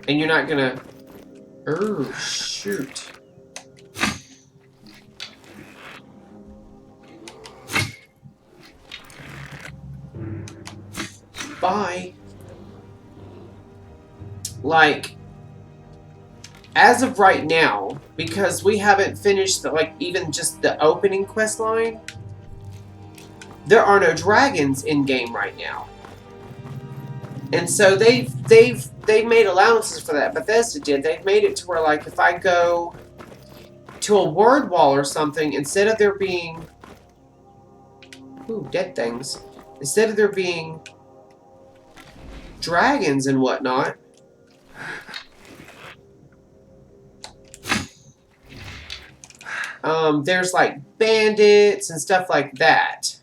And you're not going to... Oh, shoot. Bye. Like, as of right now, because we haven't finished, like, even just the opening quest line, there are no dragons in game right now. And so they've made allowances for that. Bethesda did. They've made it to where, like, if I go to a word wall or something, instead of there being... Ooh, dead things. Instead of there being dragons and whatnot, there's, like, bandits and stuff like that.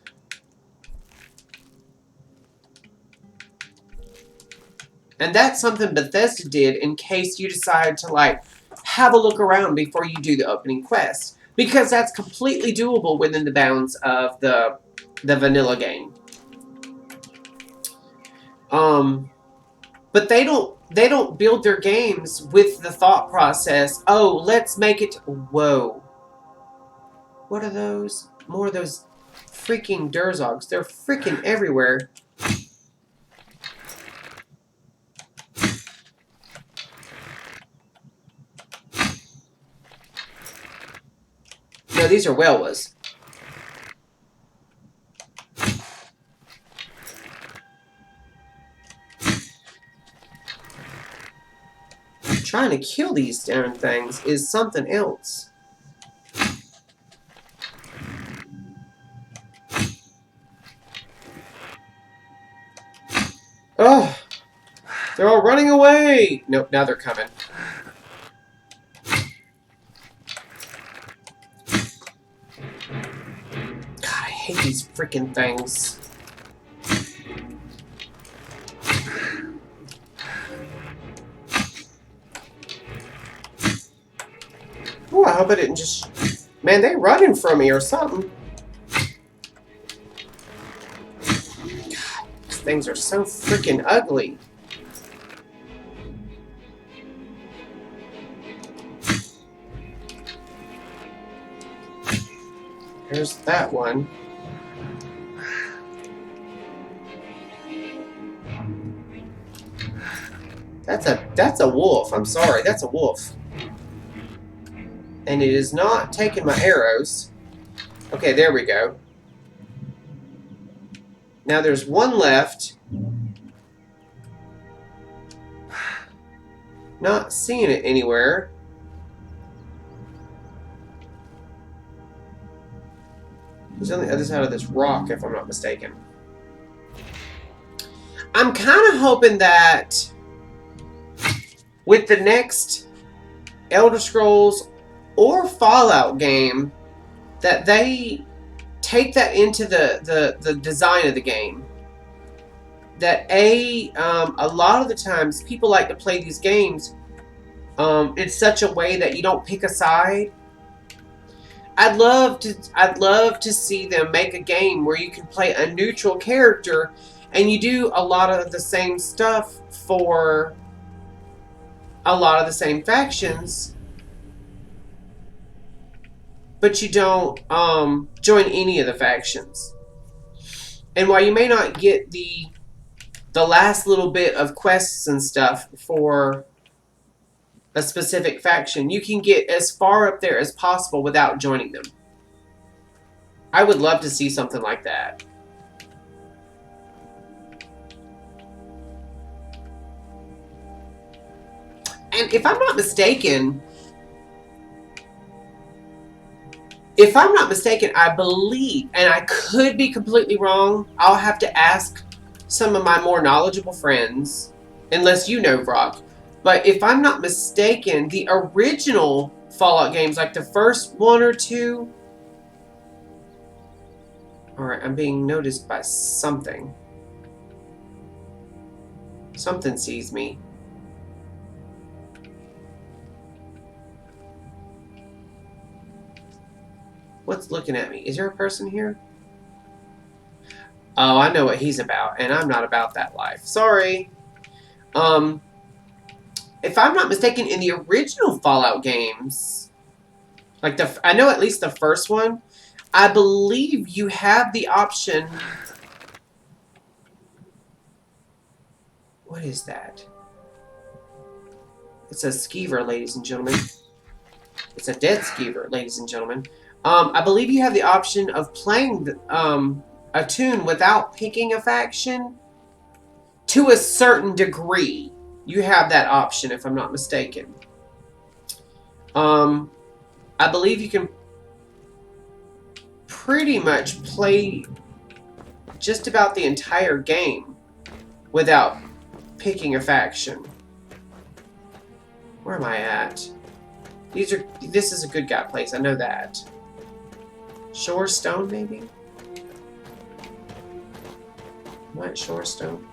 And that's something Bethesda did in case you decide to, like, have a look around before you do the opening quest. Because that's completely doable within the bounds of the vanilla game. But they don't build their games with the thought process, oh, let's make it... Whoa. What are those? More of those freaking Durzogs. They're freaking everywhere. No, these are Welwas. Trying to kill these damn things is something else. Oh! They're all running away! Nope, now they're coming. I hate these freaking things. Oh, I hope I didn't just... Man, they running from me or something. God, these things are so freaking ugly. There's that one. That's a wolf. I'm sorry, that's a wolf. And it is not taking my arrows. Okay, there we go. Now there's one left. Not seeing it anywhere. He's on the other side of this rock, if I'm not mistaken. I'm kind of hoping that with the next Elder Scrolls or Fallout game, that they take that into the design of the game. That a lot of the times people like to play these games in such a way that you don't pick a side. I'd love to see them make a game where you can play a neutral character and you do a lot of the same stuff for a lot of the same factions, but you don't join any of the factions. And while you may not get the last little bit of quests and stuff for a specific faction, you can get as far up there as possible without joining them. I would love to see something like that. And if I'm not mistaken, I believe, and I could be completely wrong, I'll have to ask some of my more knowledgeable friends, unless you know, Brock. But if I'm not mistaken, the original Fallout games, like the first one or two... Alright, I'm being noticed by something. Something sees me. What's looking at me? Is there a person here? Oh, I know what he's about, and I'm not about that life. Sorry. If I'm not mistaken, in the original Fallout games, like I know at least the first one, I believe you have the option. What is that? It's a skeever, ladies and gentlemen. It's a dead skeever, ladies and gentlemen. I believe you have the option of playing a tune without picking a faction to a certain degree. You have that option, if I'm not mistaken. I believe you can pretty much play just about the entire game without picking a faction. Where am I at? This is a good guy place, I know that. Shorestone, maybe? What, Shorestone?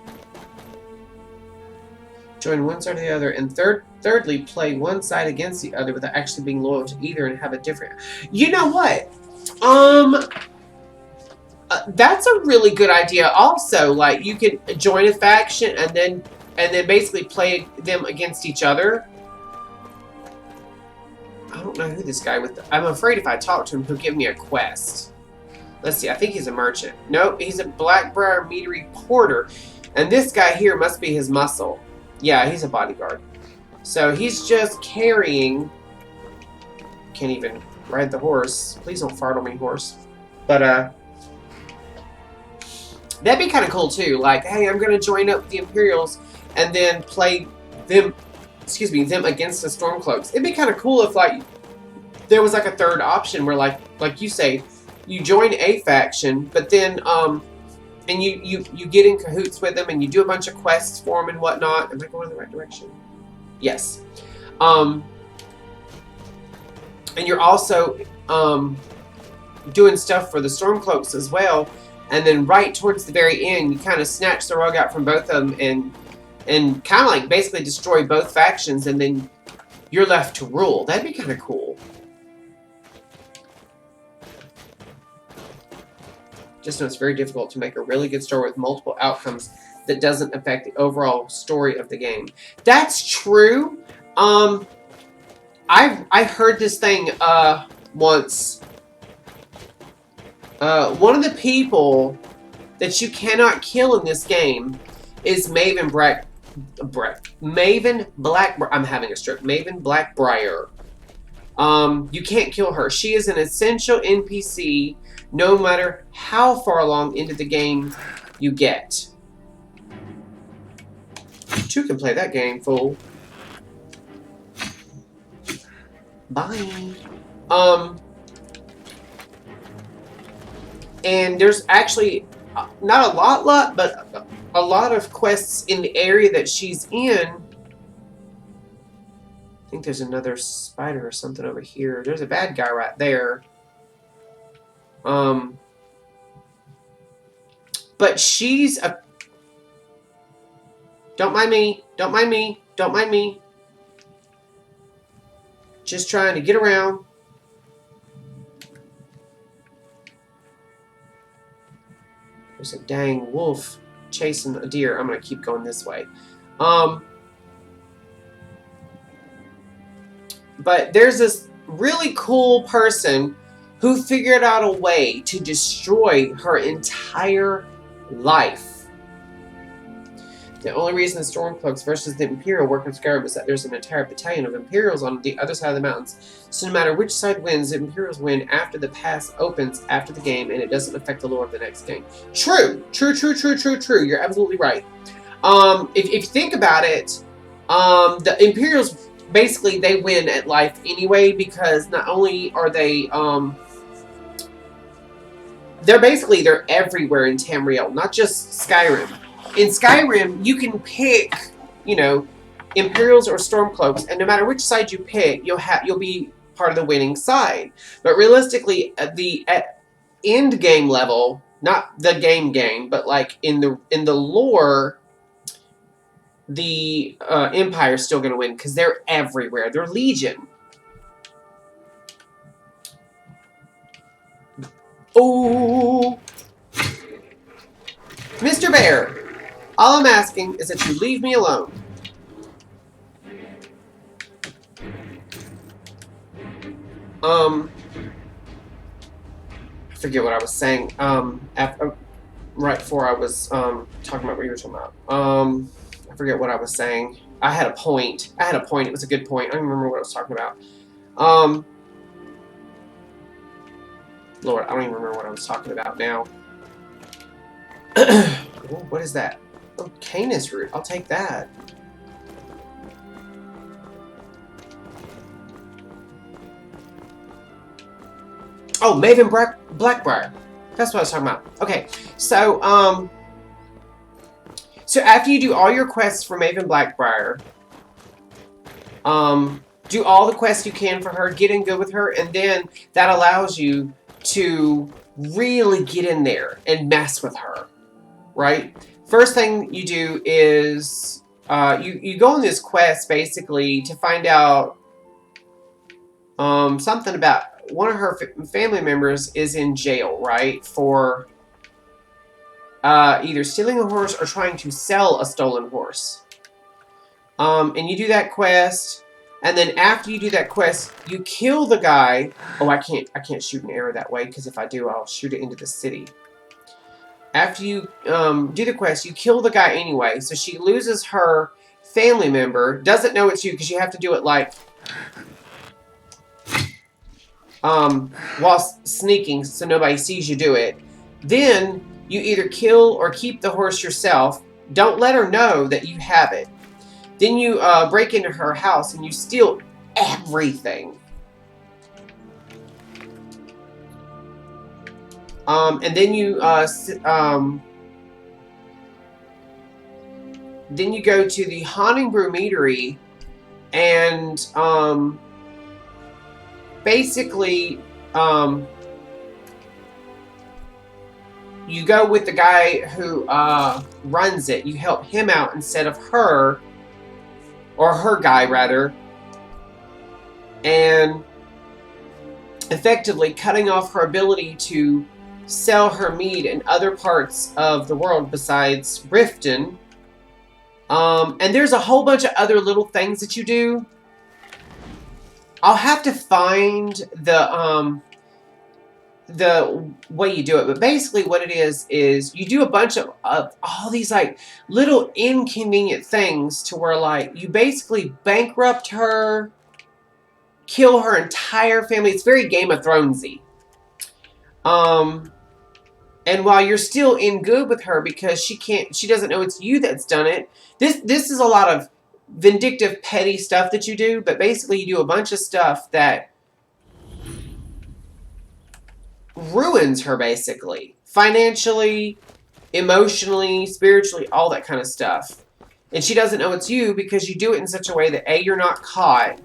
Join one side or the other, and thirdly, play one side against the other without actually being loyal to either and have a different... You know what? That's a really good idea also. Like, you could join a faction and then basically play them against each other. I don't know who this guy with... I'm afraid if I talk to him, he'll give me a quest. Let's see, I think he's a merchant. Nope, he's a Blackbriar Meadery Porter. And this guy here must be his muscle. Yeah, he's a bodyguard. So he's just carrying... Can't even ride the horse. Please don't fart on me, horse. But, that'd be kind of cool, too. Like, hey, I'm going to join up with the Imperials and then play them... Excuse me, them against the Stormcloaks. It'd be kind of cool if, like, there was, like, a third option where, like you say, you join a faction, but then, and you get in cahoots with them and you do a bunch of quests for them and whatnot. Am I going in the right direction? Yes. And you're also, doing stuff for the Stormcloaks as well. And then right towards the very end, you kind of snatch the rug out from both of them and kind of like basically destroy both factions, and then you're left to rule. That'd be kind of cool. Just know it's very difficult to make a really good story with multiple outcomes that doesn't affect the overall story of the game. That's true. I heard this thing once. One of the people that you cannot kill in this game is Maven Blackbriar. I'm having a stroke. Maven Blackbriar. You can't kill her. She is an essential NPC no matter how far along into the game you get. You can play that game, fool. Bye. And there's actually not a lot, but a lot of quests in the area that she's in. I think there's another spider or something over here. There's a bad guy right there. But she's a... Don't mind me. Don't mind me. Don't mind me. Just trying to get around. There's a dang wolf chasing a deer. I'm going to keep going this way. But there's this really cool person who figured out a way to destroy her entire life. The only reason the Stormcloaks versus the Imperial work in Skyrim is that there's an entire battalion of Imperials on the other side of the mountains. So no matter which side wins, the Imperials win after the pass opens after the game, and it doesn't affect the lore of the next game. True. True, true, true, true, true. You're absolutely right. If you think about it, the Imperials, basically, they win at life anyway, because not only are they, they're everywhere in Tamriel, not just Skyrim. In Skyrim, you can pick, you know, Imperials or Stormcloaks, and no matter which side you pick, you'll be part of the winning side. But realistically, at end game level, not the game, but like in the lore, the Empire's still going to win because they're everywhere. They're Legion. Oh, Mr. Bear. All I'm asking is that you leave me alone. I forget what I was saying. Right before I was talking about what you were talking about. I forget what I was saying. I had a point. It was a good point. I don't remember what I was talking about. Lord, I don't even remember what I was talking about now. What is that? Oh, Canis root. I'll take that. Oh, Maven Blackbriar. That's what I was talking about. Okay, so so after you do all your quests for Maven Blackbriar, do all the quests you can for her, get in good with her, and then that allows you to really get in there and mess with her, right? First thing you do is you go on this quest basically to find out something about one of her family members is in jail, right? For either stealing a horse or trying to sell a stolen horse. And you do that quest, and then after you do that quest, you kill the guy. Oh, I can't shoot an arrow that way because if I do, I'll shoot it into the city. After you do the quest, you kill the guy anyway, so she loses her family member, doesn't know it's you because you have to do it like while sneaking so nobody sees you do it. Then you either kill or keep the horse yourself. Don't let her know that you have it. Then you break into her house and you steal everything. And then you go to the Haunting Brew Meadery and basically you go with the guy who runs it. You help him out instead of her, or her guy rather, and effectively cutting off her ability to sell her mead in other parts of the world besides Riften. And there's a whole bunch of other little things that you do. I'll have to find the way you do it, but basically what it is you do a bunch of all these like little inconvenient things to where like you basically bankrupt her, kill her entire family. It's very Game of Thronesy. And while you're still in good with her because she doesn't know it's you that's done it. This is a lot of vindictive, petty stuff that you do, but basically you do a bunch of stuff that ruins her basically. Financially, emotionally, spiritually, all that kind of stuff. And she doesn't know it's you because you do it in such a way that A, you're not caught.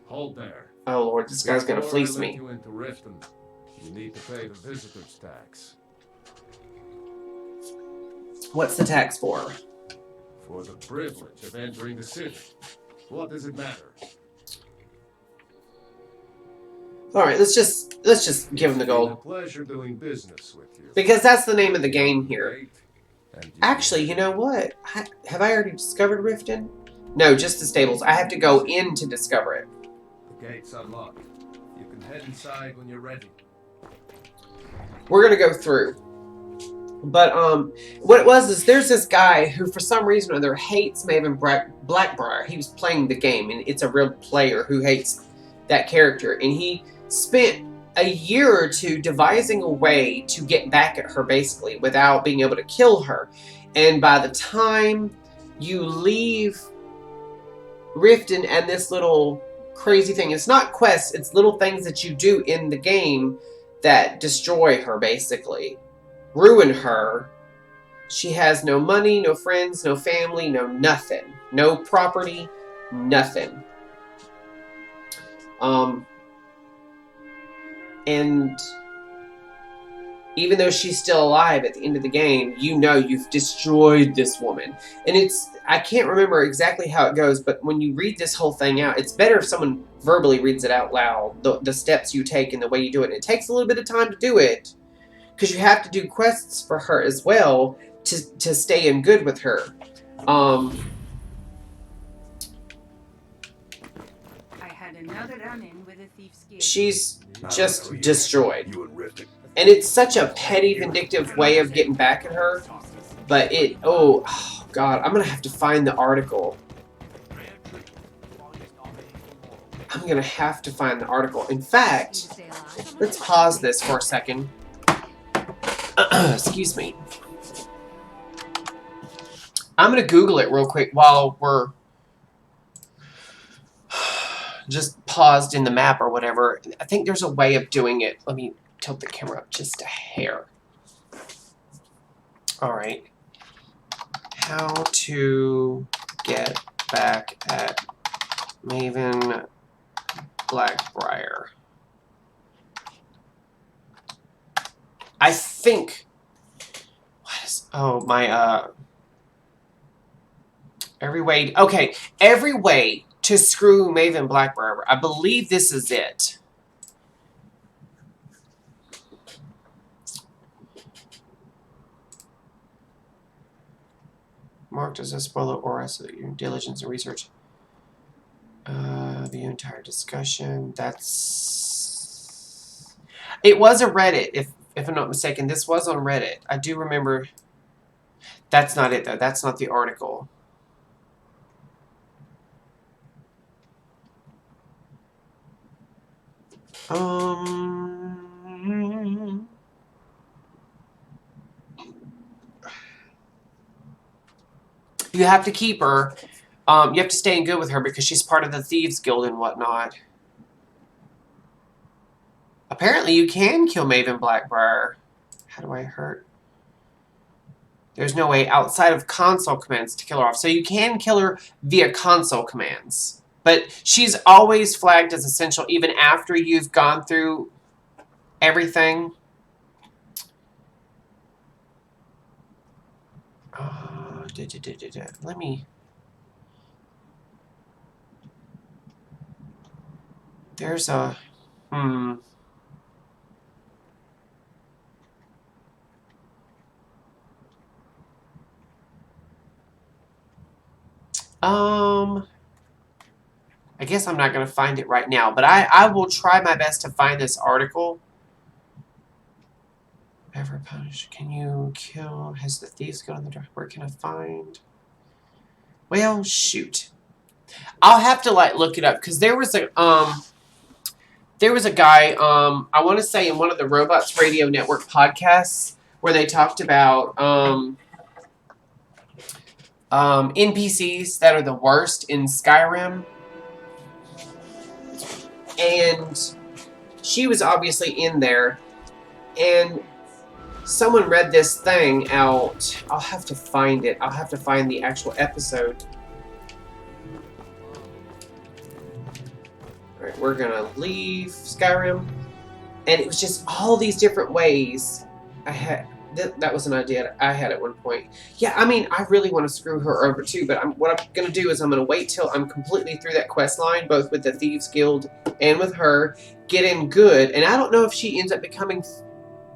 Hold there. Oh Lord, this guy's gonna fleece me. You into Riften, you need to pay the visitor's tax. What's the tax for? For the privilege of entering the city. What does it matter? All right, let's just give him the It's been a gold. pleasure doing business with you. Because that's the name of the game here. And Actually, you know what? Have I already discovered Riften? No, just the stables. I have to go in to discover it. the gate's unlocked. You can head inside when you're ready. We're gonna go through. But what it was is there's this guy who for some reason or other hates Maven Blackbriar. He was playing the game, and it's a real player who hates that character. And he spent a year or two devising a way to get back at her, basically, without being able to kill her. And by the time you leave Riften and this little crazy thing, it's not quests, it's little things that you do in the game that destroy her, basically. Ruin her. She has no money, no friends, no family, no nothing. No property, nothing. And even though she's still alive at the end of the game, you know you've destroyed this woman. And I can't remember exactly how it goes, but when you read this whole thing out, it's better if someone verbally reads it out loud, the steps you take and the way you do it. And it takes a little bit of time to do it, because you have to do quests for her as well to stay in good with her. I had another run-in with a thief's gear. She's just destroyed. And it's such a petty, vindictive way of getting back at her. But oh God, I'm going to have to find the article. I'm going to have to find the article. In fact, let's pause this for a second. Excuse me. I'm going to Google it real quick while we're just paused in the map or whatever. I think there's a way of doing it. Let me tilt the camera up just a hair. Alright. How to get back at Maven Blackbriar. I think... What is... Oh, my, every way... Okay, every way to screw Maven Blackbriar. I believe this is it. Marked as a spoiler or as your diligence and research. The entire discussion. That's... It was a Reddit, if I'm not mistaken. This was on Reddit. I do remember... That's not it, though. That's not the article. You have to keep her. You have to stay in good with her because she's part of the Thieves Guild and whatnot. Apparently you can kill Maven Blackbriar. How do I hurt? There's no way outside of console commands to kill her off. So you can kill her via console commands. But she's always flagged as essential even after you've gone through everything. Let me... There's a... I guess I'm not going to find it right now, but I will try my best to find this article. Ever punished? Can you kill? Has the thieves gone on the dark? Where can I find? Well, shoot. I'll have to like look it up because there was a guy I want to say in one of the Robots Radio Network podcasts where they talked about NPCs that are the worst in Skyrim. And she was obviously in there. And someone read this thing out. I'll have to find it. I'll have to find the actual episode. Alright, we're gonna leave Skyrim. And it was just all these different ways. That was an idea I had at one point. Yeah, I mean, I really want to screw her over too, but what I'm going to do is I'm going to wait till I'm completely through that quest line, both with the Thieves Guild and with her, get in good, and I don't know if she ends up becoming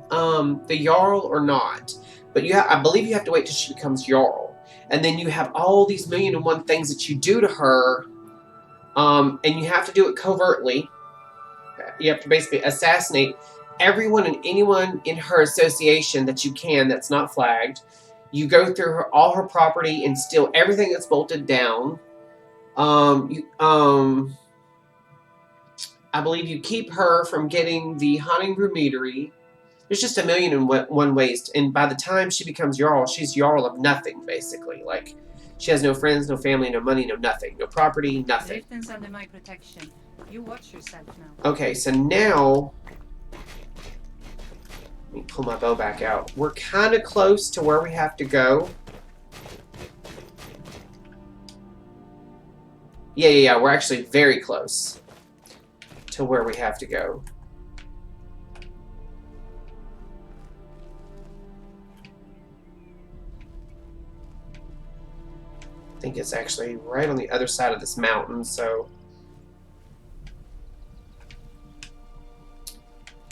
the Jarl or not, but I believe you have to wait till she becomes Jarl, and then you have all these 1,000,001 things that you do to her, and you have to do it covertly. You have to basically assassinate everyone and anyone in her association that you can that's not flagged. You go through all her property and steal everything that's bolted down. I believe you keep her from getting the Haunting Meadery. There's just 1,000,001 ways, and by the time she becomes Jarl, she's Jarl of nothing, basically. Like, she has no friends, no family, no money, no nothing. No property, nothing. Riften's under my protection. You watch yourself now. Okay, so now... Let me pull my bow back out. We're kind of close to where we have to go. Yeah. We're actually very close to where we have to go. I think it's actually right on the other side of this mountain, so...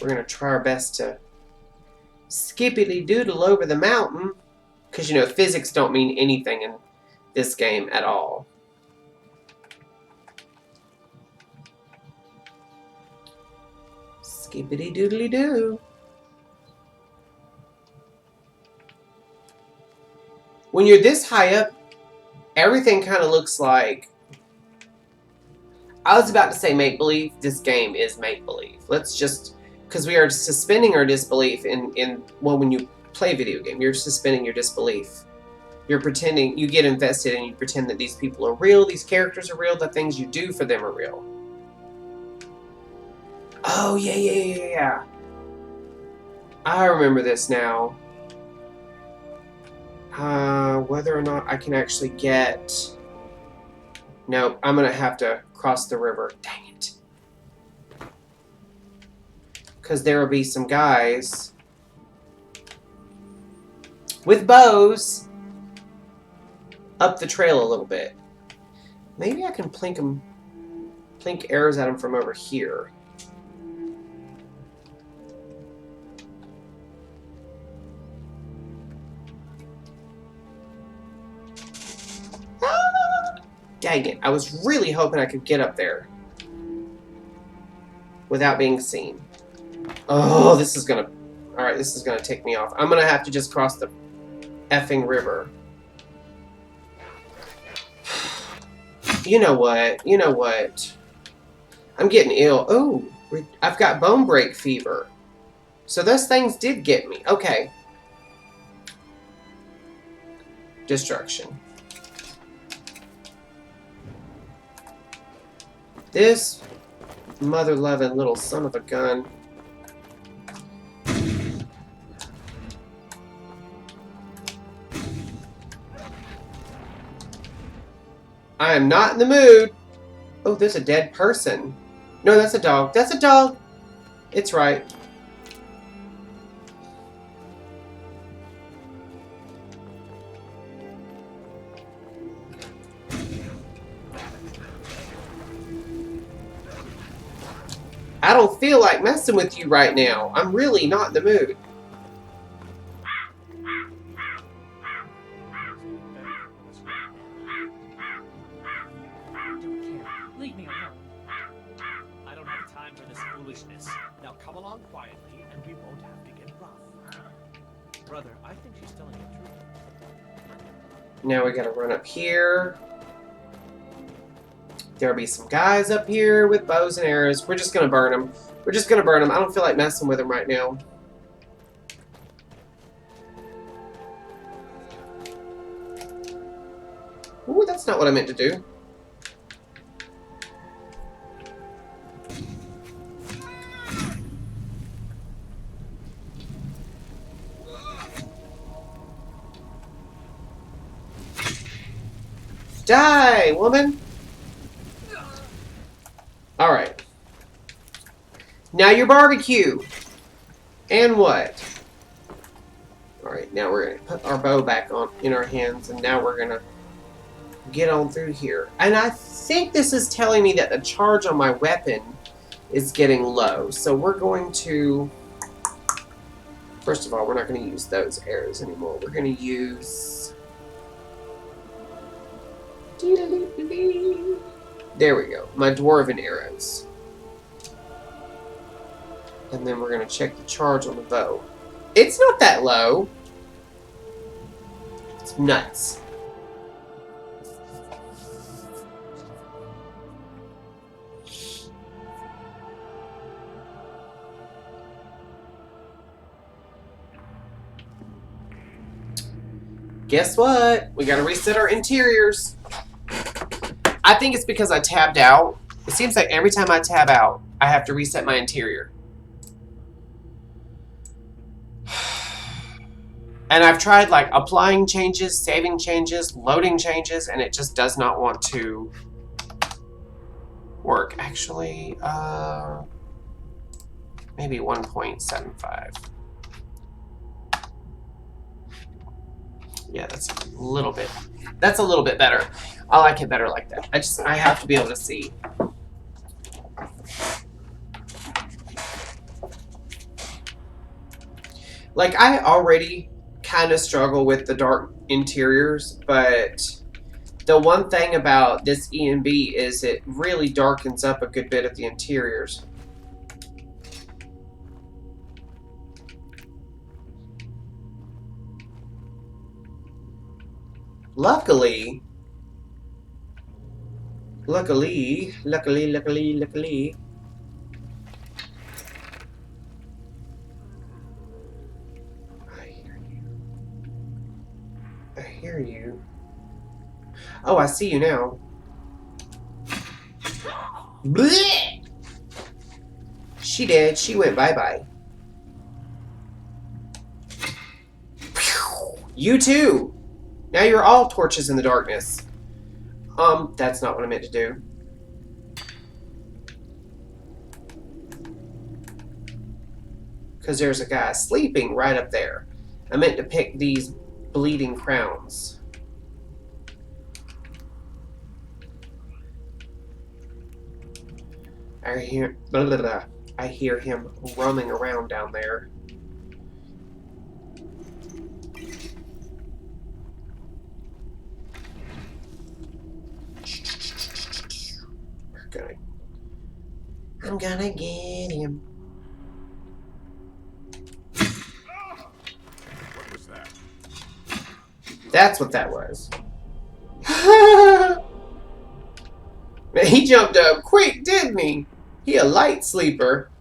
We're going to try our best to skippity-doodle over the mountain. Because, you know, physics don't mean anything in this game at all. Skippity-doodly-doo. When you're this high up, everything kind of looks like... I was about to say make-believe. This game is make-believe. Let's just... Because we are suspending our disbelief well, when you play a video game, you're suspending your disbelief. You're pretending, you get invested and you pretend that these people are real, these characters are real, the things you do for them are real. Oh, yeah. I remember this now. Whether or not I can actually get... Nope, I'm going to have to cross the river. Dang it. Because there will be some guys with bows up the trail a little bit. Maybe I can plink arrows at them from over here. Ah! Dang it. I was really hoping I could get up there without being seen. Oh, this is gonna... Alright, this is gonna take me off. I'm gonna have to just cross the effing river. You know what? I'm getting ill. Oh, I've got bone break fever. So those things did get me. Okay. Destruction. This mother-loving little son of a gun. I am not in the mood. Oh, there's a dead person. No, that's a dog. That's a dog. It's right. I don't feel like messing with you right now. I'm really not in the mood. Leave me alone. I don't have time for this foolishness. Now come along quietly and we won't have to get rough. Brother, I think she's telling the truth. Now we gotta run up here. There'll be some guys up here with bows and arrows. We're just gonna burn them. We're just gonna burn them. I don't feel like messing with them right now. Ooh, that's not what I meant to do. Die, woman! Alright. Now your barbecue! And what? Alright, now we're going to put our bow back on in our hands, and now we're going to get on through here. And I think this is telling me that the charge on my weapon is getting low. So we're going to... First of all, we're not going to use those arrows anymore. We're going to use... There we go. My dwarven arrows. And then we're going to check the charge on the bow. It's not that low. It's nuts. Guess what? We gotta reset our interiors. I think it's because I tabbed out. It seems like every time I tab out, I have to reset my interior. And I've tried like applying changes, saving changes, loading changes, and it just does not want to work. Actually, maybe 1.75. Yeah, that's a little bit better. I like it better like that. I have to be able to see. Like, I already kind of struggle with the dark interiors, but the one thing about this ENB is it really darkens up a good bit of the interiors. Luckily, I hear you. Oh, I see you now. Blech! She did. She went bye-bye. You too! Now you're all torches in the darkness. That's not what I meant to do. Because there's a guy sleeping right up there. I meant to pick these bleeding crowns. I hear him roaming around down there. I'm gonna get him. What was that? That's what that was. Man, he jumped up quick, didn't he? He a light sleeper.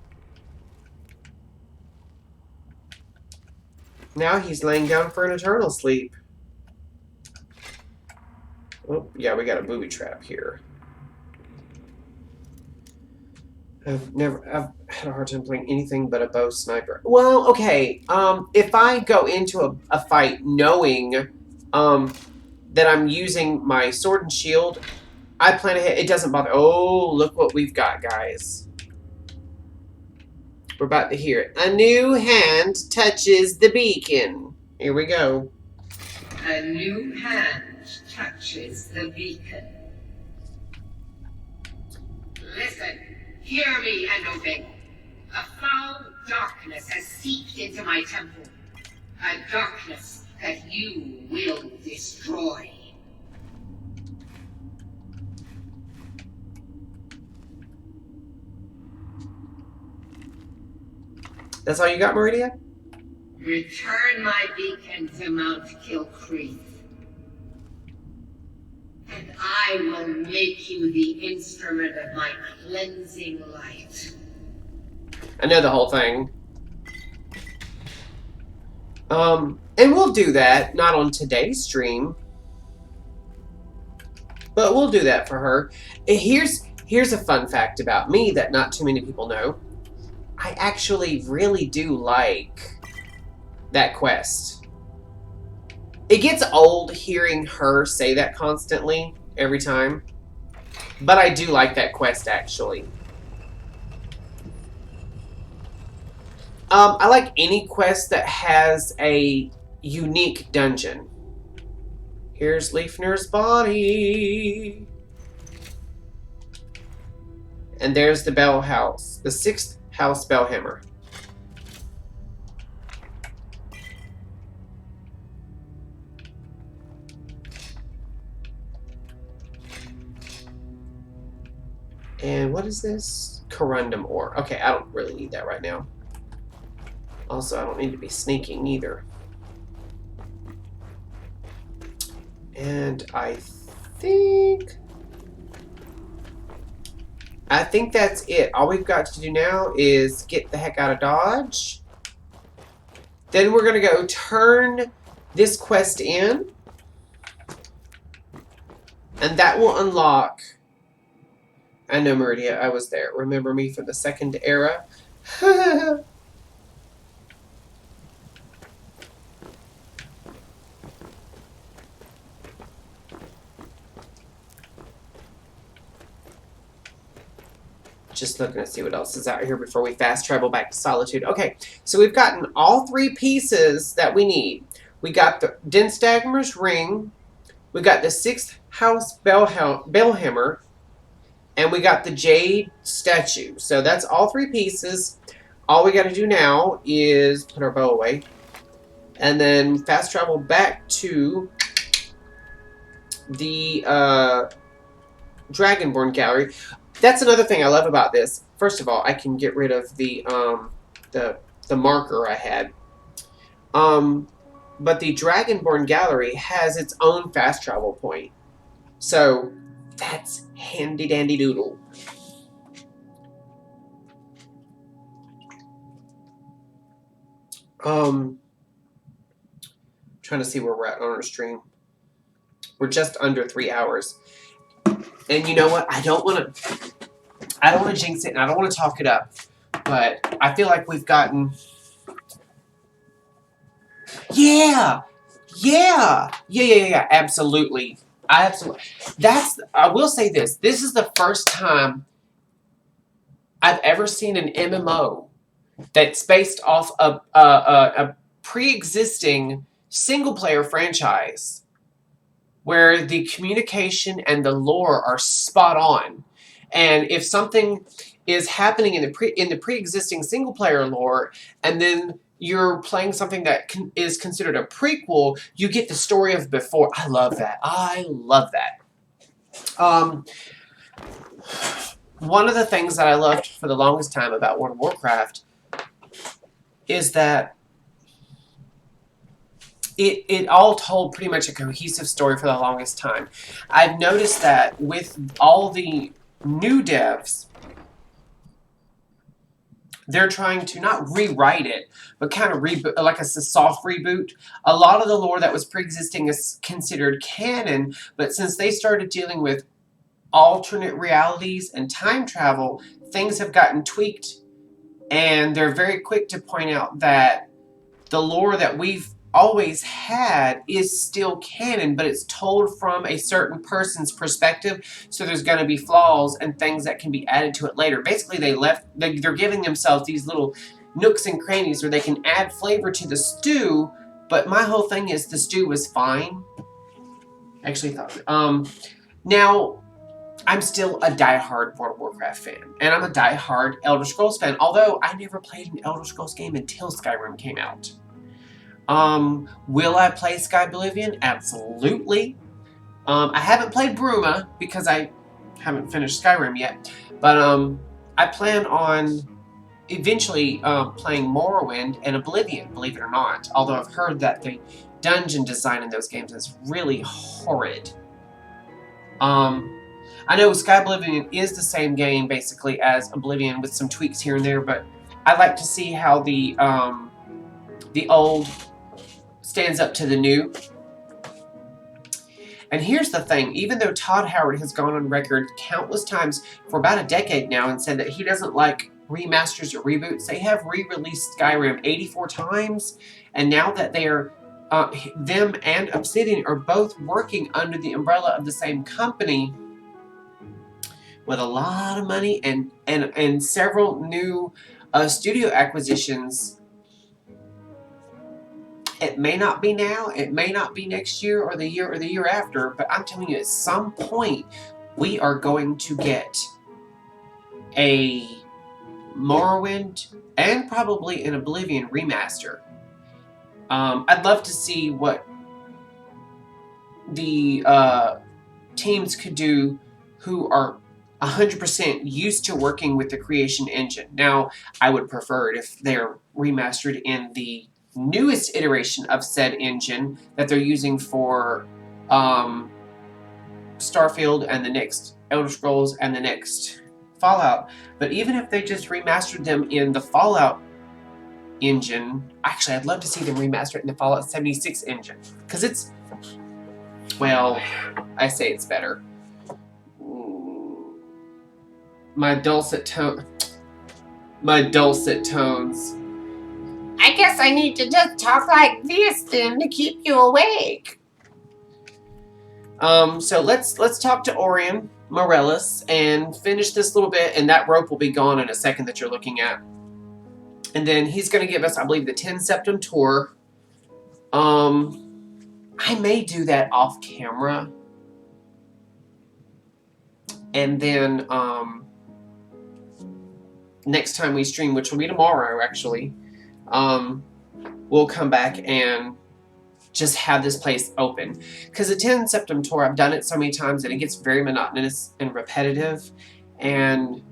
Now he's laying down for an eternal sleep. Oh, yeah, we got a booby trap here. I've had a hard time playing anything but a bow sniper. Well, okay, if I go into a fight knowing, that I'm using my sword and shield, I plan ahead. It doesn't bother. Oh, look what we've got, guys. We're about to hear it. A new hand touches the beacon. Here we go. A new hand touches the beacon. Listen. Hear me and obey. A foul darkness has seeped into my temple. A darkness that you will destroy. That's all you got, Meridia? Return my beacon to Mount Kilcreath. And I will make you the instrument of my cleansing light. I know the whole thing. And we'll do that, not on today's stream. But we'll do that for her. Here's a fun fact about me that not too many people know. I actually really do like that quest. It gets old hearing her say that constantly, every time. But I do like that quest, actually. I like any quest that has a unique dungeon. Here's Leifner's body. And there's the bell house. The 6th house bellhammer. And what is this? Corundum ore. Okay, I don't really need that right now. Also, I don't need to be sneaking either. And I think that's it. All we've got to do now is get the heck out of Dodge. Then we're going to go turn this quest in. And that will unlock... I know, Meridia, I was there. Remember me from the second era? Just looking to see what else is out here before we fast travel back to Solitude. Okay, so we've gotten all 3 pieces that we need. We got the Denstagmer's ring, we got the 6th house bellhammer, and we got the jade statue. So that's all 3 pieces. All we got to do now is put our bow away, and then fast travel back to the Dragonborn Gallery. That's another thing I love about this. First of all, I can get rid of the marker I had. But the Dragonborn Gallery has its own fast travel point. So that's handy dandy doodle. Trying to see where we're at on our stream. We're just under 3 hours. And you know what? I don't want to jinx it, and I don't want to talk it up. But I feel like we've gotten... Yeah! Absolutely. I will say this. This is the first time I've ever seen an MMO that's based off of a pre-existing single-player franchise where the communication and the lore are spot on. And if something is happening in the pre-existing single-player lore, and then you're playing something that is considered a prequel, you get the story of before. I love that. One of the things that I loved for the longest time about World of Warcraft is that it all told pretty much a cohesive story for the longest time. I've noticed that with all the new devs, they're trying to not rewrite it, but kind of reboot, like a soft reboot. A lot of the lore that was pre-existing is considered canon, but since they started dealing with alternate realities and time travel, things have gotten tweaked, and they're very quick to point out that the lore that we've always had is still canon, but it's told from a certain person's perspective, so there's going to be flaws and things that can be added to it later. Basically, they're giving themselves these little nooks and crannies where they can add flavor to the stew, but my whole thing is the stew was fine. Actually, now, I'm still a die-hard World of Warcraft fan, and I'm a die-hard Elder Scrolls fan, although I never played an Elder Scrolls game until Skyrim came out. Will I play Sky Oblivion? Absolutely. I haven't played Bruma because I haven't finished Skyrim yet, but I plan on eventually playing Morrowind and Oblivion, believe it or not, although I've heard that the dungeon design in those games is really horrid. I know Sky Oblivion is the same game, basically, as Oblivion with some tweaks here and there, but I like to see how the old stands up to the new. And here's the thing, even though Todd Howard has gone on record countless times for about a decade now and said that he doesn't like remasters or reboots, they have re-released Skyrim 84 times, and now that they are them and Obsidian are both working under the umbrella of the same company with a lot of money and several new studio acquisitions, It may not be now, it may not be next year or the year after, but I'm telling you, at some point, we are going to get a Morrowind and probably an Oblivion remaster. I'd love to see what the teams could do who are 100% used to working with the creation engine. Now, I would prefer it if they're remastered in the newest iteration of said engine that they're using for Starfield and the next Elder Scrolls and the next Fallout. But even if they just remastered them in the Fallout engine, actually I'd love to see them remaster it in the Fallout 76 engine, because it's, well, I say it's better. My dulcet tones. I guess I need to just talk like this then to keep you awake. So let's talk to Orion Morellis and finish this little bit, and that rope will be gone in a second that you're looking at. And then he's going to give us, I believe, the 10 Septim tour. I may do that off camera. And then next time we stream, which will be tomorrow actually, we'll come back and just have this place open. Because the 10 Septim tour, I've done it so many times and it gets very monotonous and repetitive, and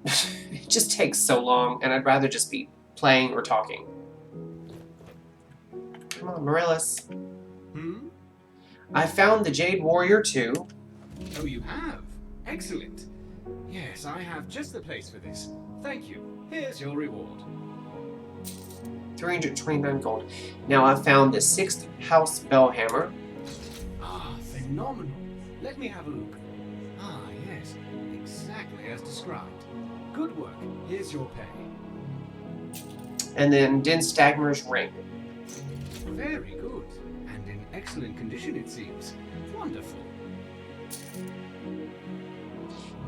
it just takes so long, and I'd rather just be playing or talking. Come on, Morellis. I found the Jade Warrior 2. Oh, you have? Excellent. Yes, I have just the place for this. Thank you. Here's your reward. 329 gold. Now I found the 6th House Bellhammer. Ah, phenomenal. Let me have a look. Ah, yes. Exactly as described. Good work. Here's your pay. And then Den Stagmer's Ring. Very good. And in excellent condition, it seems. Wonderful.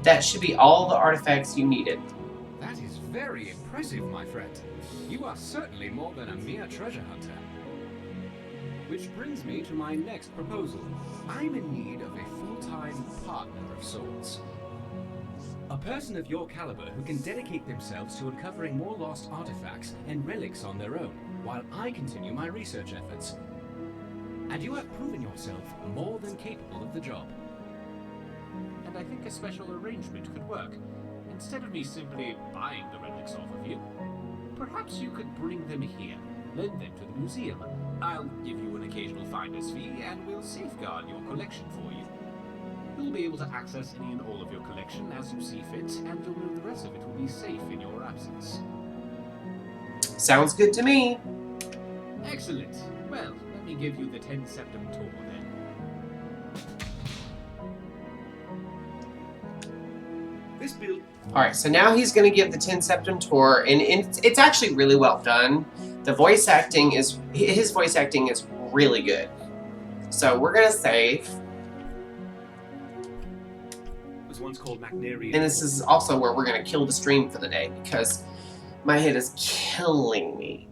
That should be all the artifacts you needed. That is very impressive, my friend. You are certainly more than a mere treasure hunter. Which brings me to my next proposal. I'm in need of a full-time partner of sorts. A person of your caliber who can dedicate themselves to uncovering more lost artifacts and relics on their own, while I continue my research efforts. And you have proven yourself more than capable of the job. And I think a special arrangement could work. Instead of me simply buying the relics off of you, perhaps you could bring them here, lend them to the museum. I'll give you an occasional finder's fee, and we'll safeguard your collection for you. You'll be able to access any and all of your collection as you see fit, and you'll know the rest of it will be safe in your absence. Sounds good to me. Excellent. Well, let me give you the 10 Septim tour then. This build. Alright, so now he's going to give the 10 Septim tour, and it's actually really well done. The voice acting is, his voice acting is really good. So we're going to save. Was once called Macnarian. And this is also where we're going to kill the stream for the day, because my head is killing me,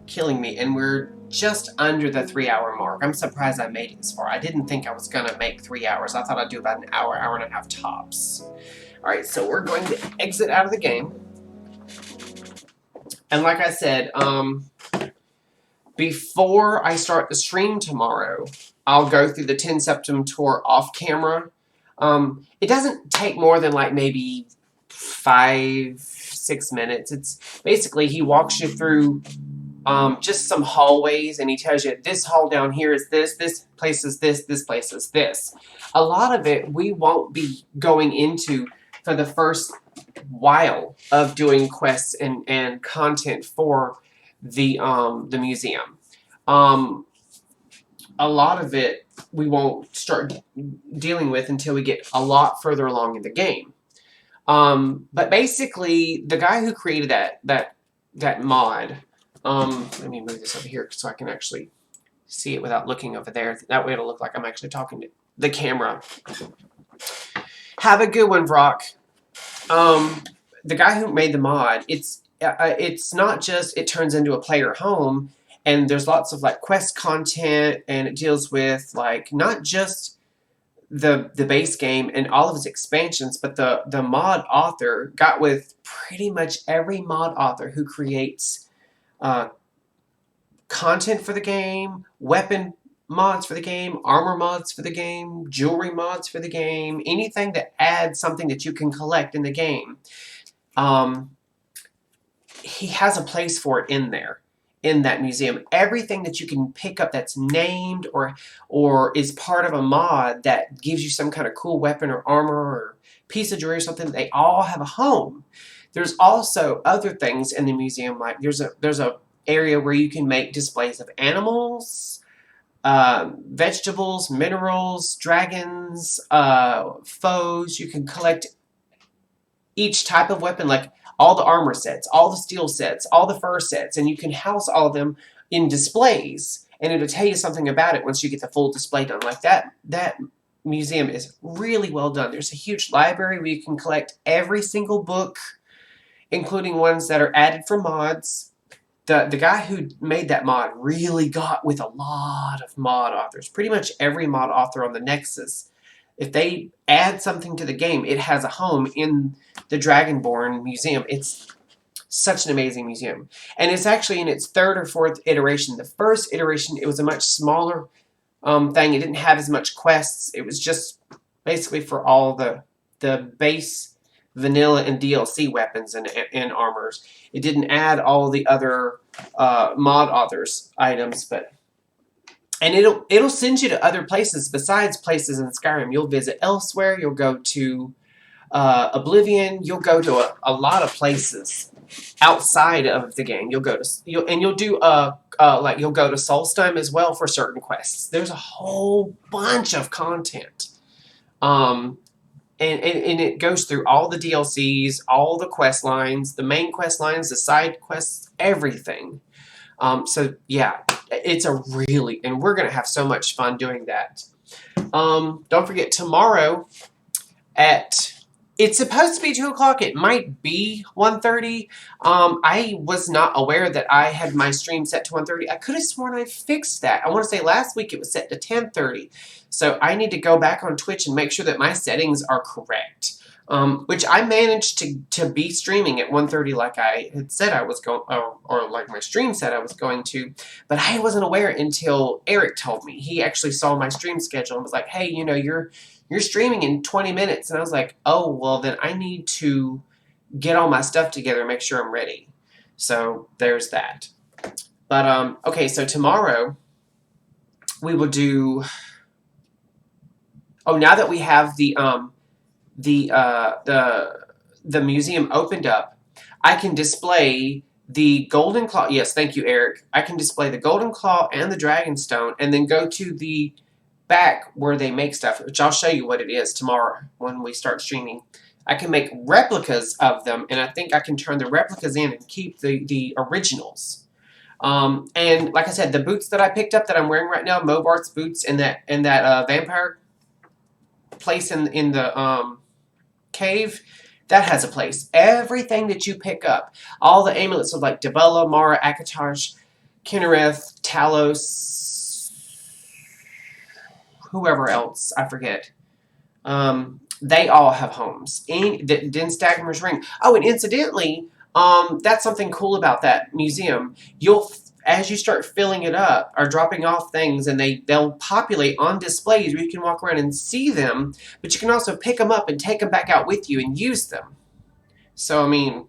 and we're just under the 3-hour mark. I'm surprised I made it this far. I didn't think I was going to make 3 hours. I thought I'd do about an hour, hour and a half tops. Alright, so we're going to exit out of the game. And like I said, before I start the stream tomorrow, I'll go through the 10 Septim tour off camera. It doesn't take more than like maybe 5-6 minutes. It's basically he walks you through just some hallways, and he tells you this hall down here is this place is this place is this. A lot of it we won't be going into for the first while of doing quests and content for the museum. A lot of it we won't start dealing with until we get a lot further along in the game. But basically, the guy who created that mod, let me move this over here so I can actually see it without looking over there. That way it'll look like I'm actually talking to the camera. Have a good one, Vrock. The guy who made the mod, it's not just it turns into a player home. and there's lots of like quest content, and it deals with like not just the base game and all of its expansions, but the mod author got with pretty much every mod author who creates content for the game, weapon mods for the game, armor mods for the game, jewelry mods for the game, anything that adds something that you can collect in the game. He has a place for it in there, in that museum. Everything that you can pick up that's named or is part of a mod that gives you some kind of cool weapon or armor or piece of jewelry or something, they all have a home. There's also other things in the museum, like there's a area where you can make displays of animals, vegetables, minerals, dragons, foes. You can collect each type of weapon, like all the armor sets, all the steel sets, all the fur sets, and you can house all of them in displays, and it'll tell you something about it once you get the full display done. Like that museum is really well done. There's a huge library where you can collect every single book, including ones that are added for mods. The guy who made that mod really got with a lot of mod authors. Pretty much every mod author on the Nexus, if they add something to the game, it has a home in the Dragonborn Museum. It's such an amazing museum. And it's actually in its third or fourth iteration. The first iteration, it was a much smaller thing. It didn't have as much quests. It was just basically for all the base vanilla and DLC weapons and armors. It didn't add all the other mod authors items, and it'll send you to other places besides places in Skyrim. You'll visit elsewhere. You'll go to Oblivion. You'll go to a lot of places outside of the game. You'll go to you'll do like you'll go to Solstheim as well for certain quests. There's a whole bunch of content. And it goes through all the DLCs, all the quest lines, the main quest lines, the side quests, everything. So yeah, it's a really, and we're going to have so much fun doing that. Don't forget, tomorrow it's supposed to be 2 o'clock. It might be 1:30. I was not aware that I had my stream set to 1:30. I could have sworn I fixed that. I want to say last week it was set to 10:30. So I need to go back on Twitch and make sure that my settings are correct. Which I managed to be streaming at 1:30 like I had said I was going, or like my stream said I was going to, but I wasn't aware until Eric told me. He actually saw my stream schedule and was like, hey, you know, you're streaming in 20 minutes. And I was like, oh, well, then I need to get all my stuff together and make sure I'm ready. So there's that. But, okay, so tomorrow we will do... Oh, now that we have the museum opened up, I can display the Golden Claw. Yes, thank you, Eric. I can display the Golden Claw and the Dragonstone, and then go to the back where they make stuff, which I'll show you what it is tomorrow when we start streaming. I can make replicas of them, and I think I can turn the replicas in and keep the originals. And like I said, the boots that I picked up that I'm wearing right now, Mobart's boots, and that vampire place in the cave, that has a place. Everything that you pick up, all the amulets of like Dibella, Mara, Akatosh, Kinnereth, Talos, whoever else, I forget. They all have homes. Denstagmer's ring. Oh, and incidentally, that's something cool about that museum. As you start filling it up or dropping off things, and they'll populate on displays where you can walk around and see them, but you can also pick them up and take them back out with you and use them. So, I mean,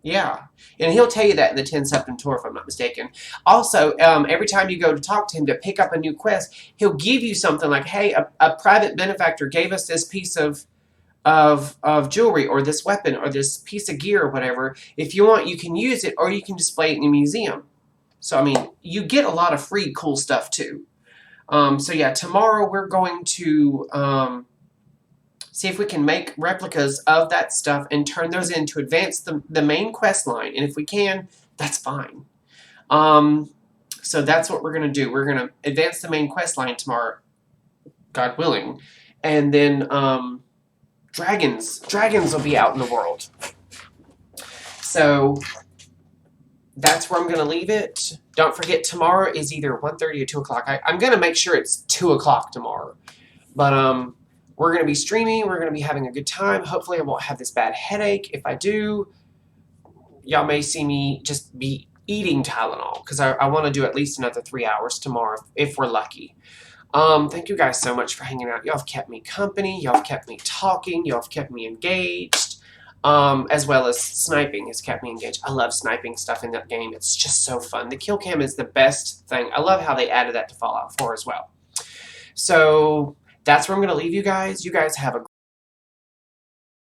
yeah. And he'll tell you that in the 10 Septim Tour, if I'm not mistaken. Also, every time you go to talk to him to pick up a new quest, he'll give you something like, hey, a private benefactor gave us this piece of jewelry or this weapon or this piece of gear or whatever. If you want, you can use it or you can display it in the museum. So, I mean, you get a lot of free cool stuff too. So yeah, tomorrow we're going to see if we can make replicas of that stuff and turn those in to advance the main quest line. And if we can, that's fine. So that's what we're going to do. We're going to advance the main quest line tomorrow, God willing. And then dragons will be out in the world. So that's where I'm going to leave it. Don't forget, tomorrow is either 1:30 or 2 o'clock. I'm going to make sure it's 2 o'clock tomorrow. But we're going to be streaming. We're going to be having a good time. Hopefully I won't have this bad headache. If I do, y'all may see me just be eating Tylenol because I want to do at least another 3 hours tomorrow if we're lucky. Thank you guys so much for hanging out. Y'all have kept me company. Y'all have kept me talking. Y'all have kept me engaged. As well as sniping has kept me engaged. I love sniping stuff in that game. It's just so fun. The kill cam is the best thing. I love how they added that to Fallout 4 as well. So that's where I'm going to leave you guys. You guys have a